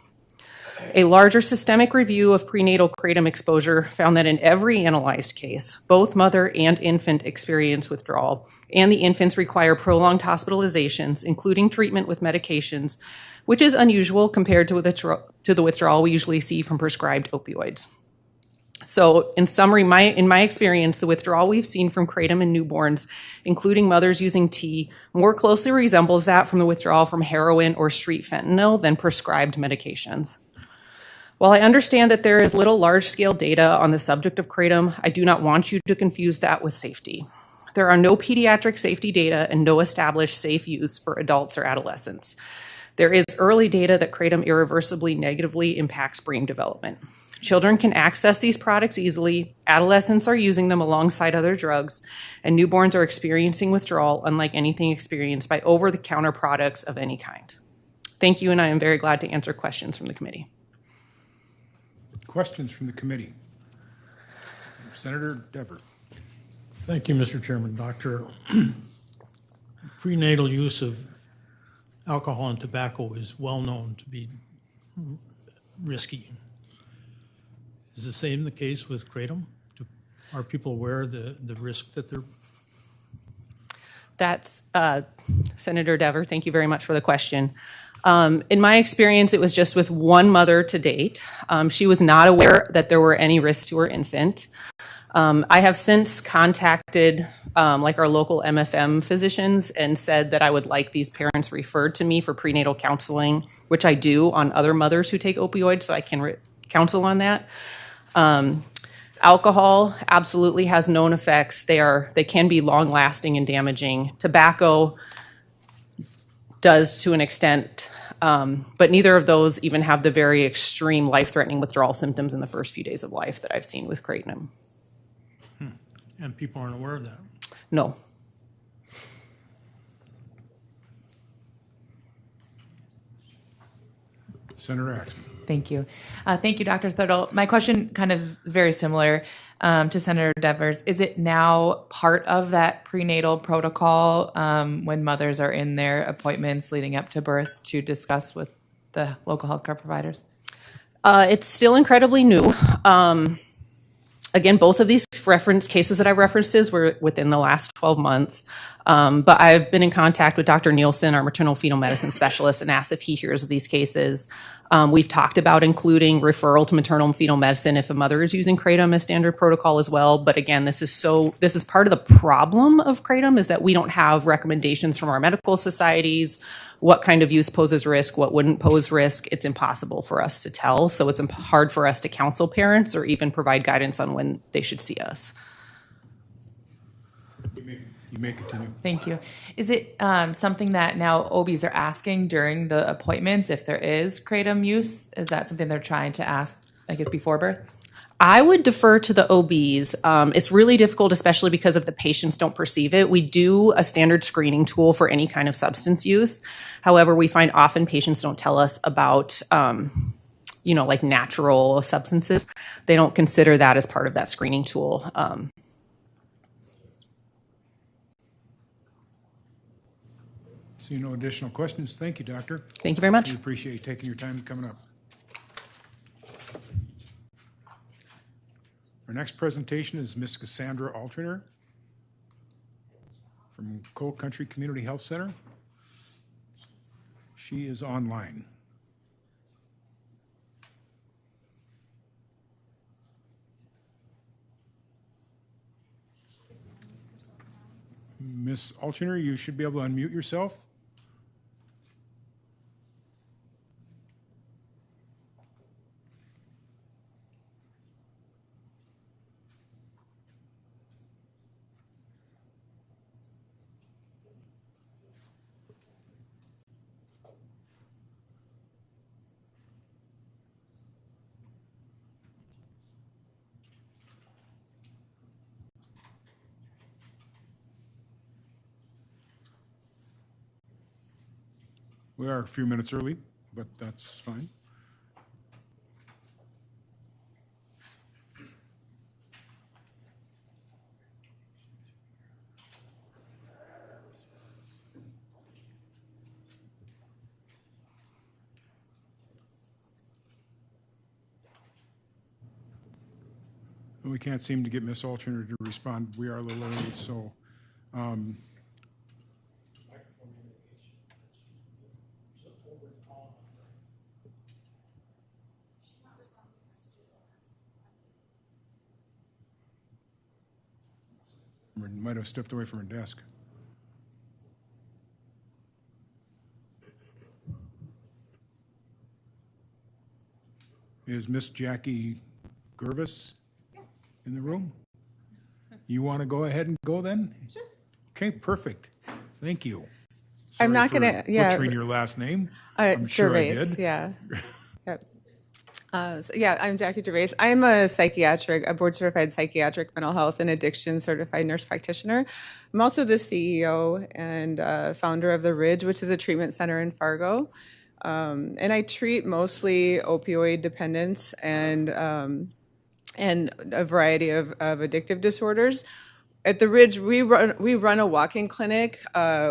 A larger systemic review of prenatal kratom exposure found that in every analyzed case, both mother and infant experience withdrawal, and the infants require prolonged hospitalizations, including treatment with medications, which is unusual compared to the withdrawal we usually see from prescribed opioids. So in summary, in my experience, the withdrawal we've seen from kratom in newborns, including mothers using tea, more closely resembles that from the withdrawal from heroin or street fentanyl than prescribed medications. While I understand that there is little large-scale data on the subject of kratom, I do not want you to confuse that with safety. There are no pediatric safety data and no established safe use for adults or adolescents. There is early data that kratom irreversibly negatively impacts brain development. Children can access these products easily, adolescents are using them alongside other drugs, and newborns are experiencing withdrawal unlike anything experienced by over-the-counter products of any kind. Thank you, and I am very glad to answer questions from the committee. Questions from the committee? Senator Dever. Thank you, Mr. Chairman. Doctor, prenatal use of alcohol and tobacco is well known to be risky. Is the same the case with kratom? Are people aware of the risk that they're? That's Senator Dever. Thank you very much for the question. In my experience, it was just with one mother to date. She was not aware that there were any risks to her infant. I have since contacted like our local MFM physicians and said that I would like these parents referred to me for prenatal counseling, which I do on other mothers who take opioids, so I can counsel on that. Alcohol absolutely has known effects. They can be long-lasting and damaging. Tobacco does to an extent, but neither of those even have the very extreme life-threatening withdrawal symptoms in the first few days of life that I've seen with kratom. And people aren't aware of that? No. Senator Axman. Thank you. Thank you, Dr. Thurtle. My question kind of is very similar to Senator Devers. Is it now part of that prenatal protocol when mothers are in their appointments leading up to birth to discuss with the local healthcare providers? It's still incredibly new. Again, both of these cases that I've referenced were within the last 12 months. But I've been in contact with Dr. Nielsen, our maternal fetal medicine specialist, and asked if he hears of these cases. We've talked about including referral to maternal fetal medicine if a mother is using kratom as standard protocol as well. But again, this is part of the problem of kratom is that we don't have recommendations from our medical societies, what kind of use poses risk, what wouldn't pose risk. It's impossible for us to tell. So it's hard for us to counsel parents or even provide guidance on when they should see us. You may continue. Thank you. Is it something that now OBs are asking during the appointments if there is kratom use? Is that something they're trying to ask, I guess, before birth? I would defer to the OBs. It's really difficult, especially because if the patients don't perceive it. We do a standard screening tool for any kind of substance use. However, we find often patients don't tell us about, like natural substances. They don't consider that as part of that screening tool. See no additional questions. Thank you, Doctor. Thank you very much. We appreciate you taking your time and coming up. Our next presentation is Ms. Cassandra Alterner from Coal Country Community Health Center. She is online. Ms. Alterner, you should be able to unmute yourself. We are a few minutes early, but that's fine. We can't seem to get Ms. Alterner to respond. We are a little early, so might have stepped away from her desk. Is Miss Jackie Gervis in the room? You want to go ahead and go then? Sure. Okay, perfect. Thank you. Sorry I'm not for going to, yeah. butchering your last name. I'm sure I Gervais, did. yeah. Yep. I'm Jackie Gervais. I'm a board certified psychiatric mental health and addiction certified nurse practitioner. I'm also the CEO and founder of The Ridge, which is a treatment center in Fargo. And I treat mostly opioid dependence and a variety of addictive disorders. At the Ridge, we run a walk-in clinic,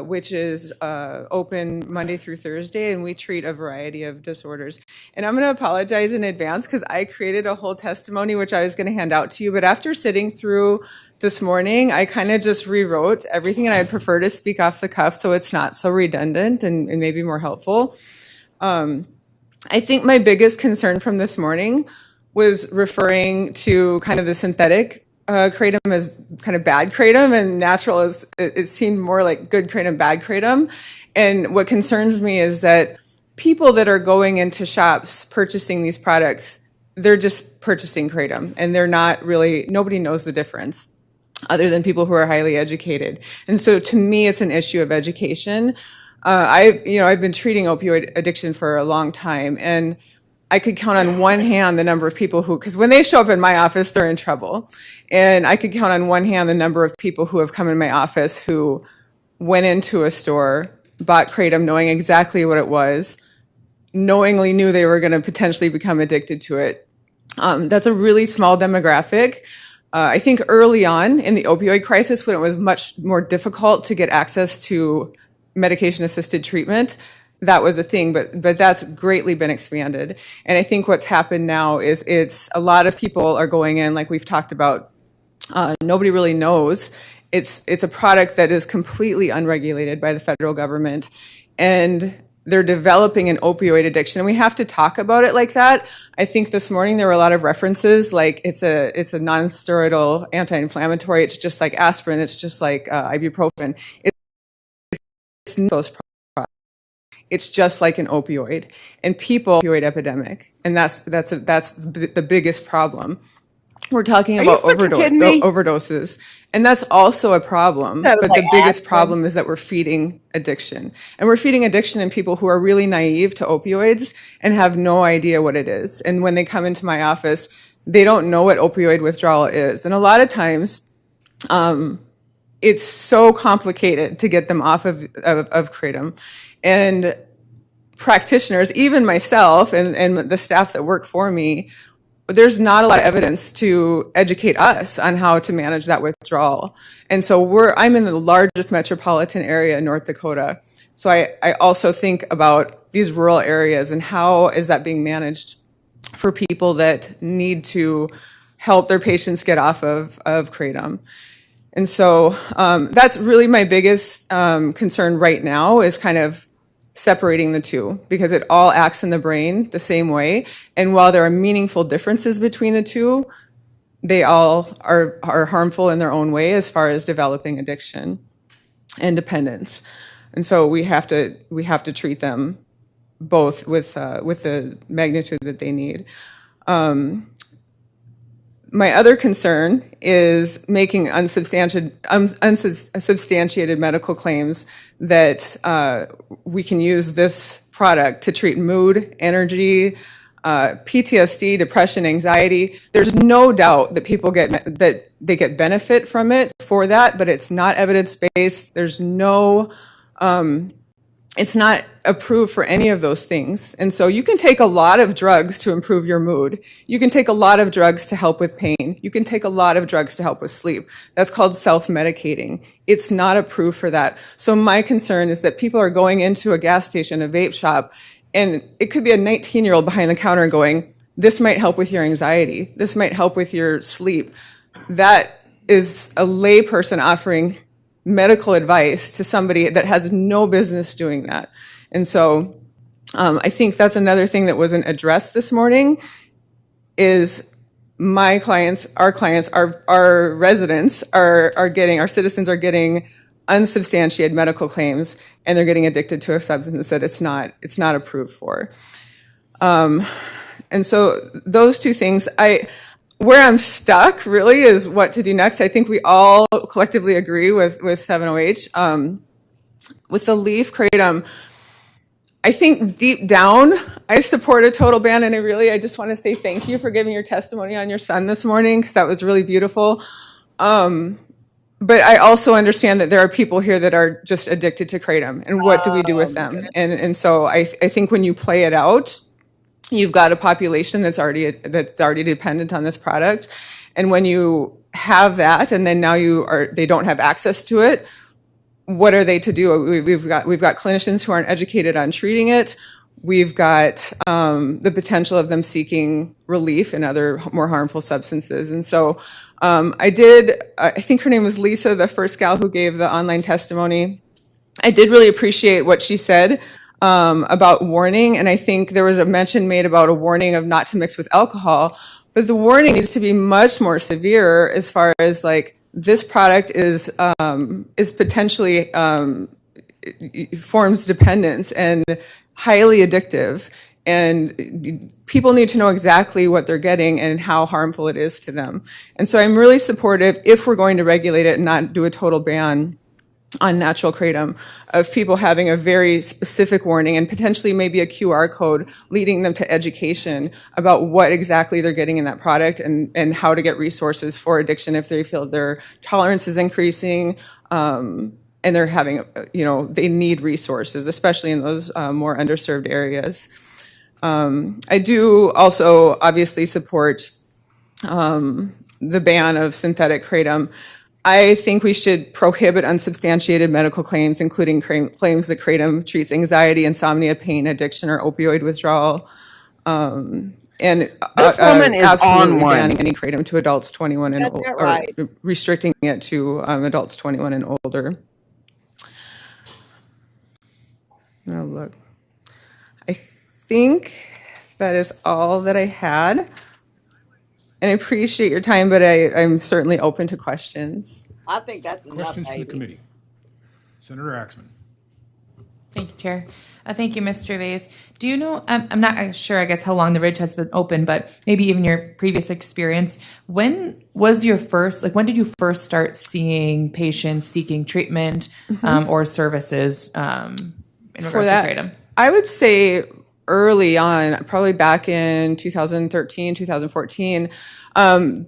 which is open Monday through Thursday, and we treat a variety of disorders. And I'm going to apologize in advance because I created a whole testimony, which I was going to hand out to you. But after sitting through this morning, I kind of just rewrote everything, and I'd prefer to speak off the cuff so it's not so redundant and maybe more helpful. I think my biggest concern from this morning was referring to kind of the synthetic kratom as kind of bad kratom, and natural as it seemed more like good kratom, bad kratom. And what concerns me is that people that are going into shops purchasing these products, they're just purchasing kratom, and they're not really, nobody knows the difference other than people who are highly educated. And so to me, it's an issue of education. I've been treating opioid addiction for a long time, and I could count on one hand the number of people who, because when they show up in my office, they're in trouble. And I could count on one hand the number of people who have come in my office who went into a store, bought kratom knowing exactly what it was, knowingly knew they were going to potentially become addicted to it. That's a really small demographic. I think early on in the opioid crisis, when it was much more difficult to get access to medication-assisted treatment, that was a thing, but that's greatly been expanded. And I think what's happened now is it's a lot of people are going in, like we've talked about, nobody really knows. It's a product that is completely unregulated by the federal government, and they're developing an opioid addiction. And we have to talk about it like that. I think this morning there were a lot of references, like it's a non-steroidal anti-inflammatory. It's just like aspirin. It's just like ibuprofen. It's those products. It's just like an opioid, and opioid epidemic, and that's the biggest problem. We're talking about overdoses, and that's also a problem. But the biggest problem is that we're feeding addiction, and we're feeding addiction in people who are really naive to opioids and have no idea what it is. And when they come into my office, they don't know what opioid withdrawal is. And a lot of times, it's so complicated to get them off of Kratom. And practitioners, even myself and the staff that work for me, there's not a lot of evidence to educate us on how to manage that withdrawal. And so I'm in the largest metropolitan area in North Dakota. So I also think about these rural areas and how is that being managed for people that need to help their patients get off of Kratom. And so that's really my biggest concern right now, is kind of separating the two, because it all acts in the brain the same way. And while there are meaningful differences between the two, they all are harmful in their own way as far as developing addiction and dependence. And so we have to treat them both with the magnitude that they need. My other concern is making unsubstantiated medical claims that we can use this product to treat mood, energy, PTSD, depression, anxiety. There's no doubt that people get benefit from it for that, but it's not evidence-based. There's no it's not approved for any of those things. And so you can take a lot of drugs to improve your mood. You can take a lot of drugs to help with pain. You can take a lot of drugs to help with sleep. That's called self-medicating. It's not approved for that. So my concern is that people are going into a gas station, a vape shop, and it could be a 19-year-old behind the counter going, this might help with your anxiety. This might help with your sleep. That is a lay person offering medical advice to somebody that has no business doing that. And so I think that's another thing that wasn't addressed this morning, is our residents are getting, our citizens are getting unsubstantiated medical claims, and they're getting addicted to a substance that it's not approved for. And so those two things, where I'm stuck really is what to do next. I think we all collectively agree with 7-OH. With the leaf kratom, I think deep down, I support a total ban, and I just want to say thank you for giving your testimony on your son this morning, because that was really beautiful. But I also understand that there are people here that are just addicted to kratom, and what do we do with them? And so I think when you play it out, you've got a population that's already dependent on this product. And when you have that, and then now they don't have access to it, what are they to do? We've got clinicians who aren't educated on treating it. We've got the potential of them seeking relief in other more harmful substances. And so I think her name was Lisa, the first gal who gave the online testimony. I did really appreciate what she said about warning, and I think there was a mention made about a warning of not to mix with alcohol, but the warning needs to be much more severe as far as like this product is potentially forms dependence and highly addictive, and people need to know exactly what they're getting and how harmful it is to them. And so I'm really supportive, if we're going to regulate it and not do a total ban on natural kratom, of people having a very specific warning and potentially maybe a QR code leading them to education about what exactly they're getting in that product, and how to get resources for addiction if they feel their tolerance is increasing, and they're having, they need resources, especially in those more underserved areas. I do also obviously support the ban of synthetic kratom. I think we should prohibit unsubstantiated medical claims, including claims that kratom treats anxiety, insomnia, pain, addiction, or opioid withdrawal. And This woman is absolutely on one. banning any kratom to adults 21 and older, right. or restricting it to adults 21 and older. Now look, I think that is all that I had. And I appreciate your time, but I'm certainly open to questions. I think that's enough, Questions from the baby. committee? Senator Axman. Thank you, Chair. Thank you, Ms. Gervais. Do you know, I'm not sure, I guess, how long the Ridge has been open, but maybe even your previous experience, when did you first start seeing patients seeking treatment or services in regards to kratom? I would say early on, probably back in 2013, 2014.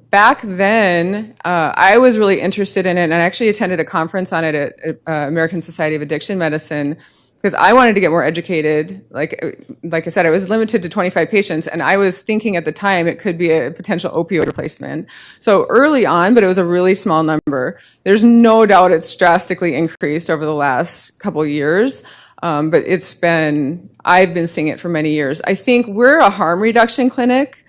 Back then, I was really interested in it, and I actually attended a conference on it at American Society of Addiction Medicine, because I wanted to get more educated. Like I said, I was limited to 25 patients, and I was thinking at the time it could be a potential opioid replacement. So early on, but it was a really small number. There's no doubt it's drastically increased over the last couple of years, but I've been seeing it for many years. I think we're a harm reduction clinic,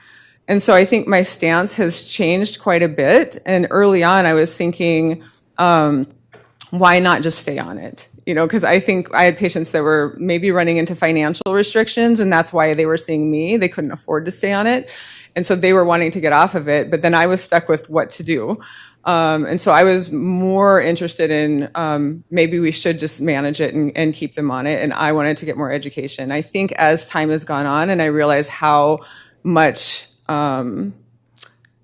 and so I think my stance has changed quite a bit. And early on, I was thinking, why not just stay on it? Because I think I had patients that were maybe running into financial restrictions, and that's why they were seeing me. They couldn't afford to stay on it. And so they were wanting to get off of it, but then I was stuck with what to do. And so I was more interested in maybe we should just manage it and keep them on it. And I wanted to get more education. I think as time has gone on and I realized how much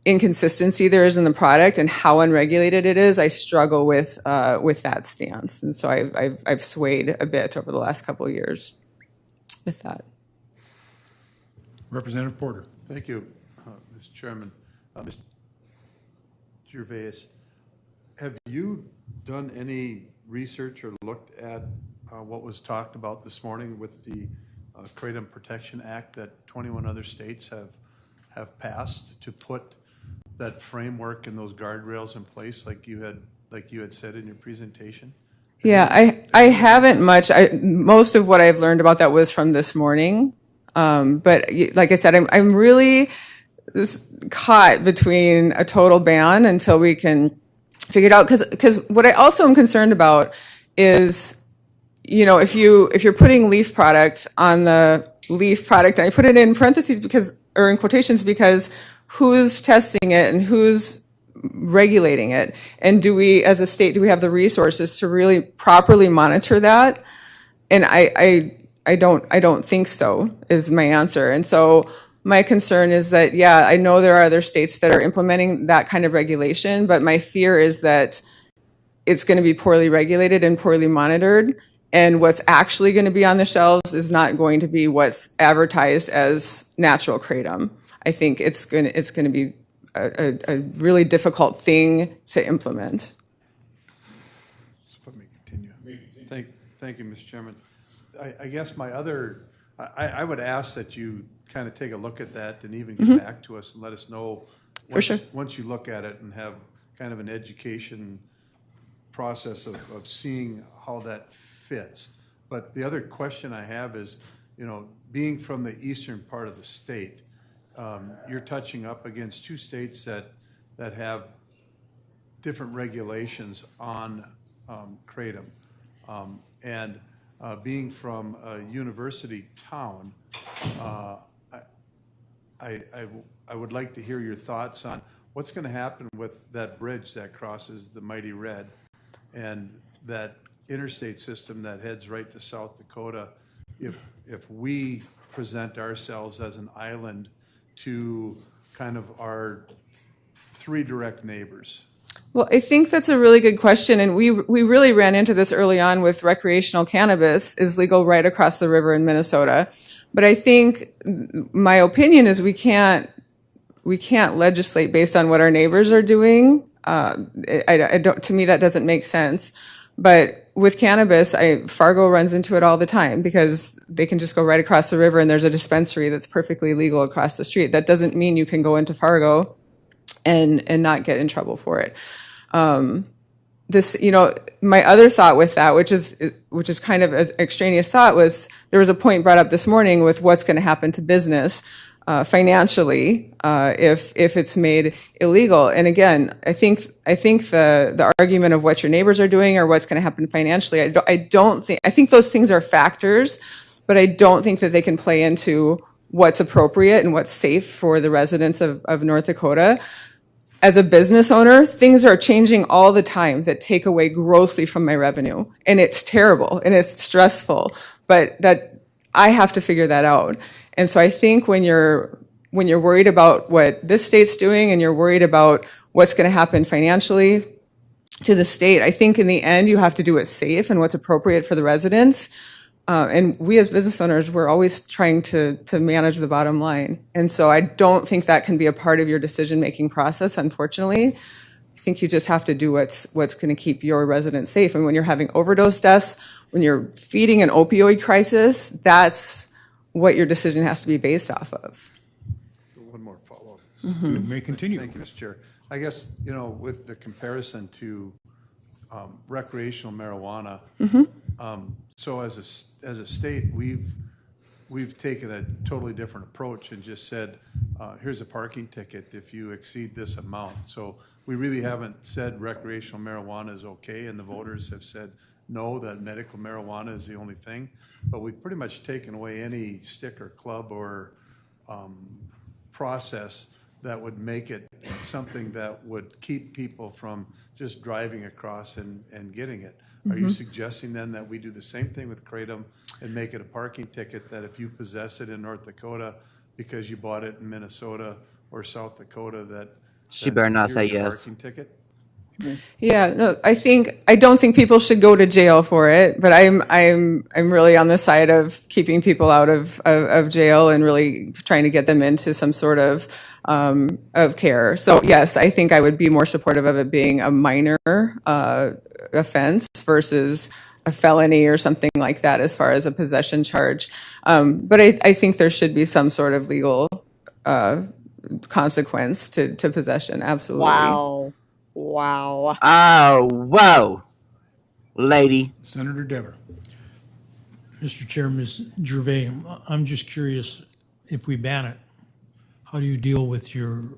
inconsistency there is in the product and how unregulated it is, I struggle with that stance. And so I've swayed a bit over the last couple of years with that. Representative Porter. Thank you, Mr. Chairman. Mr. Gervais, have you done any research or looked at what was talked about this morning with the Kratom Protection Act that 21 other states have passed to put that framework and those guardrails in place like you had said in your presentation? Yeah, I haven't much. Most of what I've learned about that was from this morning. But like I said, I'm really caught between a total ban until we can figure it out. Because what I also am concerned about is, if you're putting leaf product on the leaf product, and I put it in parentheses or in quotations because who's testing it and who's regulating it? And do we, as a state, do we have the resources to really properly monitor that? And I don't think so, is my answer. And so my concern is that, yeah, I know there are other states that are implementing that kind of regulation, but my fear is that it's going to be poorly regulated and poorly monitored. And what's actually going to be on the shelves is not going to be what's advertised as natural kratom. I think it's going to be a really difficult thing to implement. So let me continue. Thank you, Mr. Chairman. I guess I would ask that you kind of take a look at that and even get back to us and let us know once you look at it and have kind of an education process of seeing how that fits. But the other question I have is, being from the eastern part of the state, you're touching up against two states that have different regulations on kratom. And being from a university town, I would like to hear your thoughts on what's going to happen with that bridge that crosses the Mighty Red and that interstate system that heads right to South Dakota. If we present ourselves as an island to kind of our three direct neighbors? Well, I think that's a really good question, and we really ran into this early on with recreational cannabis is legal right across the river in Minnesota. But I think my opinion is we can't legislate based on what our neighbors are doing. To me, that doesn't make sense. But with cannabis, Fargo runs into it all the time because they can just go right across the river and there's a dispensary that's perfectly legal across the street. That doesn't mean you can go into Fargo and not get in trouble for it. My other thought with that, which is kind of an extraneous thought, was there was a point brought up this morning with what's going to happen to business financially if it's made illegal. And again, I think the argument of what your neighbors are doing or what's going to happen financially, I think those things are factors, but I don't think that they can play into what's appropriate and what's safe for the residents of North Dakota. As a business owner, things are changing all the time that take away grossly from my revenue. And it's terrible and it's stressful, but that I have to figure that out. And so I think when you're worried about what this state's doing and you're worried about what's going to happen financially to the state, I think in the end you have to do what's safe and what's appropriate for the residents. And we as business owners, we're always trying to manage the bottom line. And so I don't think that can be a part of your decision-making process, unfortunately. I think you just have to do what's going to keep your residents safe. And when you're having overdose deaths, when you're feeding an opioid crisis, that's what your decision has to be based off of. One more follow-up. You may continue. Thank you, Mr. Chair. I guess, you know, with the comparison to recreational marijuana, so as a state, we've taken a totally different approach and just said, here's a parking ticket if you exceed this amount. So we really haven't said recreational marijuana is okay, and the voters have said no, that medical marijuana is the only thing. But we've pretty much taken away any stick or club or process that would make it something that would keep people from just driving across and getting it. Are you suggesting then that we do the same thing with Kratom and make it a parking ticket, that if you possess it in North Dakota because you bought it in Minnesota or South Dakota, that She better not say here's your yes. parking ticket? Yeah, no, I don't think people should go to jail for it, but I'm really on the side of keeping people out of jail and really trying to get them into some sort of care. So yes, I think I would be more supportive of it being a minor offense versus a felony or something like that as far as a possession charge. But I think there should be some sort of legal consequence to possession. Absolutely. Wow. Wow. Oh, whoa, lady. Senator Dever. Mr. Chair, Ms. Gervais, I'm just curious, if we ban it, how do you deal with your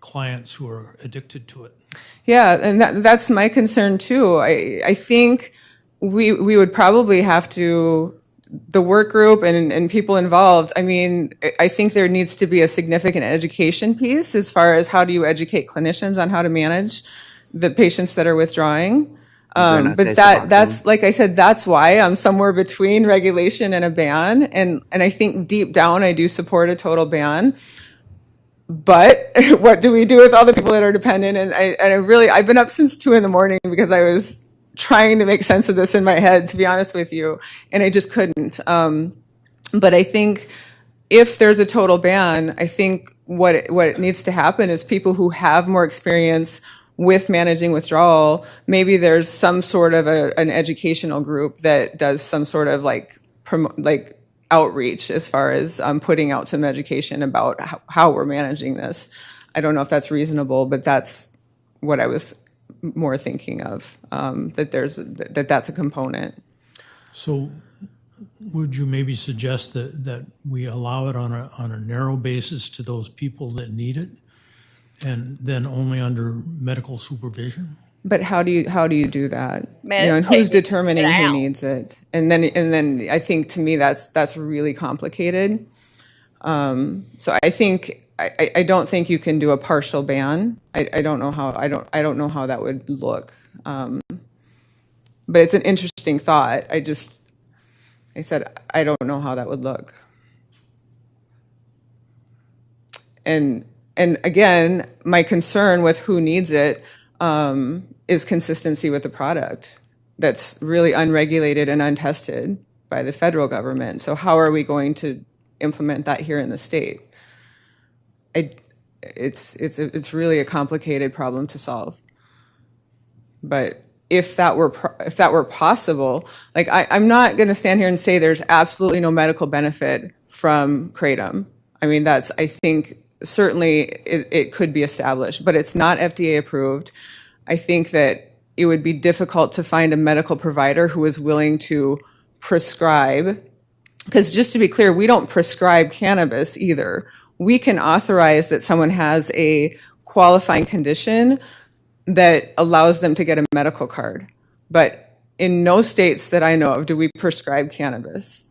clients who are addicted to it? Yeah, and that's my concern too. I think we would probably have to, the work group and people involved, I mean, I think there needs to be a significant education piece as far as how do you educate clinicians on how to manage the patients that are withdrawing. But that's, like I said, that's why I'm somewhere between regulation and a ban. And I think deep down, I do support a total ban. But what do we do with all the people that are dependent? And I've been up since 2 a.m. because I was trying to make sense of this in my head, to be honest with you, and I just couldn't. But I think if there's a total ban, I think what needs to happen is people who have more experience with managing withdrawal, maybe there's some sort of an educational group that does some sort of like outreach as far as putting out some education about how we're managing this. I don't know if that's reasonable, but that's what I was more thinking of, that's a component. So would you maybe suggest that we allow it on a narrow basis to those people that need it, and then only under medical supervision? But how do you do that? Man, and who's take it determining who out. needs it? And then I think, to me, that's really complicated. So I think I don't think you can do a partial ban. I don't know how that would look. But it's an interesting thought. I said I don't know how that would look. And again, my concern with who needs it is consistency with the product that's really unregulated and untested by the federal government. So how are we going to implement that here in the state? It's really a complicated problem to solve. But if that were possible, like I'm not going to stand here and say there's absolutely no medical benefit from kratom. I mean, I think certainly it could be established, but it's not FDA approved. I think that it would be difficult to find a medical provider who is willing to prescribe, because just to be clear, we don't prescribe cannabis either. We can authorize that someone has a qualifying condition that allows them to get a medical card. But in no states that I know of do we prescribe cannabis.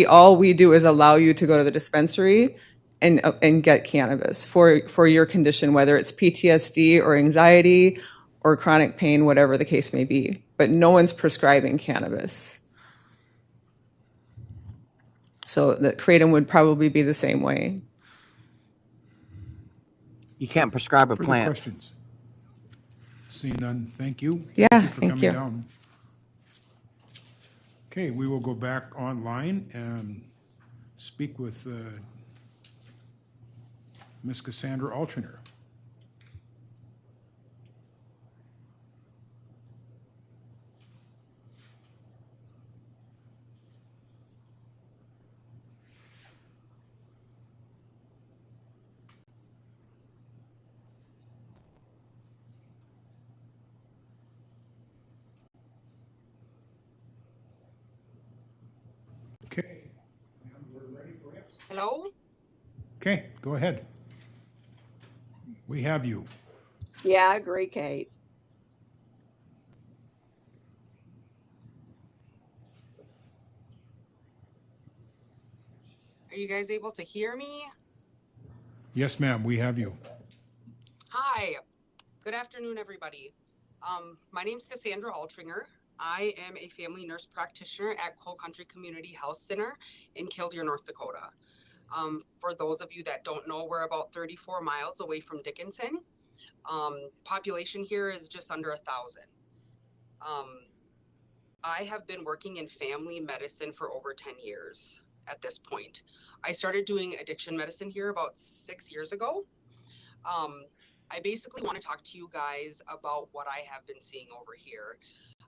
All we do is allow you to go to the dispensary and get cannabis for your condition, whether it's PTSD or anxiety or chronic pain, whatever the case may be. But no one's prescribing cannabis. So the kratom would probably be the same way. You can't prescribe a Further plant. questions? Seeing none, thank you. Yeah, Thank you for thank coming you. down. Okay, we will go back online and speak with Ms. Cassandra Altringer. Okay, and we're ready for it. Hello? Okay, go ahead. We have you. Yeah, I agree, Kate. Are you guys able to hear me? Yes, ma'am, we have you. Hi. Good afternoon, everybody. My name's Cassandra Altringer. I am a family nurse practitioner at Coal Country Community Health Center in Killdeer, North Dakota. For those of you that don't know, we're about 34 miles away from Dickinson. Population here is just under 1,000. I have been working in family medicine for over 10 years at this point. I started doing addiction medicine here about 6 years ago. I basically want to talk to you guys about what I have been seeing over here.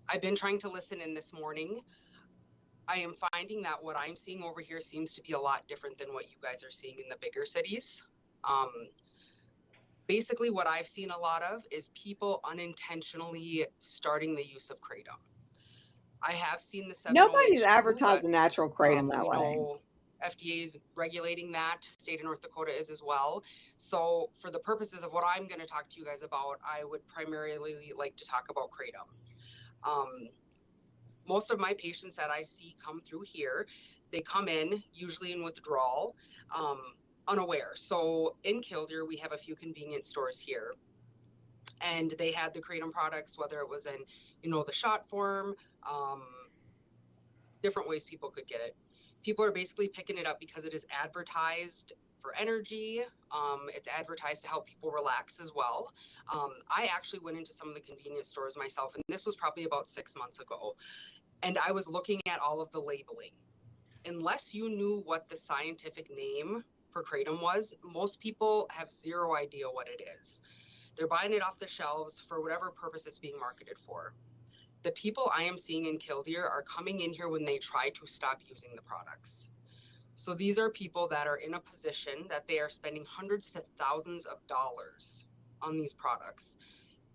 I've been trying to listen in this morning. I am finding that what I'm seeing over here seems to be a lot different than what you guys are seeing in the bigger cities. Basically, what I've seen a lot of is people unintentionally starting the use of kratom. I have seen the 708 Nobody's too, advertising but, natural kratom that you way. know, FDA is regulating that. State of North Dakota is as well. So for the purposes of what I'm going to talk to you guys about, I would primarily like to talk about kratom. Most of my patients that I see come through here, they come in usually in withdrawal, unaware. So in Killdeer, we have a few convenience stores here. And they had the kratom products, whether it was in, you know, the shot form, different ways people could get it. People are basically picking it up because it is advertised for energy. It's advertised to help people relax as well. I actually went into some of the convenience stores myself, and this was probably about 6 months ago. And I was looking at all of the labeling. Unless you knew what the scientific name for kratom was, most people have zero idea what it is. They're buying it off the shelves for whatever purpose it's being marketed for. The people I am seeing in Killdeer are coming in here when they try to stop using the products. So these are people that are in a position that they are spending hundreds to thousands of dollars on these products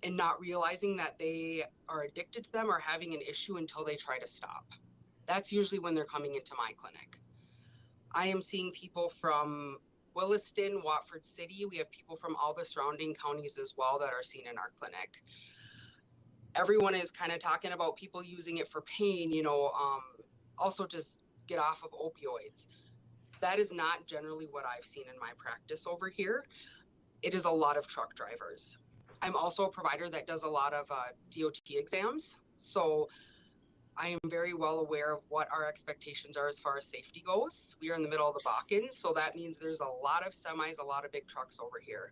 and not realizing that they are addicted to them or having an issue until they try to stop. That's usually when they're coming into my clinic. I am seeing people from Williston, Watford City. We have people from all the surrounding counties as well that are seen in our clinic. Everyone is kind of talking about people using it for pain, you know, also just get off of opioids. That is not generally what I've seen in my practice over here. It is a lot of truck drivers. I'm also a provider that does a lot of DOT exams. So I am very well aware of what our expectations are as far as safety goes. We are in the middle of the Bakken, so that means there's a lot of semis, a lot of big trucks over here.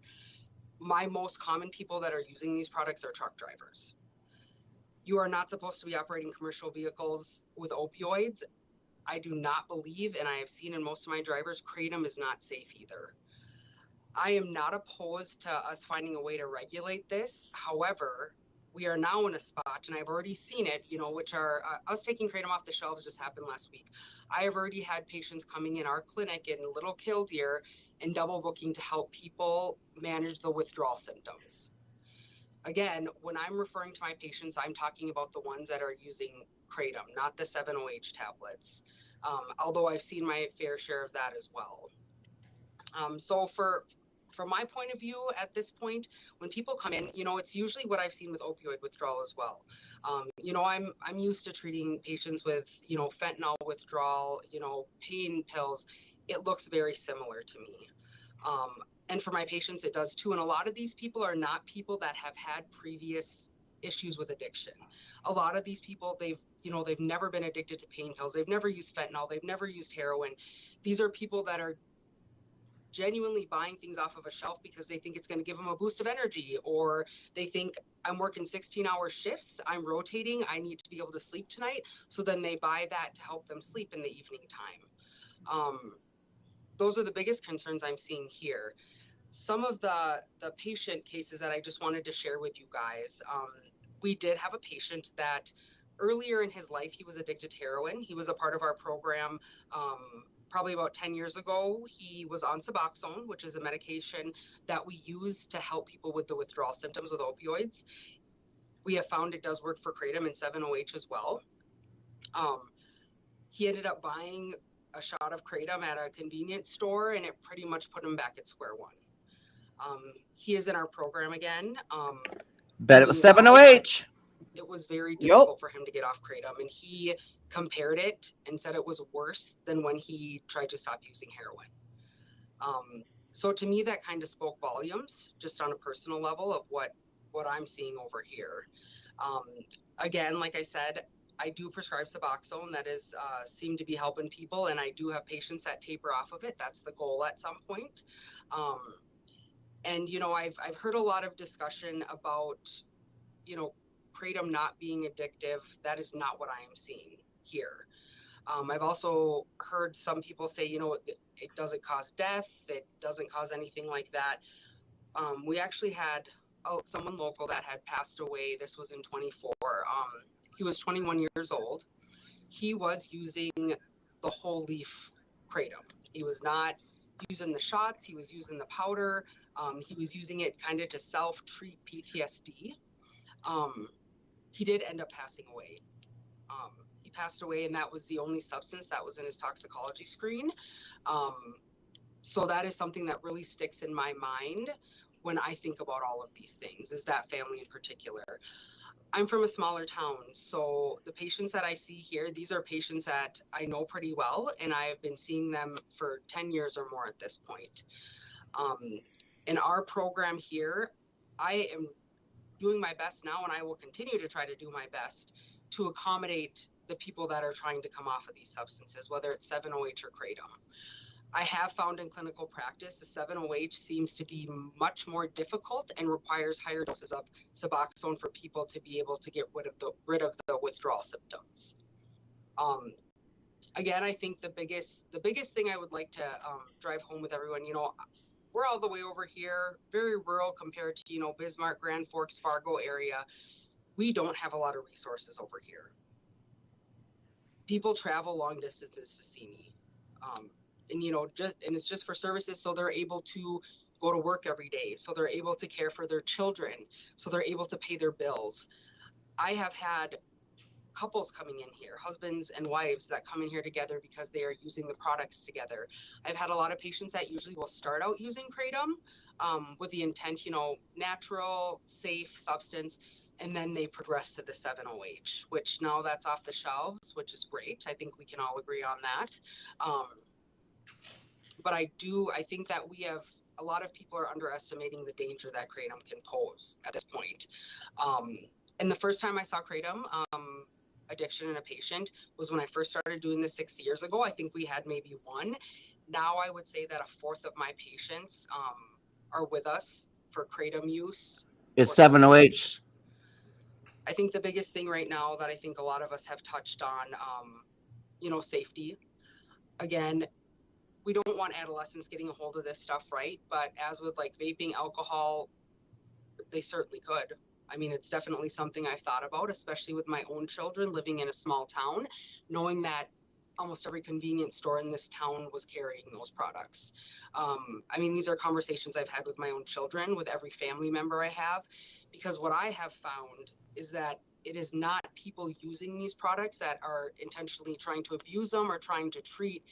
My most common people that are using these products are truck drivers. You are not supposed to be operating commercial vehicles with opioids. I do not believe, and I have seen in most of my drivers, kratom is not safe either. I am not opposed to us finding a way to regulate this. However, we are now in a spot, and I've already seen it, you know, which are us taking kratom off the shelves just happened last week. I have already had patients coming in our clinic in Little Killdeer and double booking to help people manage the withdrawal symptoms. Again, when I'm referring to my patients, I'm talking about the ones that are using kratom, not the 7OH tablets, although I've seen my fair share of that as well. So from my point of view at this point, when people come in, you know, it's usually what I've seen with opioid withdrawal as well. You know, I'm used to treating patients with, you know, fentanyl withdrawal, you know, pain pills. It looks very similar to me. And for my patients, it does too. And a lot of these people are not people that have had previous issues with addiction. A lot of these people, they've never been addicted to pain pills. They've never used fentanyl. They've never used heroin. These are people that are genuinely buying things off of a shelf because they think it's going to give them a boost of energy, or they think I'm working 16-hour shifts, I'm rotating, I need to be able to sleep tonight. So then they buy that to help them sleep in the evening time. Those are the biggest concerns I'm seeing here. Some of the patient cases that I just wanted to share with you guys. We did have a patient that earlier in his life, he was addicted to heroin. He was a part of our program probably about 10 years ago. He was on Suboxone, which is a medication that we use to help people with the withdrawal symptoms with opioids. We have found it does work for kratom and 7-OH as well. He ended up buying a shot of kratom at a convenience store, and it pretty much put him back at square one. He is in our program again. Bet it was 7-OH. It was very difficult for him to get off kratom, and he compared it and said it was worse than when he tried to stop using heroin. So to me, that kind of spoke volumes, just on a personal level, of what I'm seeing over here. Again, like I said, I do prescribe Suboxone. That is seem to be helping people, and I do have patients that taper off of it. That's the goal at some point. And, you know, I've heard a lot of discussion about, you know, kratom not being addictive. That is not what I am seeing here. I've also heard some people say, you know, it doesn't cause death. It doesn't cause anything like that. We actually had someone local that had passed away. This was in 24. He was 21 years old. He was using the whole leaf kratom. He was not using the shots. He was using the powder. He was using it kind of to self-treat PTSD. He did end up passing away. He passed away, and that was the only substance that was in his toxicology screen. So that is something that really sticks in my mind when I think about all of these things, is that family in particular. I'm from a smaller town, so the patients that I see here, these are patients that I know pretty well, and I have been seeing them for 10 years or more at this point. In our program here, I am doing my best now, and I will continue to try to do my best to accommodate the people that are trying to come off of these substances, whether it's 7-OH or kratom. I have found in clinical practice the 7-OH seems to be much more difficult and requires higher doses of Suboxone for people to be able to get rid of the withdrawal symptoms. Again, I think the biggest thing I would like to drive home with everyone, you know, we're all the way over here, very rural compared to, you know, Bismarck, Grand Forks, Fargo area. We don't have a lot of resources over here. People travel long distances to see me. And, you know, it's just for services, so they're able to go to work every day, so they're able to care for their children, so they're able to pay their bills. I have had couples coming in here, husbands and wives that come in here together because they are using the products together. I've had a lot of patients that usually will start out using kratom with the intent, you know, natural, safe substance, and then they progress to the 7-OH, which now that's off the shelves, which is great. I think we can all agree on that. But I think that a lot of people are underestimating the danger that kratom can pose at this point. And the first time I saw kratom addiction in a patient was when I first started doing this 6 years ago. I think we had maybe one. Now I would say that a fourth of my patients are with us for kratom use. It's 7-OH. I think the biggest thing right now that I think a lot of us have touched on, you know, safety. Again, we don't want adolescents getting a hold of this stuff, right? But as with like vaping, alcohol, they certainly could. I mean, it's definitely something I've thought about, especially with my own children living in a small town, knowing that almost every convenience store in this town was carrying those products. I mean, these are conversations I've had with my own children, with every family member I have, because what I have found is that it is not people using these products that are intentionally trying to abuse them or trying to treat,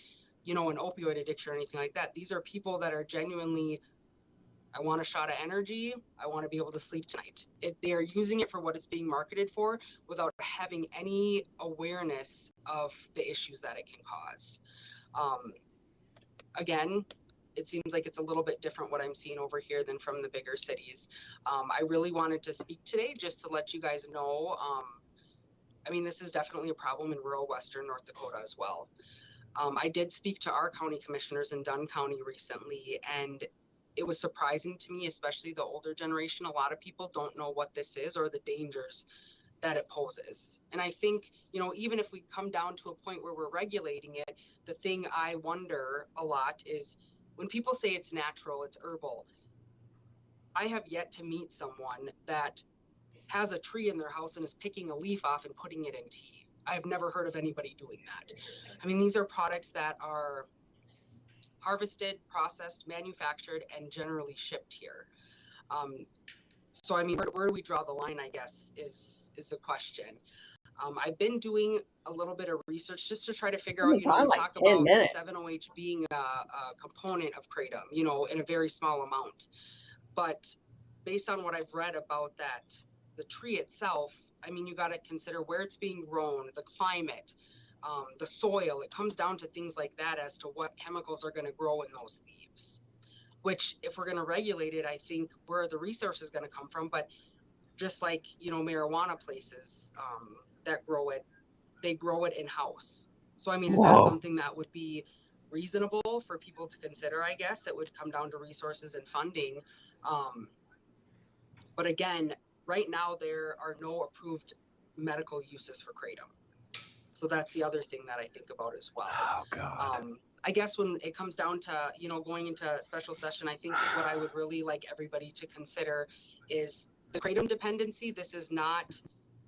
you know, an opioid addiction or anything like that. These are people that are genuinely, I want a shot of energy. I want to be able to sleep tonight. They are using it for what it's being marketed for without having any awareness of the issues that it can cause. Again, it seems like it's a little bit different what I'm seeing over here than from the bigger cities. I really wanted to speak today just to let you guys know. I mean, this is definitely a problem in rural Western North Dakota as well. I did speak to our county commissioners in Dunn County recently, and it was surprising to me, especially the older generation. A lot of people don't know what this is or the dangers that it poses. And I think, even if we come down to a point where we're regulating it, the thing I wonder a lot is when people say it's natural, it's herbal. I have yet to meet someone that has a tree in their house and is picking a leaf off and putting it in tea. I've never heard of anybody doing that. I mean, these are products that are harvested, processed, manufactured, and generally shipped here. So, I mean, where do we draw the line, I guess, is the question. I've been doing a little bit of research just to try to figure out, we talk about 7-OH being a component of kratom, in a very small amount. But based on what I've read about that, the tree itself, I mean, you got to consider where it's being grown, the climate, the soil. It comes down to things like that as to what chemicals are going to grow in those leaves, which if we're going to regulate it, I think where are the resources going to come from? But just like, marijuana places that grow it, they grow it in-house. So, I mean, is that something that would be reasonable for people to consider? I guess it would come down to resources and funding. But again, right now there are no approved medical uses for kratom. So that's the other thing that I think about as well. Oh, God. I guess when it comes down to, going into a special session, I think what I would really like everybody to consider is the kratom dependency. This is not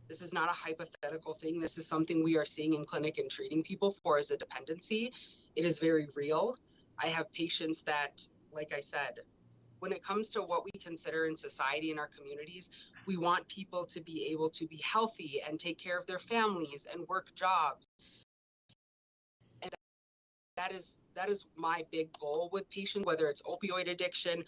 a hypothetical thing. This is something we are seeing in clinic and treating people for as a dependency. It is very real. I have patients that, like I said, when it comes to what we consider in society in our communities, we want people to be able to be healthy and take care of their families and work jobs. And that is my big goal with patients, whether it's opioid addiction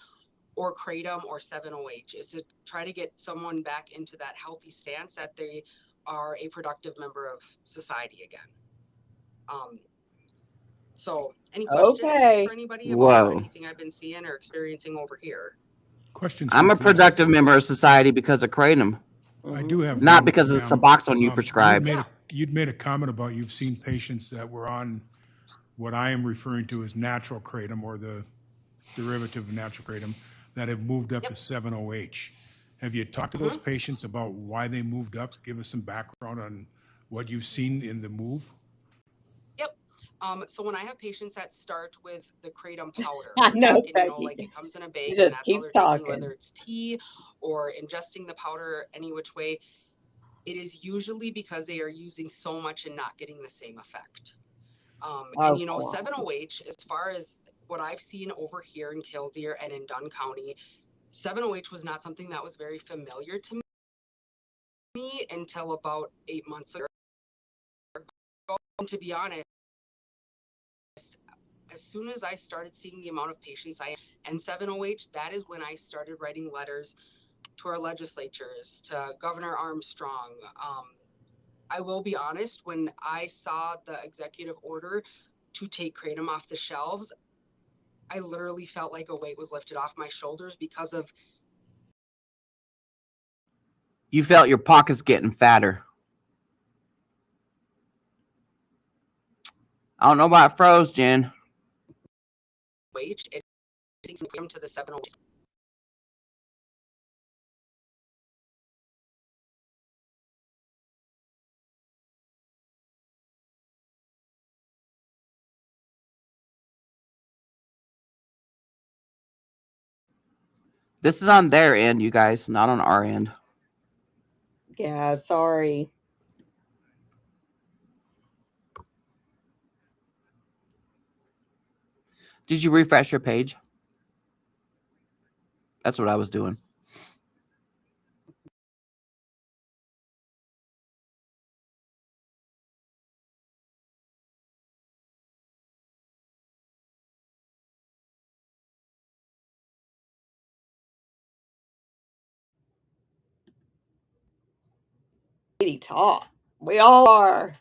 or kratom or 7-OH, is to try to get someone back into that healthy stance that they are a productive member of society again. So any questions for anybody about Whoa. anything I've been seeing or experiencing over here? Questions? I'm a productive member of society because of kratom. I do have Not one, because of ma'am. Suboxone you prescribed. You'd made a comment about you've seen patients that were on what I am referring to as natural kratom or the derivative of natural kratom that have moved up to 7-OH. Have you talked to those patients about why they moved up? Give us some background on what you've seen in the move. Yep. So when I have patients that start with the kratom powder, I know, talking, like it comes in a bag, just and that's how keeps they're taking, talking. whether it's tea or ingesting the powder any which way, it is usually because they are using so much and not getting the same effect. And 7-OH, as far as what I've seen over here in Killdeer and in Dunn County, 7-OH was not something that was very familiar to me until about 8 months ago. And to be honest, as soon as I started seeing the amount of patients and 7-OH, that is when I started writing letters to our legislatures, to Governor Armstrong. I will be honest, when I saw the executive order to take kratom off the shelves, I literally felt like a weight was lifted off my shoulders because of. You felt your pockets getting fatter. I don't know why it froze, Jen. Wage, it came to the 7-OH. This is on their end, you guys, not on our end. Yeah, sorry. Did you refresh your page? That's what I was doing. Talk. We all are.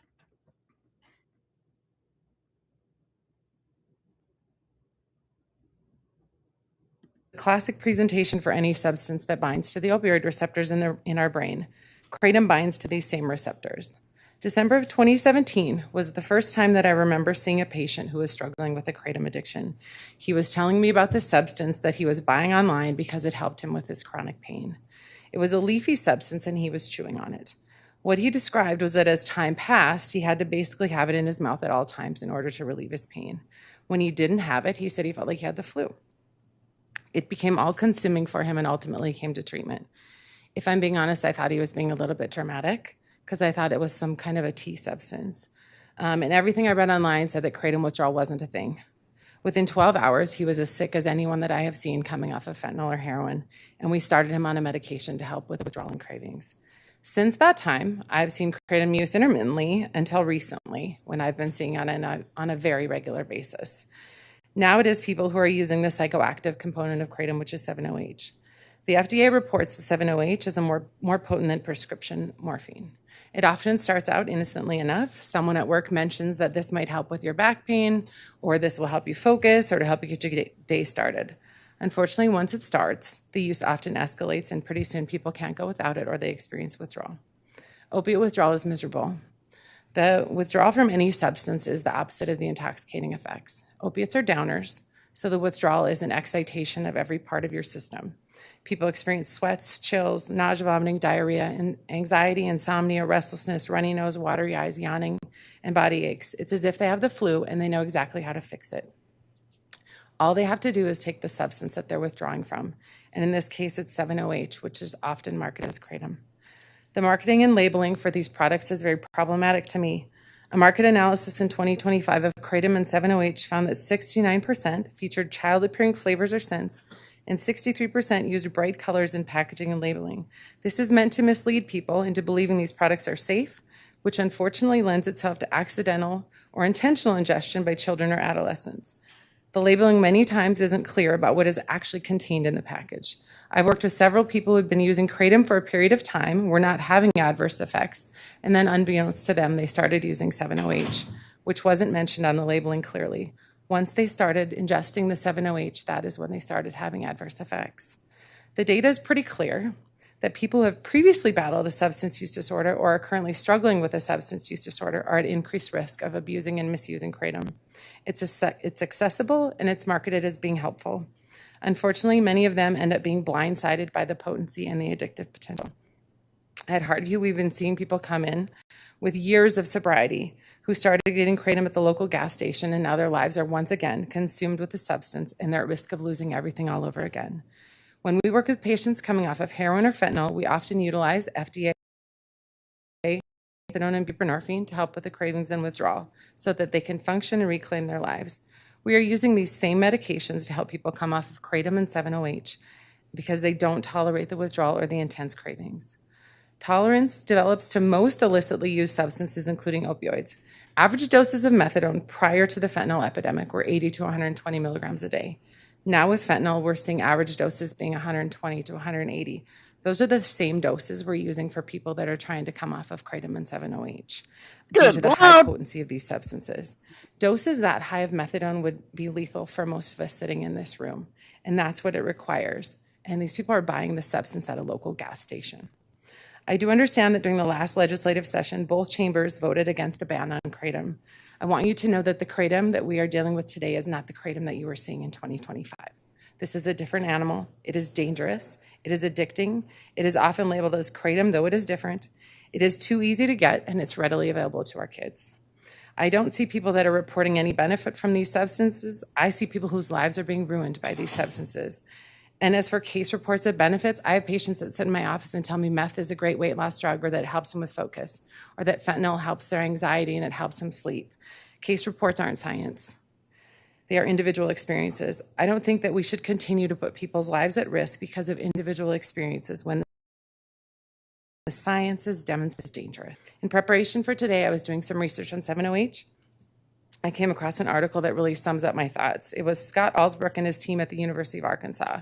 Classic presentation for any substance that binds to the opioid receptors in our brain. Kratom binds to these same receptors. December of 2017 was the first time that I remember seeing a patient who was struggling with a kratom addiction. He was telling me about this substance that he was buying online because it helped him with his chronic pain. It was a leafy substance and he was chewing on it. What he described was that as time passed, he had to basically have it in his mouth at all times in order to relieve his pain. When he didn't have it, he said he felt like he had the flu. It became all-consuming for him and ultimately came to treatment. If I'm being honest, I thought he was being a little bit dramatic because I thought it was some kind of a tea substance. And everything I read online said that kratom withdrawal wasn't a thing. Within 12 hours, he was as sick as anyone that I have seen coming off of fentanyl or heroin, and we started him on a medication to help with withdrawal and cravings. Since that time, I've seen kratom use intermittently until recently, when I've been seeing on a very regular basis. Now it is people who are using the psychoactive component of kratom, which is 7-OH. The FDA reports that 7-OH is more potent than prescription morphine. It often starts out innocently enough. Someone at work mentions that this might help with your back pain, or this will help you focus, or to help you get your day started. Unfortunately, once it starts, the use often escalates, and pretty soon people can't go without it or they experience withdrawal. Opiate withdrawal is miserable. The withdrawal from any substance is the opposite of the intoxicating effects. Opiates are downers, so the withdrawal is an excitation of every part of your system. People experience sweats, chills, nausea, vomiting, diarrhea, and anxiety, insomnia, restlessness, runny nose, watery eyes, yawning, and body aches. It's as if they have the flu and they know exactly how to fix it. All they have to do is take the substance that they're withdrawing from. And in this case, it's 7-OH, which is often marketed as kratom. The marketing and labeling for these products is very problematic to me. A market analysis in 2025 of kratom and 7-OH found that 69% featured child-appearing flavors or scents, and 63% used bright colors in packaging and labeling. This is meant to mislead people into believing these products are safe, which unfortunately lends itself to accidental or intentional ingestion by children or adolescents. The labeling many times isn't clear about what is actually contained in the package. I've worked with several people who had been using kratom for a period of time, were not having adverse effects, and then unbeknownst to them, they started using 7-OH, which wasn't mentioned on the labeling clearly. Once they started ingesting the 7-OH, that is when they started having adverse effects. The data is pretty clear that people who have previously battled a substance use disorder or are currently struggling with a substance use disorder are at increased risk of abusing and misusing kratom. It's accessible and it's marketed as being helpful. Unfortunately, many of them end up being blindsided by the potency and the addictive potential. At Heartview, we've been seeing people come in with years of sobriety who started getting kratom at the local gas station, and now their lives are once again consumed with the substance and they're at risk of losing everything all over again. When we work with patients coming off of heroin or fentanyl, we often utilize FDA, methadone, and buprenorphine to help with the cravings and withdrawal so that they can function and reclaim their lives. We are using these same medications to help people come off of kratom and 7-OH because they don't tolerate the withdrawal or the intense cravings. Tolerance develops to most illicitly used substances, including opioids. Average doses of methadone prior to the fentanyl epidemic were 80 to 120 milligrams a day. Now with fentanyl, we're seeing average doses being 120 to 180. Those are the same doses we're using for people that are trying to come off of kratom and 7-OH due to the high potency of these substances. Doses that high of methadone would be lethal for most of us sitting in this room, and that's what it requires. And these people are buying the substance at a local gas station. I do understand that during the last legislative session, both chambers voted against a ban on kratom. I want you to know that the kratom that we are dealing with today is not the kratom that you were seeing in 2025. This is a different animal. It is dangerous. It is addicting. It is often labeled as kratom, though it is different. It is too easy to get, and it's readily available to our kids. I don't see people that are reporting any benefit from these substances. I see people whose lives are being ruined by these substances. And as for case reports of benefits, I have patients that sit in my office and tell me meth is a great weight loss drug, or that it helps them with focus, or that fentanyl helps their anxiety and it helps them sleep. Case reports aren't science. They are individual experiences. I don't think that we should continue to put people's lives at risk because of individual experiences when the science is demonstrated dangerous. In preparation for today, I was doing some research on 7-OH. I came across an article that really sums up my thoughts. It was Scott Alsbrook and his team at the University of Arkansas.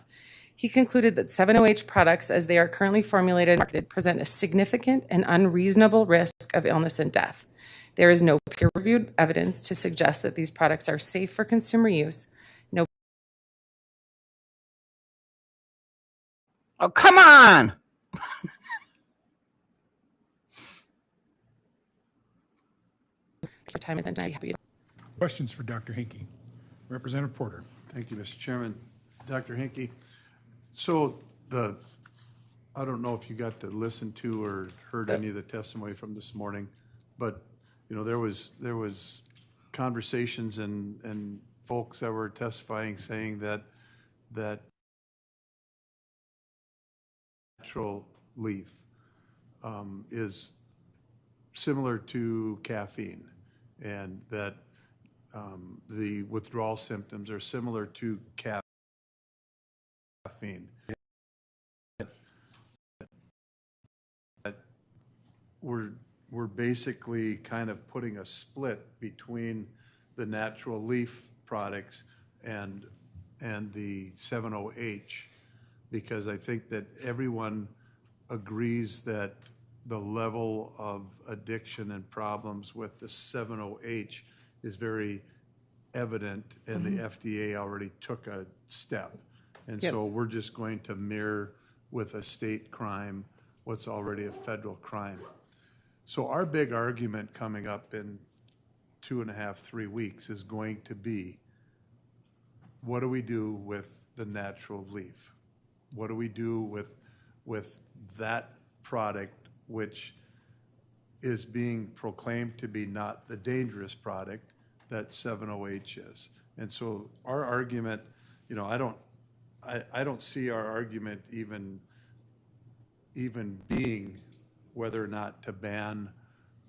He concluded that 7-OH products, as they are currently formulated and marketed, present a significant and unreasonable risk of illness and death. There is no peer-reviewed evidence to suggest that these products are safe for consumer use. No. Oh, come on. for your time and I'd be happy to. Questions for Dr. Hinkie? Representative Porter. Thank you, Mr. Chairman. Dr. Hinkie, so I don't know if you got to listen to or heard any of the testimony from this morning, but, you know, there was conversations and folks that were testifying saying that natural leaf is similar to caffeine, and that the withdrawal symptoms are similar to caffeine. We're basically kind of putting a split between the natural leaf products and the 7-OH, because I think that everyone agrees that the level of addiction and problems with the 7-OH is very evident, and the FDA already took a step. And Yep. so we're just going to mirror with a state crime what's already a federal crime. So our big argument coming up in 2.5, 3 weeks is going to be, what do we do with the natural leaf? What do we do with that product, which is being proclaimed to be not the dangerous product that 7-OH is? And so our argument, you know, I don't see our argument even being whether or not to ban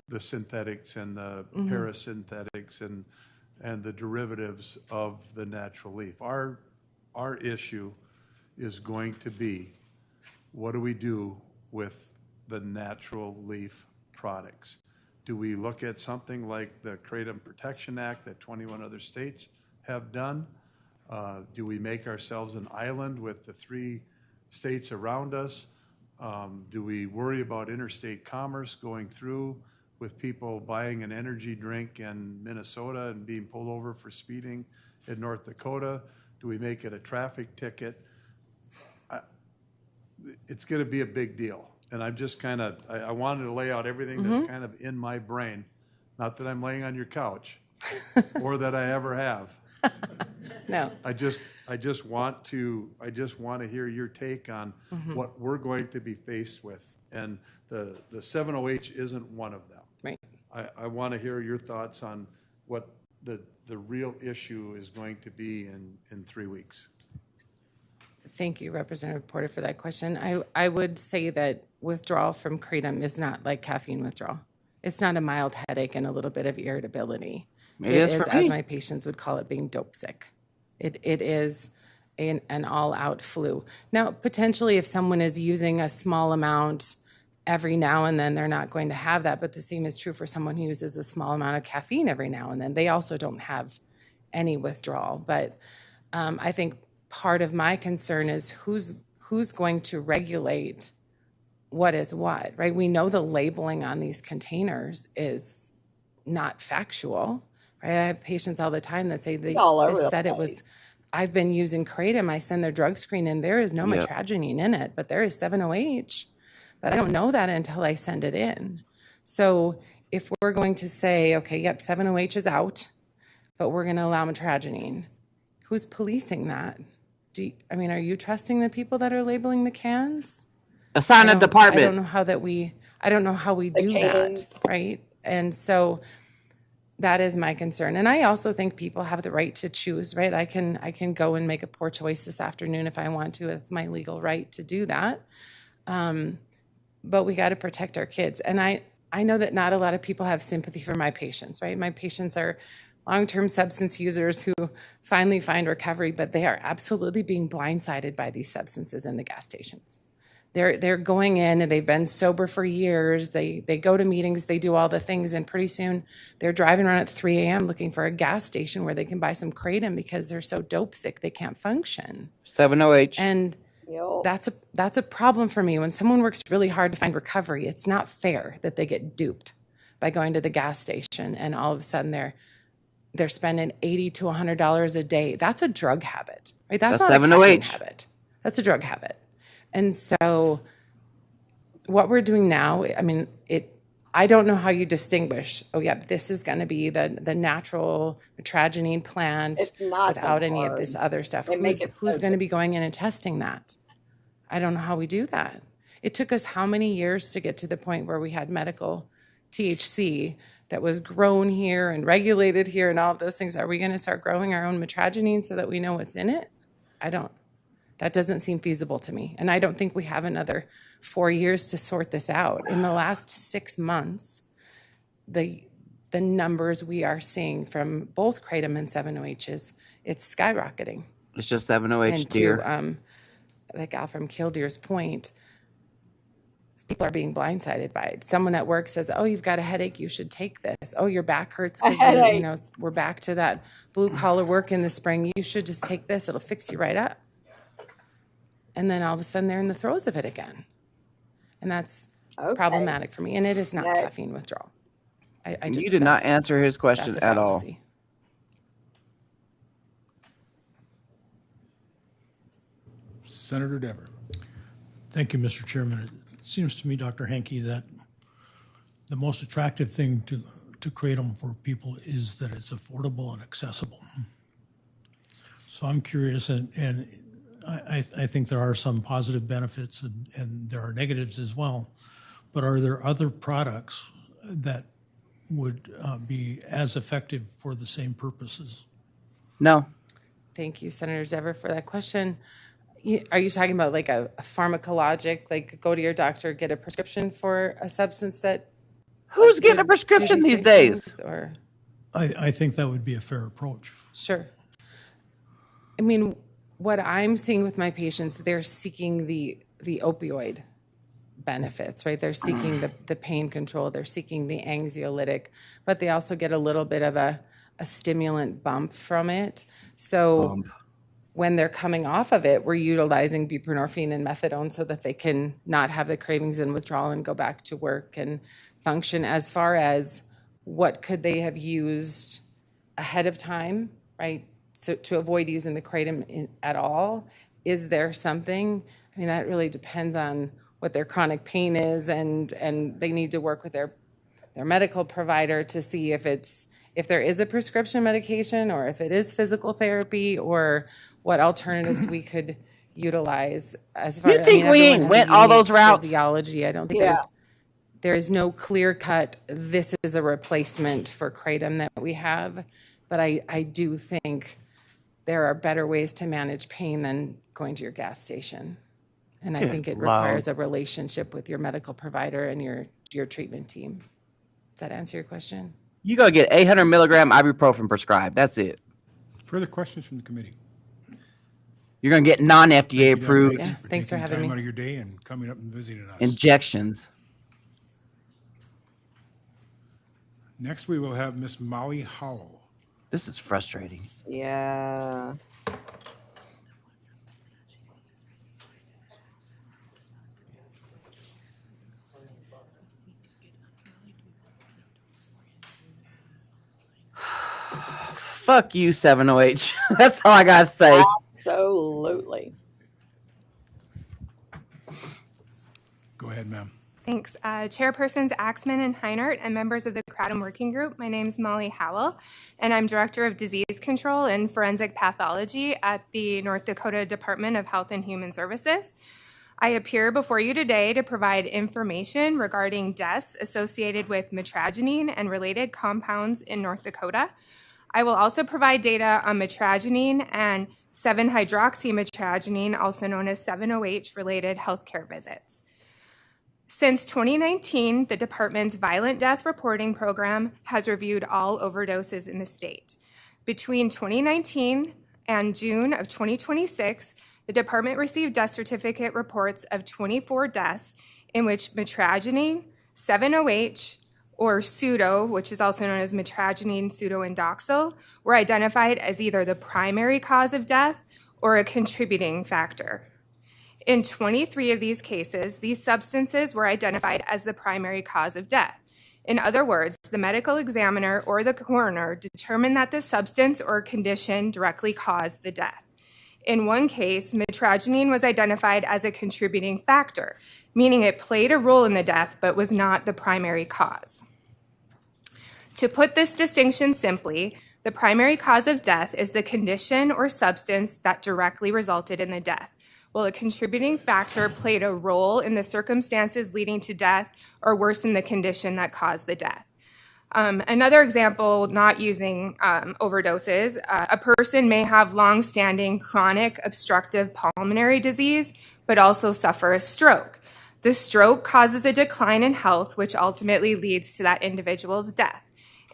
the synthetics and the parasynthetics and the derivatives of the natural leaf. Our issue is going to be, what do we do with the natural leaf products? Do we look at something like the Kratom Protection Act that 21 other states have done? Do we make ourselves an island with the 3 states around us? Do we worry about interstate commerce going through with people buying an energy drink in Minnesota and being pulled over for speeding in North Dakota? Do we make it a traffic ticket? It's going to be a big deal. And I'm just kind of, I wanted to lay out everything that's kind of in my brain. Not that I'm laying on your couch or that I ever have. No. I just want to hear your take on what we're going to be faced with. And the 7-OH isn't one of them. Right. I want to hear your thoughts on what the real issue is going to be in 3 weeks. Thank you, Representative Porter, for that question. I would say that withdrawal from Kratom is not like caffeine withdrawal. It's not a mild headache and a little bit of irritability. It is for me. as my patients would call it, being dope sick. It is an all-out flu. Now, potentially, if someone is using a small amount every now and then, they're not going to have that. But the same is true for someone who uses a small amount of caffeine every now and then. They also don't have any withdrawal. But I think part of my concern is who's going to regulate what is what, right? We know the labeling on these containers is not factual, right? I have patients all the time that say they said it was, I've been using Kratom, I send their drug screen and there is no mitragynine in it, but there is 7-OH, but I don't know that until I send it in. So if we're going to say, okay, yep, 7-OH is out, but we're going to allow mitragynine, who's policing that? Are you trusting the people that are labeling the cans? Assign a department. I don't know how we do that, right? And so that is my concern. And I also think people have the right to choose, right? I can go and make a poor choice this afternoon if I want to. It's my legal right to do that. But we got to protect our kids. And I know that not a lot of people have sympathy for my patients, right? My patients are long-term substance users who finally find recovery, but they are absolutely being blindsided by these substances in the gas stations. They're going in and they've been sober for years. They go to meetings, they do all the things, and pretty soon they're driving around at 3 a.m. looking for a gas station where they can buy some Kratom because they're so dope sick they can't function. 7-OH. And that's a problem for me. When someone works really hard to find recovery, it's not fair that they get duped by going to the gas station and all of a sudden they're spending $80 to $100 a day. That's a drug habit, right? That's not a caffeine habit. That's a drug habit. And so what we're doing now, I don't know how you distinguish, oh yeah, this is going to be the natural metragenine plant It's not without that any of hard. this other stuff. They make it so Who's going to be going in and testing that? I don't know how we do that. It took us how many years to get to the point where we had medical THC that was grown here and regulated here and all of those things. Are we going to start growing our own metragenine so that we know what's in it? That doesn't seem feasible to me. And I don't think we have another 4 years to sort this out. In the last 6 months, the numbers we are seeing from both kratom and 7-OHs, it's skyrocketing. It's just 7-OH, And dear. to the gal from Kildeer's point, people are being blindsided by it. Someone at work says, "Oh, you've got a headache. You should take this. Oh, your back hurts because we're back to that blue collar work in the spring. You should just take this. It'll fix you right up." And then all of a sudden, they're in the throes of it again, and that's problematic for me. And it is not caffeine withdrawal. I just, You did not answer his question that's a at all. fallacy. Senator Dever. Thank you, Mr. Chairman. It seems to me, Dr. Henke, that the most attractive thing to kratom for people is that it's affordable and accessible. So I'm curious, and I think there are some positive benefits and there are negatives as well, but are there other products that would be as effective for the same purposes? No. Thank you, Senator Dever, for that question. Are you talking about like a pharmacologic, like go to your doctor, get a prescription for a substance that... Who's getting a prescription these days? Or I think that would be a fair approach. Sure. I mean, what I'm seeing with my patients, they're seeking the opioid benefits, right? They're seeking the pain control, they're seeking the anxiolytic, but they also get a little bit of a stimulant bump from it. So when they're coming off of it, we're utilizing buprenorphine and methadone so that they can not have the cravings and withdrawal and go back to work and function. As far as what could they have used ahead of time, right? So to avoid using the kratom at all, is there something? I mean, that really depends on what their chronic pain is, and they need to work with their medical provider to see if there is a prescription medication or if it is physical therapy or what alternatives we could utilize. As far You think we ain't went all those routes? Physiology, I don't think there is no clear cut, this is a replacement for kratom that we have, but I do think there are better ways to manage pain than going to your gas station. And I think it requires a relationship with your medical provider and your treatment team. Does that answer your question? You go get 800 milligram ibuprofen prescribed. That's it. Further questions from the committee? You're going to get non-FDA approved Yeah, thanks for having Time me. out of your day and coming up and visiting us. injections. Next, we will have Miss Molly Howell. This is frustrating. Yeah. Fuck you, 7OH. That's all I got to say. Absolutely. Go ahead, ma'am. Thanks. Chairpersons Axman and Heinert and members of the Kratom Working Group, my name is Molly Howell, and I'm Director of Disease Control and Forensic Pathology at the North Dakota Department of Health and Human Services. I appear before you today to provide information regarding deaths associated with metragenine and related compounds in North Dakota. I will also provide data on metragenine and 7-hydroxymetragenine, also known as 7-OH, related healthcare visits. Since 2019, the department's violent death reporting program has reviewed all overdoses in the state. Between 2019 and June of 2026, the department received death certificate reports of 24 deaths in which metragenine, 7-OH, or pseudo, which is also known as metragenine pseudoindoxyl, were identified as either the primary cause of death or a contributing factor. In 23 of these cases, these substances were identified as the primary cause of death. In other words, the medical examiner or the coroner determined that the substance or condition directly caused the death. In one case, mitragynine was identified as a contributing factor, meaning it played a role in the death but was not the primary cause. To put this distinction simply, the primary cause of death is the condition or substance that directly resulted in the death, while a contributing factor played a role in the circumstances leading to death or worsened the condition that caused the death. Another example, not using overdoses, a person may have long-standing chronic obstructive pulmonary disease, but also suffer a stroke. The stroke causes a decline in health, which ultimately leads to that individual's death.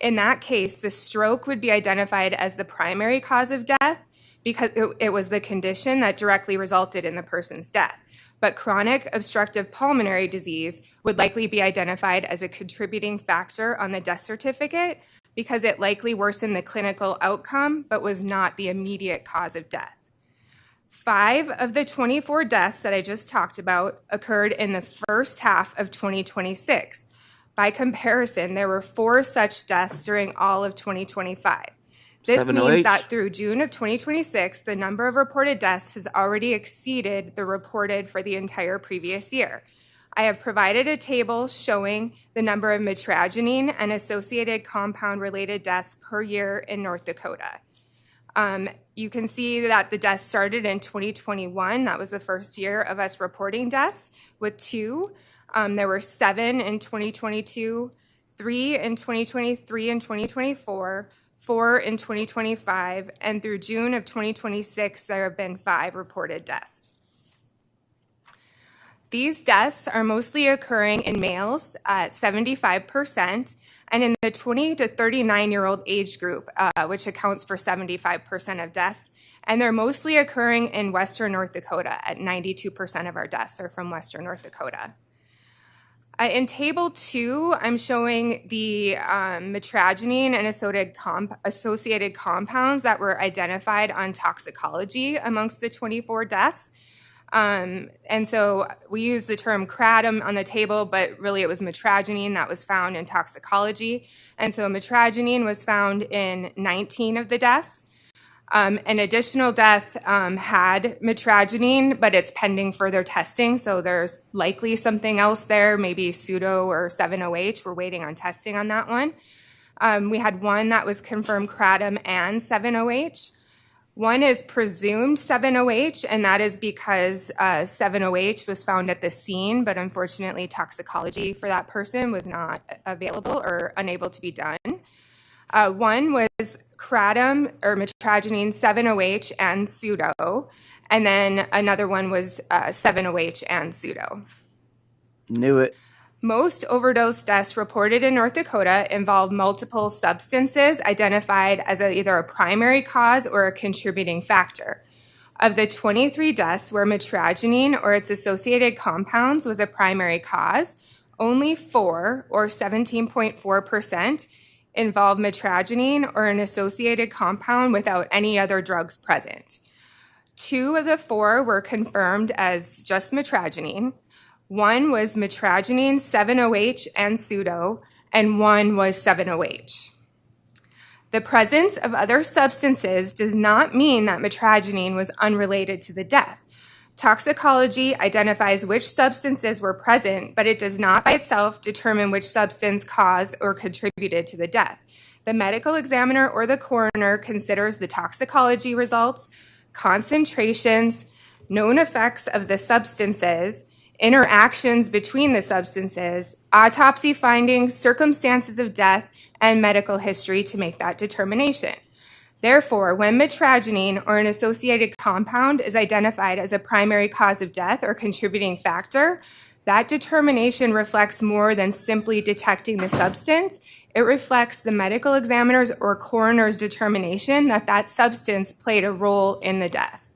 In that case, the stroke would be identified as the primary cause of death because it was the condition that directly resulted in the person's death. But chronic obstructive pulmonary disease would likely be identified as a contributing factor on the death certificate because it likely worsened the clinical outcome but was not the immediate cause of death. 5 of the 24 deaths that I just talked about occurred in the first half of 2026. By comparison, there were 4 such deaths during all of 2025. This means that through June of 2026, the number of reported deaths has already exceeded the reported for the entire previous year. I have provided a table showing the number of mitragynine and associated compound-related deaths per year in North Dakota. You can see that the deaths started in 2021. That was the first year of us reporting deaths with 2. There were 7 in 2022, 3 in 2023 and 2024, 4 in 2025, and through June of 2026, there have been 5 reported deaths. These deaths are mostly occurring in males at 75%, and in the 20 to 39-year-old age group, which accounts for 75% of deaths, and they're mostly occurring in Western North Dakota. At 92% of our deaths are from Western North Dakota. In Table 2, I'm showing the mitragynine and associated compounds that were identified on toxicology amongst the 24 deaths. And so we use the term kratom on the table, but really it was mitragynine that was found in toxicology. And so mitragynine was found in 19 of the deaths. An additional death had mitragynine, but it's pending further testing, so there's likely something else there, maybe pseudo or 7-OH. We're waiting on testing on that one. We had one that was confirmed kratom and 7-OH. One is presumed 7-OH, and that is because 7-OH was found at the scene, but unfortunately toxicology for that person was not available or unable to be done. One was kratom or mitragynine, 7-OH, and pseudo. And then another one was 7-OH and pseudo. Knew it. Most overdose deaths reported in North Dakota involve multiple substances identified as either a primary cause or a contributing factor. Of the 23 deaths where mitragynine or its associated compounds was a primary cause, only 4, or 17.4%, involve mitragynine or an associated compound without any other drugs present. 2 of the 4 were confirmed as just mitragynine. 1 was mitragynine, 7-OH, and pseudo, and 1 was 7-OH. The presence of other substances does not mean that mitragynine was unrelated to the death. Toxicology identifies which substances were present, but it does not by itself determine which substance caused or contributed to the death. The medical examiner or the coroner considers the toxicology results, concentrations, known effects of the substances, interactions between the substances, autopsy findings, circumstances of death, and medical history to make that determination. Therefore, when mitragynine or an associated compound is identified as a primary cause of death or contributing factor, that determination reflects more than simply detecting the substance. It reflects the medical examiner's or coroner's determination that that substance played a role in the death.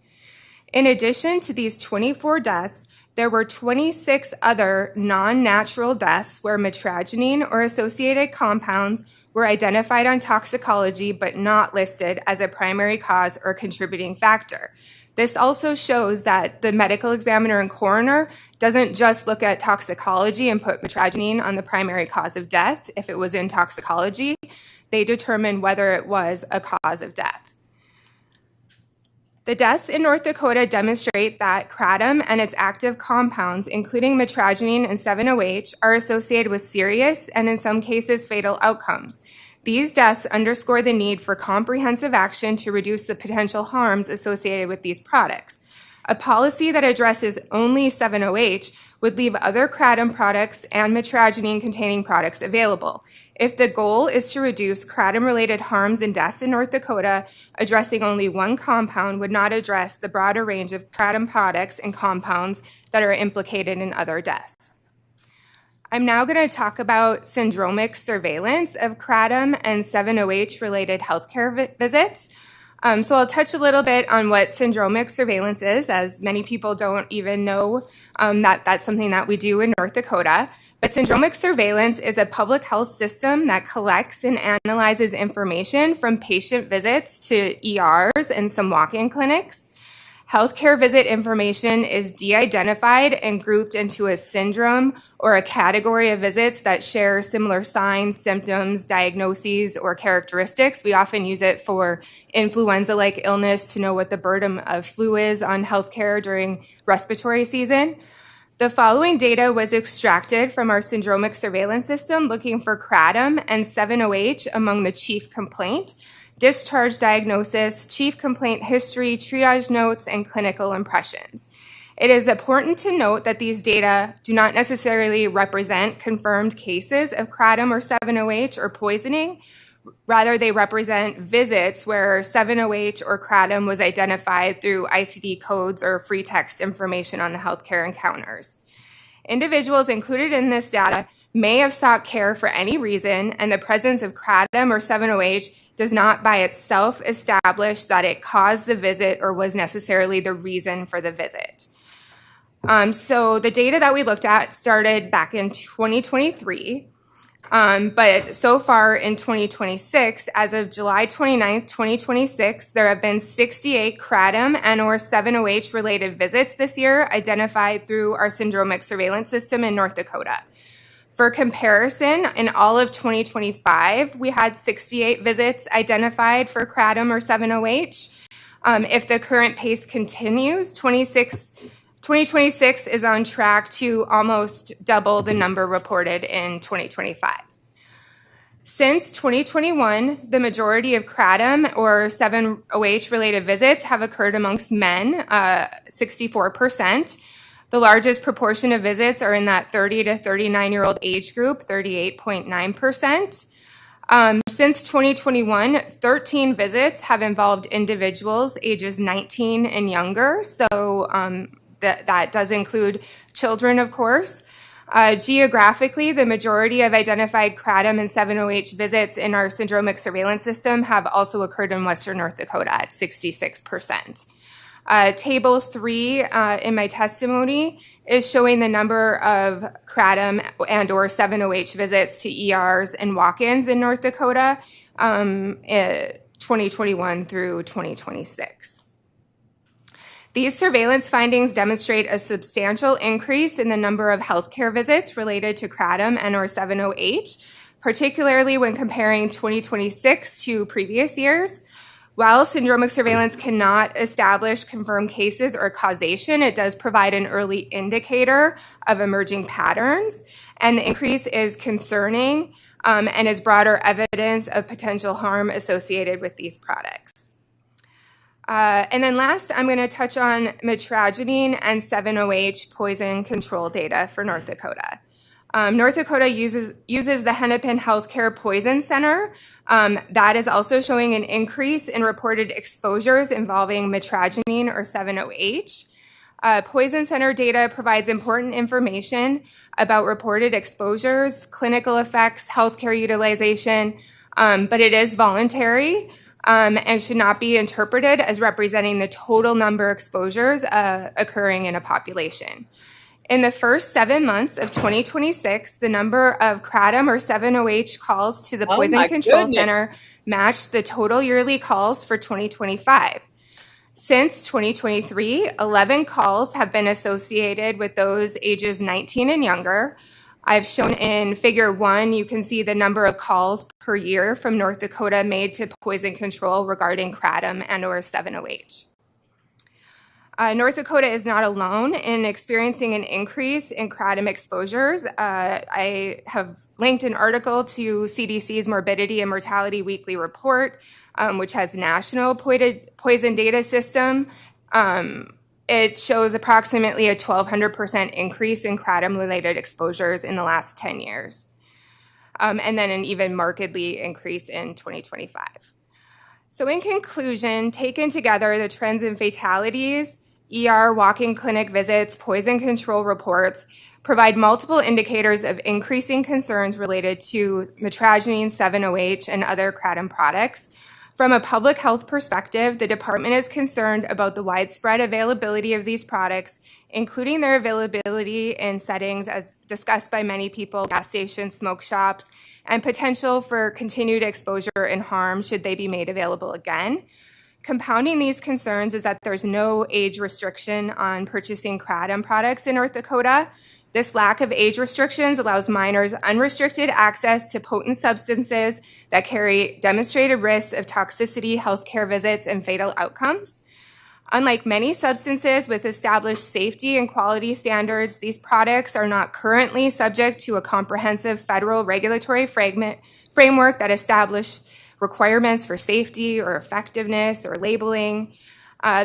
In addition to these 24 deaths, there were 26 other non-natural deaths where mitragynine or associated compounds were identified on toxicology but not listed as a primary cause or contributing factor. This also shows that the medical examiner and coroner doesn't just look at toxicology and put mitragynine on the primary cause of death if it was in toxicology. They determine whether it was a cause of death. The deaths in North Dakota demonstrate that kratom and its active compounds, including mitragynine and 7-OH, are associated with serious and in some cases fatal outcomes. These deaths underscore the need for comprehensive action to reduce the potential harms associated with these products. A policy that addresses only 7-OH would leave other kratom products and mitragynine-containing products available. If the goal is to reduce kratom-related harms and deaths in North Dakota, addressing only one compound would not address the broader range of kratom products and compounds that are implicated in other deaths. I'm now going to talk about syndromic surveillance of kratom and 7-OH-related healthcare visits. So I'll touch a little bit on what syndromic surveillance is, as many people don't even know that that's something that we do in North Dakota. But syndromic surveillance is a public health system that collects and analyzes information from patient visits to ERs and some walk-in clinics. Healthcare visit information is de-identified and grouped into a syndrome or a category of visits that share similar signs, symptoms, diagnoses, or characteristics. We often use it for influenza-like illness to know what the burden of flu is on healthcare during respiratory season. The following data was extracted from our syndromic surveillance system looking for kratom and 7-OH among the chief complaint, discharge diagnosis, chief complaint history, triage notes, and clinical impressions. It is important to note that these data do not necessarily represent confirmed cases of kratom or 7-OH or poisoning. Rather, they represent visits where 7-OH or kratom was identified through ICD codes or free text information on the healthcare encounters. Individuals included in this data may have sought care for any reason, and the presence of kratom or 7-OH does not by itself establish that it caused the visit or was necessarily the reason for the visit. So the data that we looked at started back in 2023, but so far in 2026, as of July 29th, 2026, there have been 68 kratom and or 7-OH related visits this year identified through our syndromic surveillance system in North Dakota. For comparison, in all of 2025, we had 68 visits identified for kratom or 7-OH. If the current pace continues, 2026 is on track to almost double the number reported in 2025. Since 2021, the majority of kratom or 7-OH related visits have occurred amongst men, 64%. The largest proportion of visits are in that 30 to 39-year-old age group, 38.9%. Since 2021, 13 visits have involved individuals ages 19 and younger, so that does include children, of course. Geographically, the majority of identified kratom and 7-OH visits in our syndromic surveillance system have also occurred in Western North Dakota at 66%. Table 3 in my testimony is showing the number of kratom and or 7-OH visits to ERs and walk-ins in North Dakota 2021 through 2026. These surveillance findings demonstrate a substantial increase in the number of healthcare visits related to kratom and or 7-OH, particularly when comparing 2026 to previous years. While syndromic surveillance cannot establish confirmed cases or causation, it does provide an early indicator of emerging patterns, and the increase is concerning and is broader evidence of potential harm associated with these products. And then last, I'm going to touch on mitragynine and 7-OH poison control data for North Dakota. North Dakota uses the Hennepin Healthcare Poison Center. That is also showing an increase in reported exposures involving mitragynine or 7-OH. Poison Center data provides important information about reported exposures, clinical effects, healthcare utilization, but it is voluntary and should not be interpreted as representing the total number of exposures occurring in a population. In the first 7 months of 2026, the number of kratom or 7-OH calls to the Poison Control Center matched the total yearly calls for 2025. Since 2023, 11 calls have been associated with those ages 19 and younger. I've shown in Figure 1, you can see the number of calls per year from North Dakota made to Poison Control regarding kratom and or 7-OH. North Dakota is not alone in experiencing an increase in kratom exposures. I have linked an article to CDC's Morbidity and Mortality Weekly Report, which has national poison data system. It shows approximately a 1,200% increase in kratom-related exposures in the last 10 years, and then an even markedly increase in 2025. So in conclusion, taken together, the trends in fatalities, ER, walk-in clinic visits, poison control reports provide multiple indicators of increasing concerns related to metragine, 7-OH, and other kratom products. From a public health perspective, the department is concerned about the widespread availability of these products, including their availability in settings as discussed by many people, gas stations, smoke shops, and potential for continued exposure and harm should they be made available again. Compounding these concerns is that there's no age restriction on purchasing kratom products in North Dakota. This lack of age restrictions allows minors unrestricted access to potent substances that carry demonstrated risks of toxicity, healthcare visits, and fatal outcomes. Unlike many substances with established safety and quality standards, these products are not currently subject to a comprehensive federal regulatory framework that establish requirements for safety or effectiveness or labeling.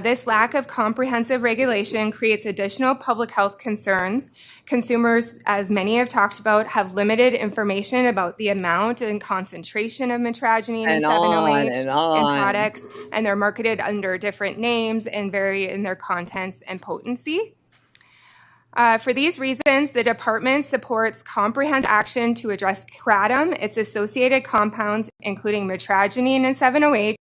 This lack of comprehensive regulation creates additional public health concerns. Consumers, as many have talked about, have limited information about the amount and concentration of metragine and 7-OH in products, and they're marketed under different names and vary in their contents and potency. For these reasons, the department supports comprehensive action to address kratom, its associated compounds, including metragine and 7-OH,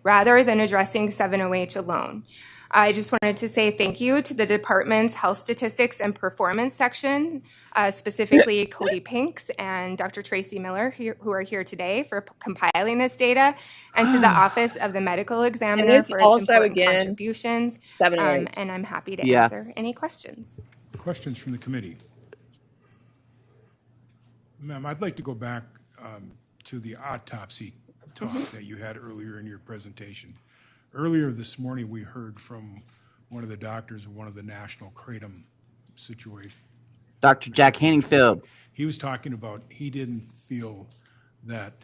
rather than addressing 7-OH alone. I just wanted to say thank you to the department's Health Statistics and Performance section, specifically Cody Pinks and Dr. Tracy Miller, who are here today for compiling this data, and to the Office of the Medical Examiner for its important contributions. And I'm happy to answer any questions. Questions from the committee? Ma'am, I'd like to go back to the autopsy talk that you had earlier in your presentation. Earlier this morning, we heard from one of the doctors of one of the national kratom situation. Dr. Jack Hanningfield. He was talking about he didn't feel that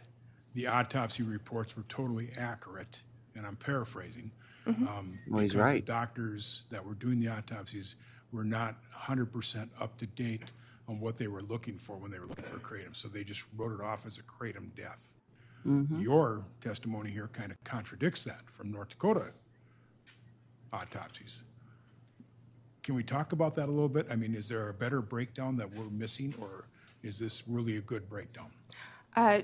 the autopsy reports were totally accurate, and I'm paraphrasing. Well, he's because right. the doctors that were doing the autopsies were not 100% up to date on what they were looking for when they were looking for kratom, so they just wrote it off as a kratom death. Your testimony here kind of contradicts that from North Dakota autopsies. Can we talk about that a little bit? I mean, is there a better breakdown that we're missing, or is this really a good breakdown?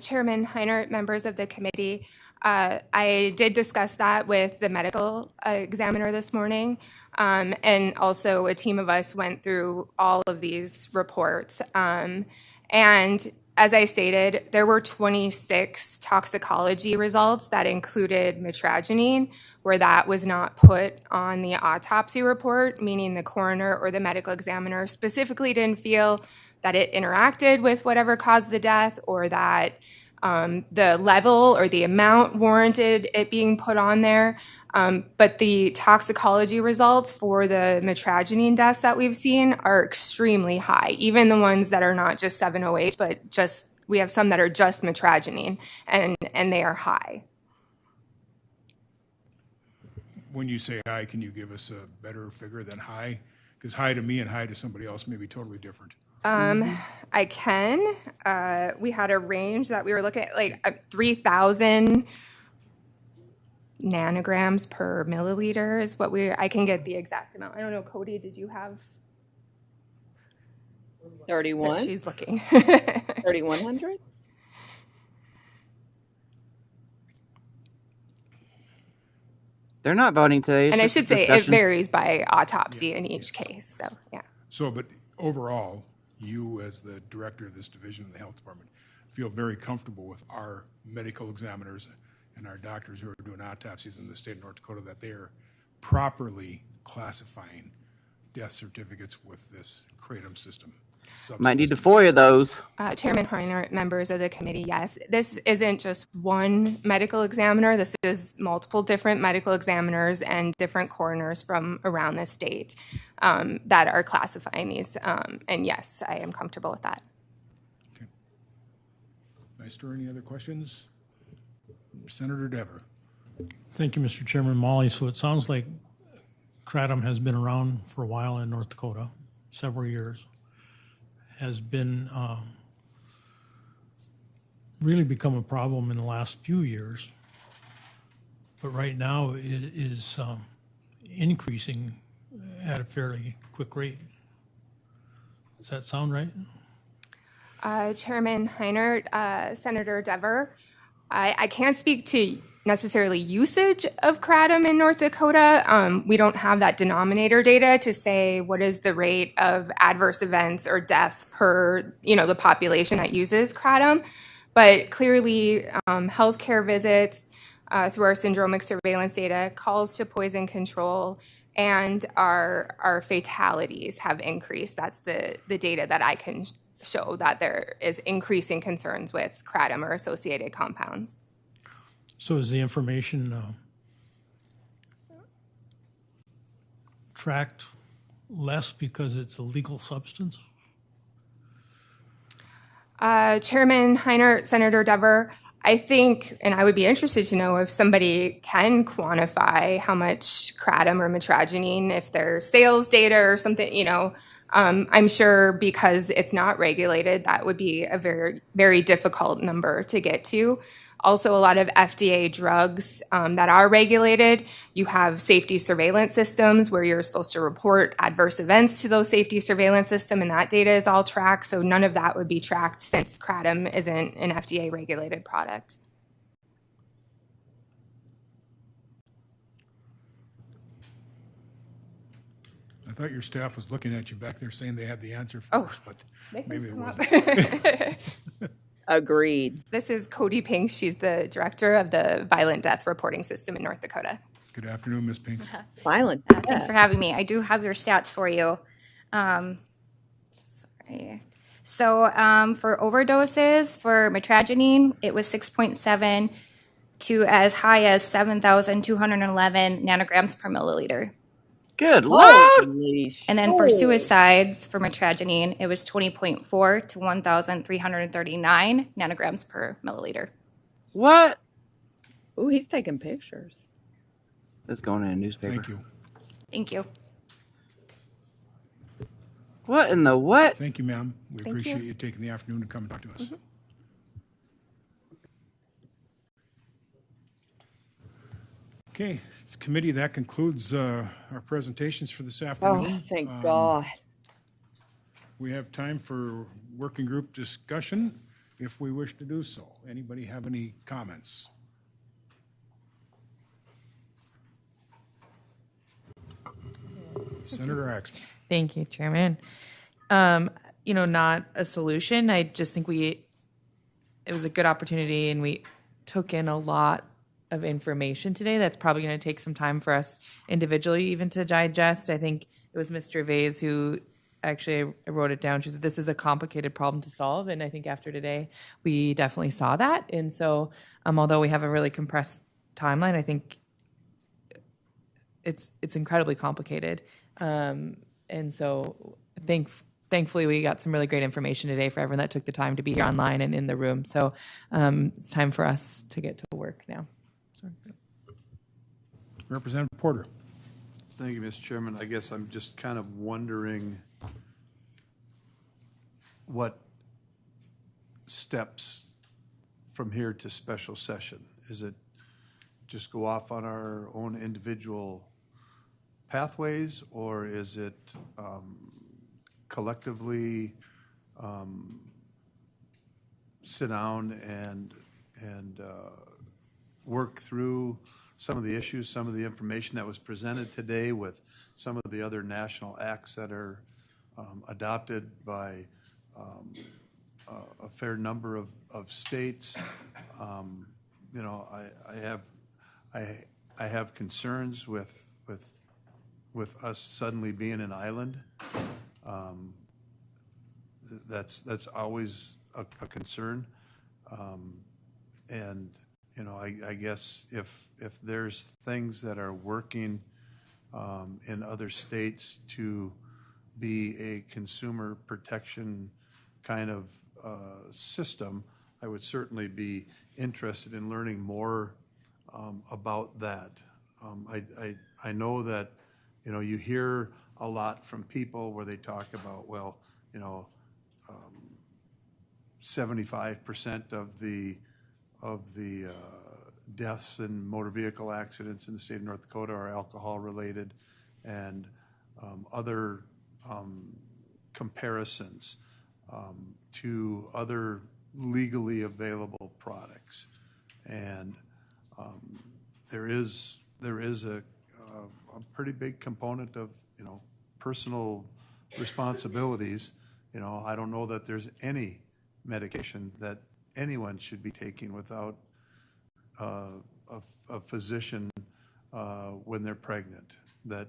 Chairman Heiner, members of the committee, I did discuss that with the medical examiner this morning, and also a team of us went through all of these reports. And as I stated, there were 26 toxicology results that included metragine, where that was not put on the autopsy report, meaning the coroner or the medical examiner specifically didn't feel that it interacted with whatever caused the death, or that the level or the amount warranted it being put on there. But the toxicology results for the metragine deaths that we've seen are extremely high, even the ones that are not just 7-OH, but just we have some that are just metragine, and they are high. When you say high, can you give us a better figure than high? Because high to me and high to somebody else may be totally different. I can. We had a range that we were looking at, like 3,000 nanograms per milliliter is what I can get the exact amount. I don't know, Cody, did you have? 31. She's looking. 3,100? They're not voting today. It's And I just a should say it discussion. varies by autopsy in each case, so, yeah. So, but overall, you as the director of this division of the health department feel very comfortable with our medical examiners and our doctors who are doing autopsies in the state of North Dakota, that they are properly classifying death certificates with this kratom system. Might need to FOIA those. Chairman Heiner, members of the committee, yes, this isn't just one medical examiner. This is multiple different medical examiners and different coroners from around the state that are classifying these. And yes, I am comfortable with that. Meister, any other questions? Senator Dever. Thank you, Mr. Chairman. Molly, so it sounds like kratom has been around for a while in North Dakota, several years, has been really become a problem in the last few years, but right now it is increasing at a fairly quick rate. Does that sound right? Chairman Heiner, Senator Dever, I can't speak to necessarily usage of kratom in North Dakota. We don't have that denominator data to say what is the rate of adverse events or deaths per, the population that uses kratom. But clearly, healthcare visits through our syndromic surveillance data, calls to poison control, and our fatalities have increased. That's the data that I can show that there is increasing concerns with kratom or associated compounds. So is the information tracked less because it's a legal substance? Chairman Heiner, Senator Dever, I think, and I would be interested to know if somebody can quantify how much kratom or mitragynine, if there's sales data or something, I'm sure because it's not regulated, that would be a very, very difficult number to get to. Also, a lot of FDA drugs that are regulated, you have safety surveillance systems where you're supposed to report adverse events to those safety surveillance systems, and that data is all tracked. So none of that would be tracked since kratom isn't an FDA regulated product. I thought your staff was looking at you back there saying they had the answer Oh, first, but they can maybe it come up. wasn't. Agreed. This is Cody Pinks. She's the director of the Violent Death Reporting System in North Dakota. Good afternoon, Ms. Pinks. Violent. Thanks for having me. I do have your stats for you. Sorry. So for overdoses, for mitragynine, it was 6.7 to as high as 7,211 nanograms per milliliter. Good Lord. And then for suicides, for mitragynine, it was 20.4 to 1,339 nanograms per milliliter. What? Ooh, he's taking pictures. That's going in a newspaper. Thank you. Thank you. What in the what? Thank you, ma'am. We Thank appreciate you. you taking the afternoon to come and talk to us. Okay, committee, that concludes our presentations for this afternoon. Oh, thank God. We have time for working group discussion if we wish to do so. Anybody have any comments? Senator Axman. Thank you, Chairman. Not a solution. I just think it was a good opportunity and we took in a lot of information today. That's probably going to take some time for us individually even to digest. I think it was Mr. Vase who actually wrote it down. She said, this is a complicated problem to solve. And I think after today, we definitely saw that. And so although we have a really compressed timeline, I think it's incredibly complicated. And so thankfully, we got some really great information today for everyone that took the time to be here online and in the room. So it's time for us to get to work now. Representative Porter. Thank you, Mr. Chairman. I guess I'm just kind of wondering what steps from here to special session. Is it just go off on our own individual pathways, or is it collectively sit down and work through some of the issues, some of the information that was presented today with some of the other national acts that are adopted by a fair number of states? I have concerns with us suddenly being an island. that's always a concern. And, you know, I guess if there's things that are working in other states to be a consumer protection kind of system, I would certainly be interested in learning more about that. I know that, you know, you hear a lot from people where they talk about, well, you know, 75% of the deaths in motor vehicle accidents in the state of North Dakota are alcohol related, and other comparisons to other legally available products. And there is a pretty big component of, you know, personal responsibilities. You know, I don't know that there's any medication that anyone should be taking without a physician when they're pregnant, that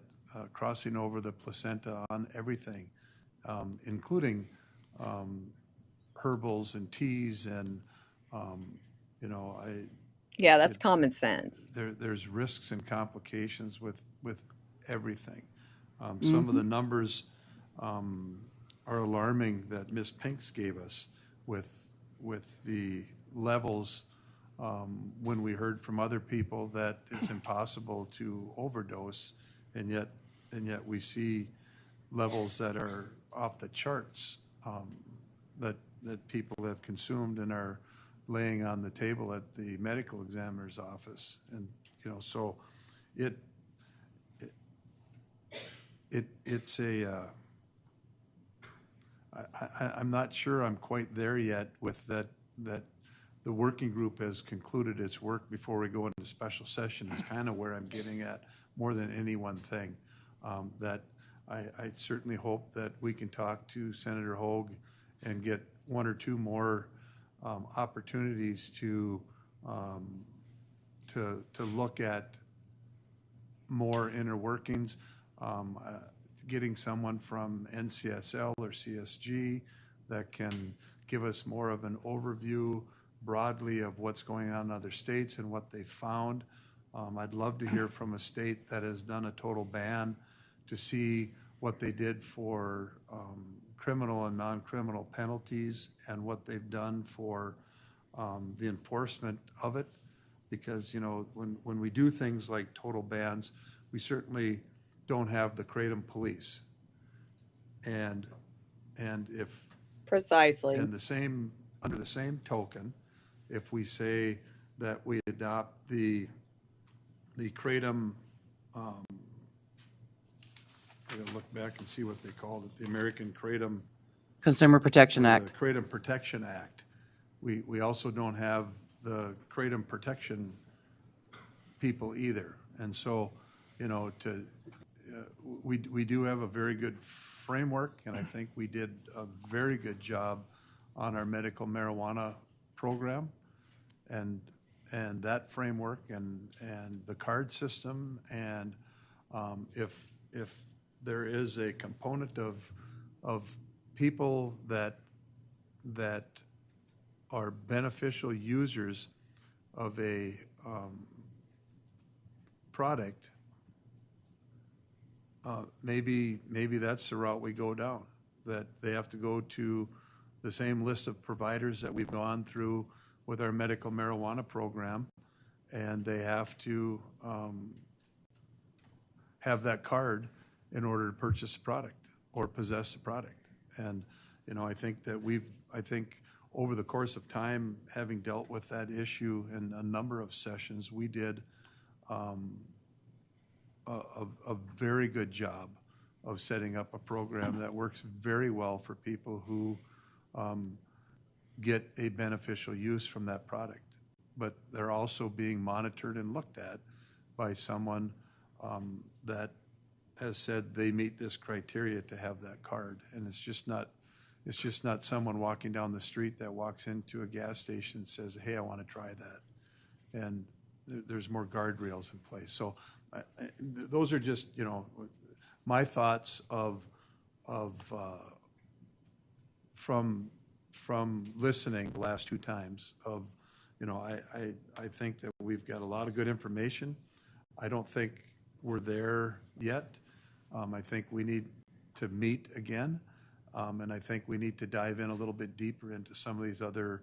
crossing over the placenta on everything, including herbals and teas, and you know, yeah, that's common sense. There's risks and complications with everything. Some of the numbers are alarming that Ms. Pinks gave us with the levels, when we heard from other people that it's impossible to overdose, and yet we see levels that are off the charts, that people have consumed and are laying on the table at the medical examiner's office. And, you know, so it's a I'm not sure I'm quite there yet with that the working group has concluded its work before we go into special session is kind of where I'm getting at more than any one thing. That I certainly hope that we can talk to Senator Hogue and get one or two more opportunities to look at more inner workings. Getting someone from NCSL or CSG that can give us more of an overview broadly of what's going on in other states and what they found. I'd love to hear from a state that has done a total ban to see what they did for criminal and non-criminal penalties and what they've done for the enforcement of it. Because, you know, when we do things like total bans, we certainly don't have the Kratom police. And if Precisely. and under the same token, if we say that we adopt the Kratom, I gotta look back and see what they called it, the American Kratom Consumer Protection Act. The Kratom Protection Act. We also don't have the Kratom protection people either. And so, you know, we do have a very good framework, and I think we did a very good job on our medical marijuana program, and that framework and the card system, and if there is a component of people that are beneficial users of a product, maybe that's the route we go down, that they have to go to the same list of providers that we've gone through with our medical marijuana program, and they have to have that card in order to purchase the product or possess the product. And, you know, I think that over the course of time, having dealt with that issue in a number of sessions, we did a very good job of setting up a program that works very well for people who get a beneficial use from that product. But they're also being monitored and looked at by someone that has said they meet this criteria to have that card. And it's just not someone walking down the street that walks into a gas station and says, hey, I want to try that. And there's more guardrails in place. So those are just, you know, my thoughts of from listening the last two times of, I think that we've got a lot of good information. I don't think we're there yet. I think we need to meet again. And I think we need to dive in a little bit deeper into some of these other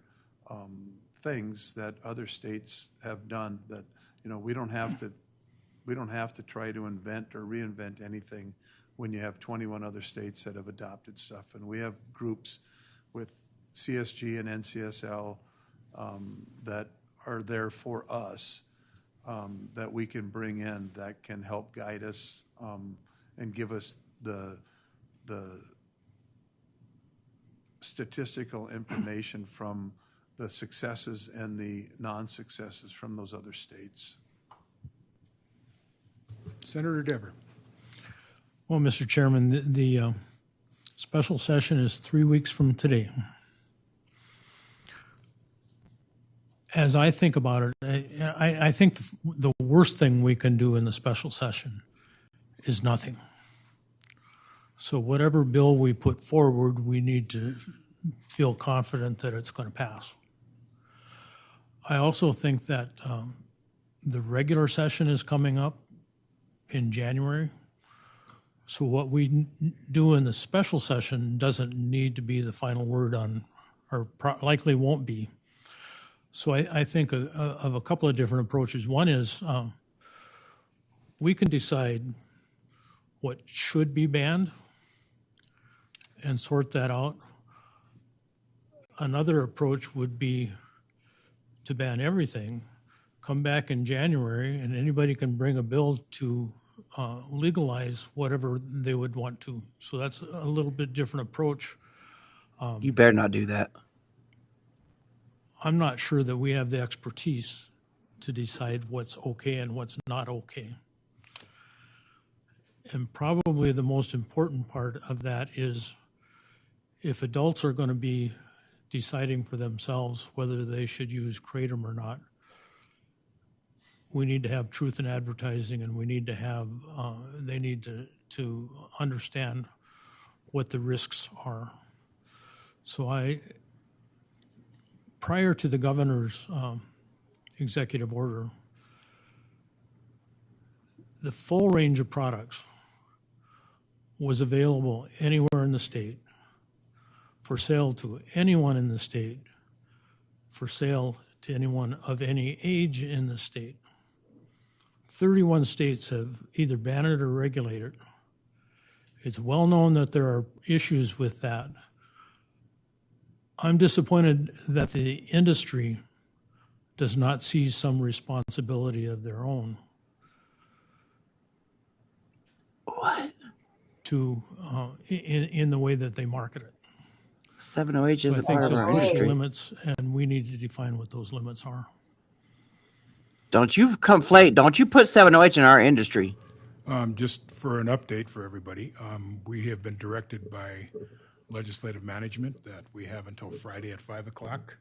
things that other states have done that, we don't have to try to invent or reinvent anything when you have 21 other states that have adopted stuff. And we have groups with CSG and NCSL that are there for us that we can bring in that can help guide us and give us the statistical information from the successes and the non-successes from those other states. Senator Dever. Well, Mr. Chairman, the special session is 3 weeks from today. As I think about it, I think the worst thing we can do in the special session is nothing. So whatever bill we put forward, we need to feel confident that it's going to pass. I also think that the regular session is coming up in January. So what we do in the special session doesn't need to be the final word on, or likely won't be. So I think of a couple of different approaches. One is we can decide what should be banned and sort that out. Another approach would be to ban everything, come back in January, and anybody can bring a bill to legalize whatever they would want to. So that's a little bit different approach. You better not do that. I'm not sure that we have the expertise to decide what's okay and what's not okay. And probably the most important part of that is if adults are going to be deciding for themselves whether they should use kratom or not, we need to have truth in advertising, and we need to have, they need to understand what the risks are. So prior to the governor's executive order, the full range of products was available anywhere in the state, for sale to anyone in the state, for sale to anyone of any age in the state. 31 states have either banned it or regulated it. It's well known that there are issues with that. I'm disappointed that the industry does not see some responsibility of their own. What? To, in the way that they market it. 708 So is I a think part of they'll our push the industry. limits, and we need to define what those limits are. Don't you conflate, don't you put 708 in our industry. Just for an update for everybody, we have been directed by legislative management that we have until Friday at 5 o'clock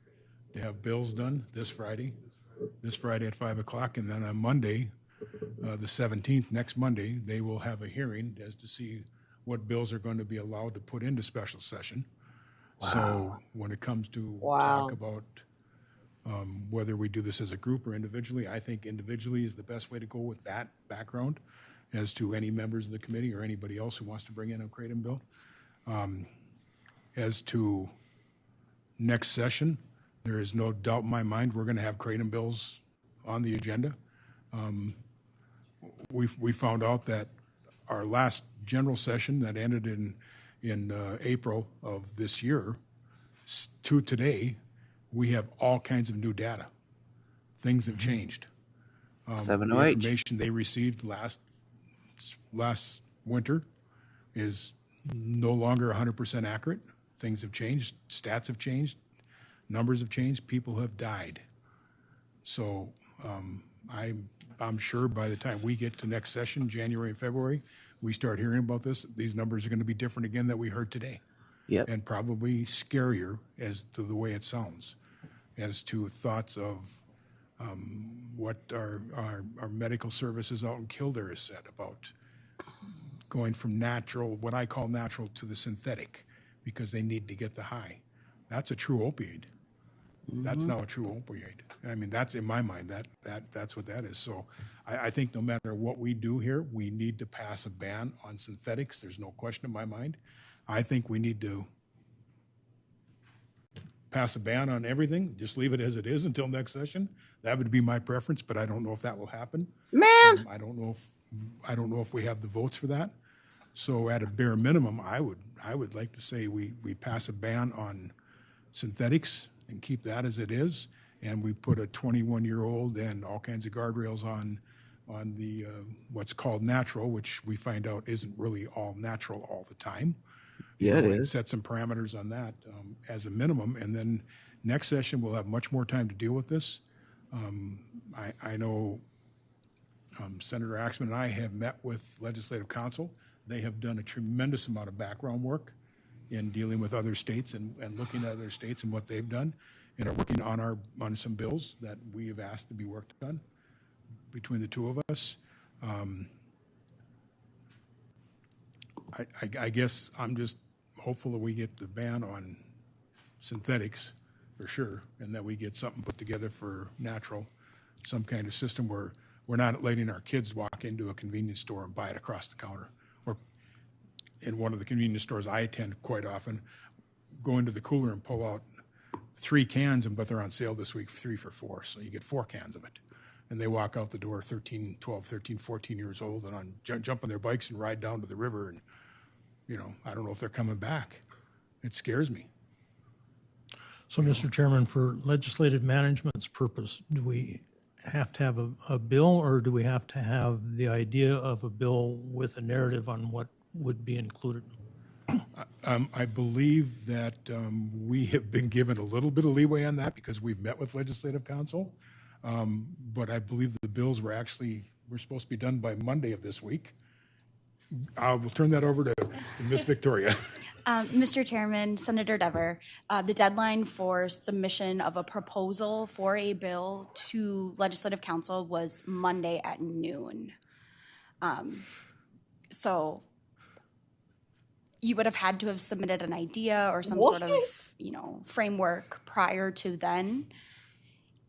to have bills done this Friday at 5 o'clock, and then on Monday, the 17th, next Monday, they will have a hearing as to see what bills are going to be allowed to put into special session. Wow. So when it comes to talk about whether we do this as a group or individually, I think individually is the best way to go with that background as to any members of the committee or anybody else who wants to bring in a kratom bill. As to next session, there is no doubt in my mind we're going to have kratom bills on the agenda. We found out that our last general session that ended in April of this year to today, we have all kinds of new data. Things have changed. The 708. information they received last winter is no longer 100% accurate. Things have changed. Stats have changed. Numbers have changed. People have died. So I'm sure by the time we get to next session, January and February, we start hearing about this, these numbers are going to be different again that we heard today. Yep. And probably scarier as to the way it sounds, as to thoughts of what our medical services out in Kildare has said about going from natural, what I call natural, to the synthetic, because they need to get the high. That's a true opioid. That's now a true opioid. I mean, that's in my mind, that's what that is. So I think no matter what we do here, we need to pass a ban on synthetics. There's no question in my mind. I think we need to pass a ban on everything, just leave it as it is until next session. That would be my preference, but I don't know if that will happen. Man, I don't know if we have the votes for that. So at a bare minimum, I would like to say we pass a ban on synthetics and keep that as it is, and we put a 21-year-old and all kinds of guardrails on the what's called natural, which we find out isn't really all natural all the time. Yeah, it and is. set some parameters on that as a minimum, and then next session we'll have much more time to deal with this. I know Senator Axman and I have met with Legislative Council. They have done a tremendous amount of background work in dealing with other states and looking at other states and what they've done, and are working on some bills that we have asked to be worked on between the two of us. I guess I'm just hopeful that we get the ban on synthetics for sure, and that we get something put together for natural, some kind of system where we're not letting our kids walk into a convenience store and buy it across the counter. Or in one of the convenience stores I attend quite often, go into the cooler and pull out 3 cans, but they're on sale this week, 3 for $4, so you get 4 cans of it. And they walk out the door 12, 13, 14 years old and jump on their bikes and ride down to the river, and I don't know if they're coming back. It scares me. So, Mr. Chairman, for legislative management's purpose, do we have to have a bill, or do we have to have the idea of a bill with a narrative on what would be included? I believe that we have been given a little bit of leeway on that because we've met with Legislative Council. But I believe the bills were supposed to be done by Monday of this week. I will turn that over to Ms. Victoria. Mr. Chairman, Senator Dever, the deadline for submission of a proposal for a bill to Legislative Council was Monday at noon. So you would have had to have submitted an idea or some sort of, framework prior to then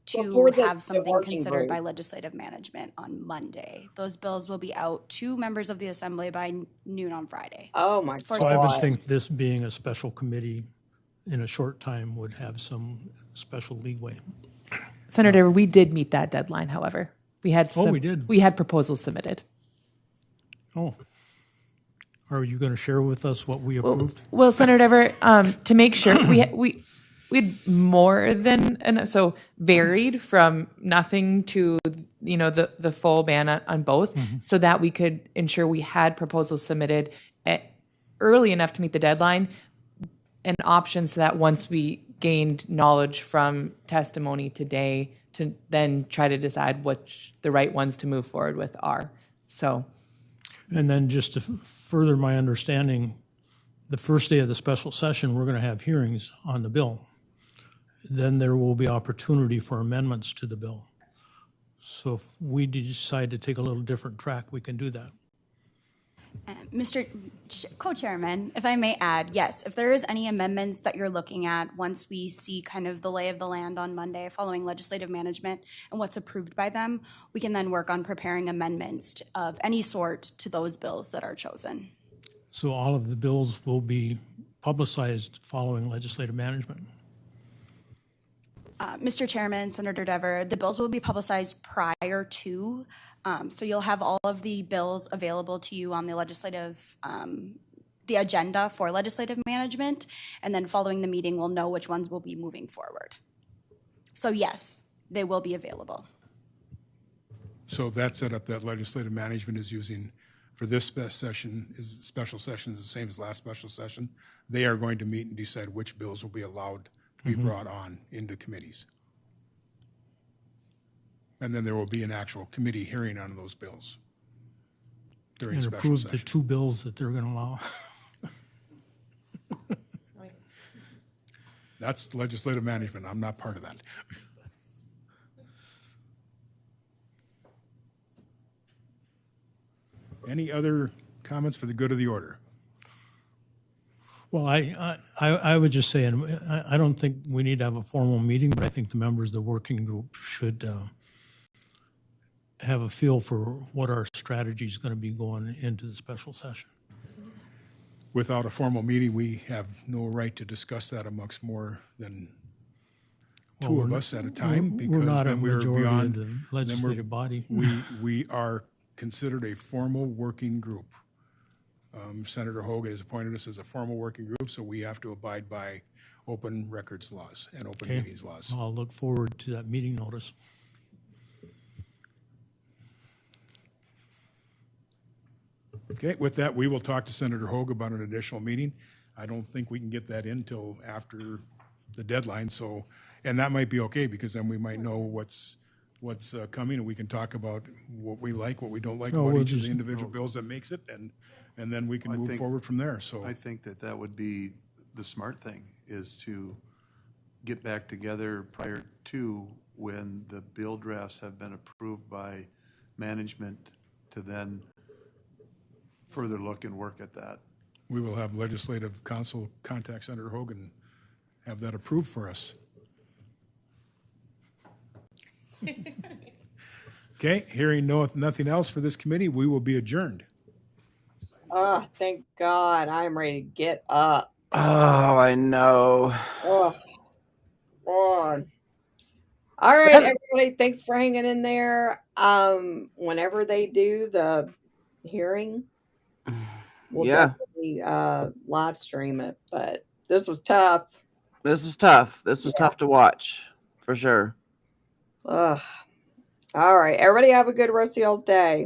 to Before the have something working considered group. by legislative management on Monday. Those bills will be out to members of the Assembly by noon on Friday. Oh my For So I would God. think this being a special committee in a short time would have some special leeway. Senator, we did meet that deadline, however. We had we did. We had proposals submitted. Oh. Are you going to share with us what we approved? Well, Senator Dever, to make sure, we had more than, so varied from nothing to, the full ban on both, so that we could ensure we had proposals submitted early enough to meet the deadline, and options so that once we gained knowledge from testimony today, to then try to decide which the right ones to move forward with are. So. And then just to further my understanding, the first day of the special session, we're going to have hearings on the bill. Then there will be opportunity for amendments to the bill. So if we decide to take a little different track, we can do that. Mr. Co-Chairman, if I may add, yes, if there is any amendments that you're looking at once we see kind of the lay of the land on Monday following legislative management and what's approved by them, we can then work on preparing amendments of any sort to those bills that are chosen. So all of the bills will be publicized following legislative management. Mr. Chairman, Senator Dever, the bills will be publicized prior to, so you'll have all of the bills available to you on the the agenda for legislative management, and then following the meeting, we'll know which ones will be moving forward. So yes, they will be available. So that setup that legislative management is using for this special session is the same as last special session. They are going to meet and decide which bills will be allowed to be brought on into committees. And then there will be an actual committee hearing on those bills during And special approve session. the 2 bills that they're going to allow. That's legislative management. I'm not part of that. Any other comments for the good of the order? Well, I would just say, and I don't think we need to have a formal meeting, but I think the members of the working group should have a feel for what our strategy is going to be going into the special session. Without a formal meeting, we have no right to discuss that amongst more than two of us at a time, We're because not a then we're majority beyond. of the legislative body. We are considered a formal working group. Senator Hogan has appointed us as a formal working group, so we have to abide by open records laws and open Okay. meetings laws. I'll look forward to that meeting notice. Okay, with that, we will talk to Senator Hogue about an additional meeting. I don't think we can get that in till after the deadline, so, and that might be okay, because then we might know what's coming, and we can talk about what we like, what we don't like Oh, about we'll each of the just- individual bills that makes it, and then we can move forward from there, so. I think that would be the smart thing, is to get back together prior to when the bill drafts have been approved by management, to then further look and work at that. We will have legislative counsel contact Senator Hogan, have that approved for us. Okay, hearing nothing else for this committee, we will be adjourned. Oh, thank God. I'm ready to get up. Oh, I know. Oh, on. All right, everybody. Thanks for hanging in there. Whenever they do the hearing, we'll Yeah. definitely live stream it. But this was tough. This was tough. This was tough to watch, for sure. Ugh. All right, everybody have a good rest of y'all's day.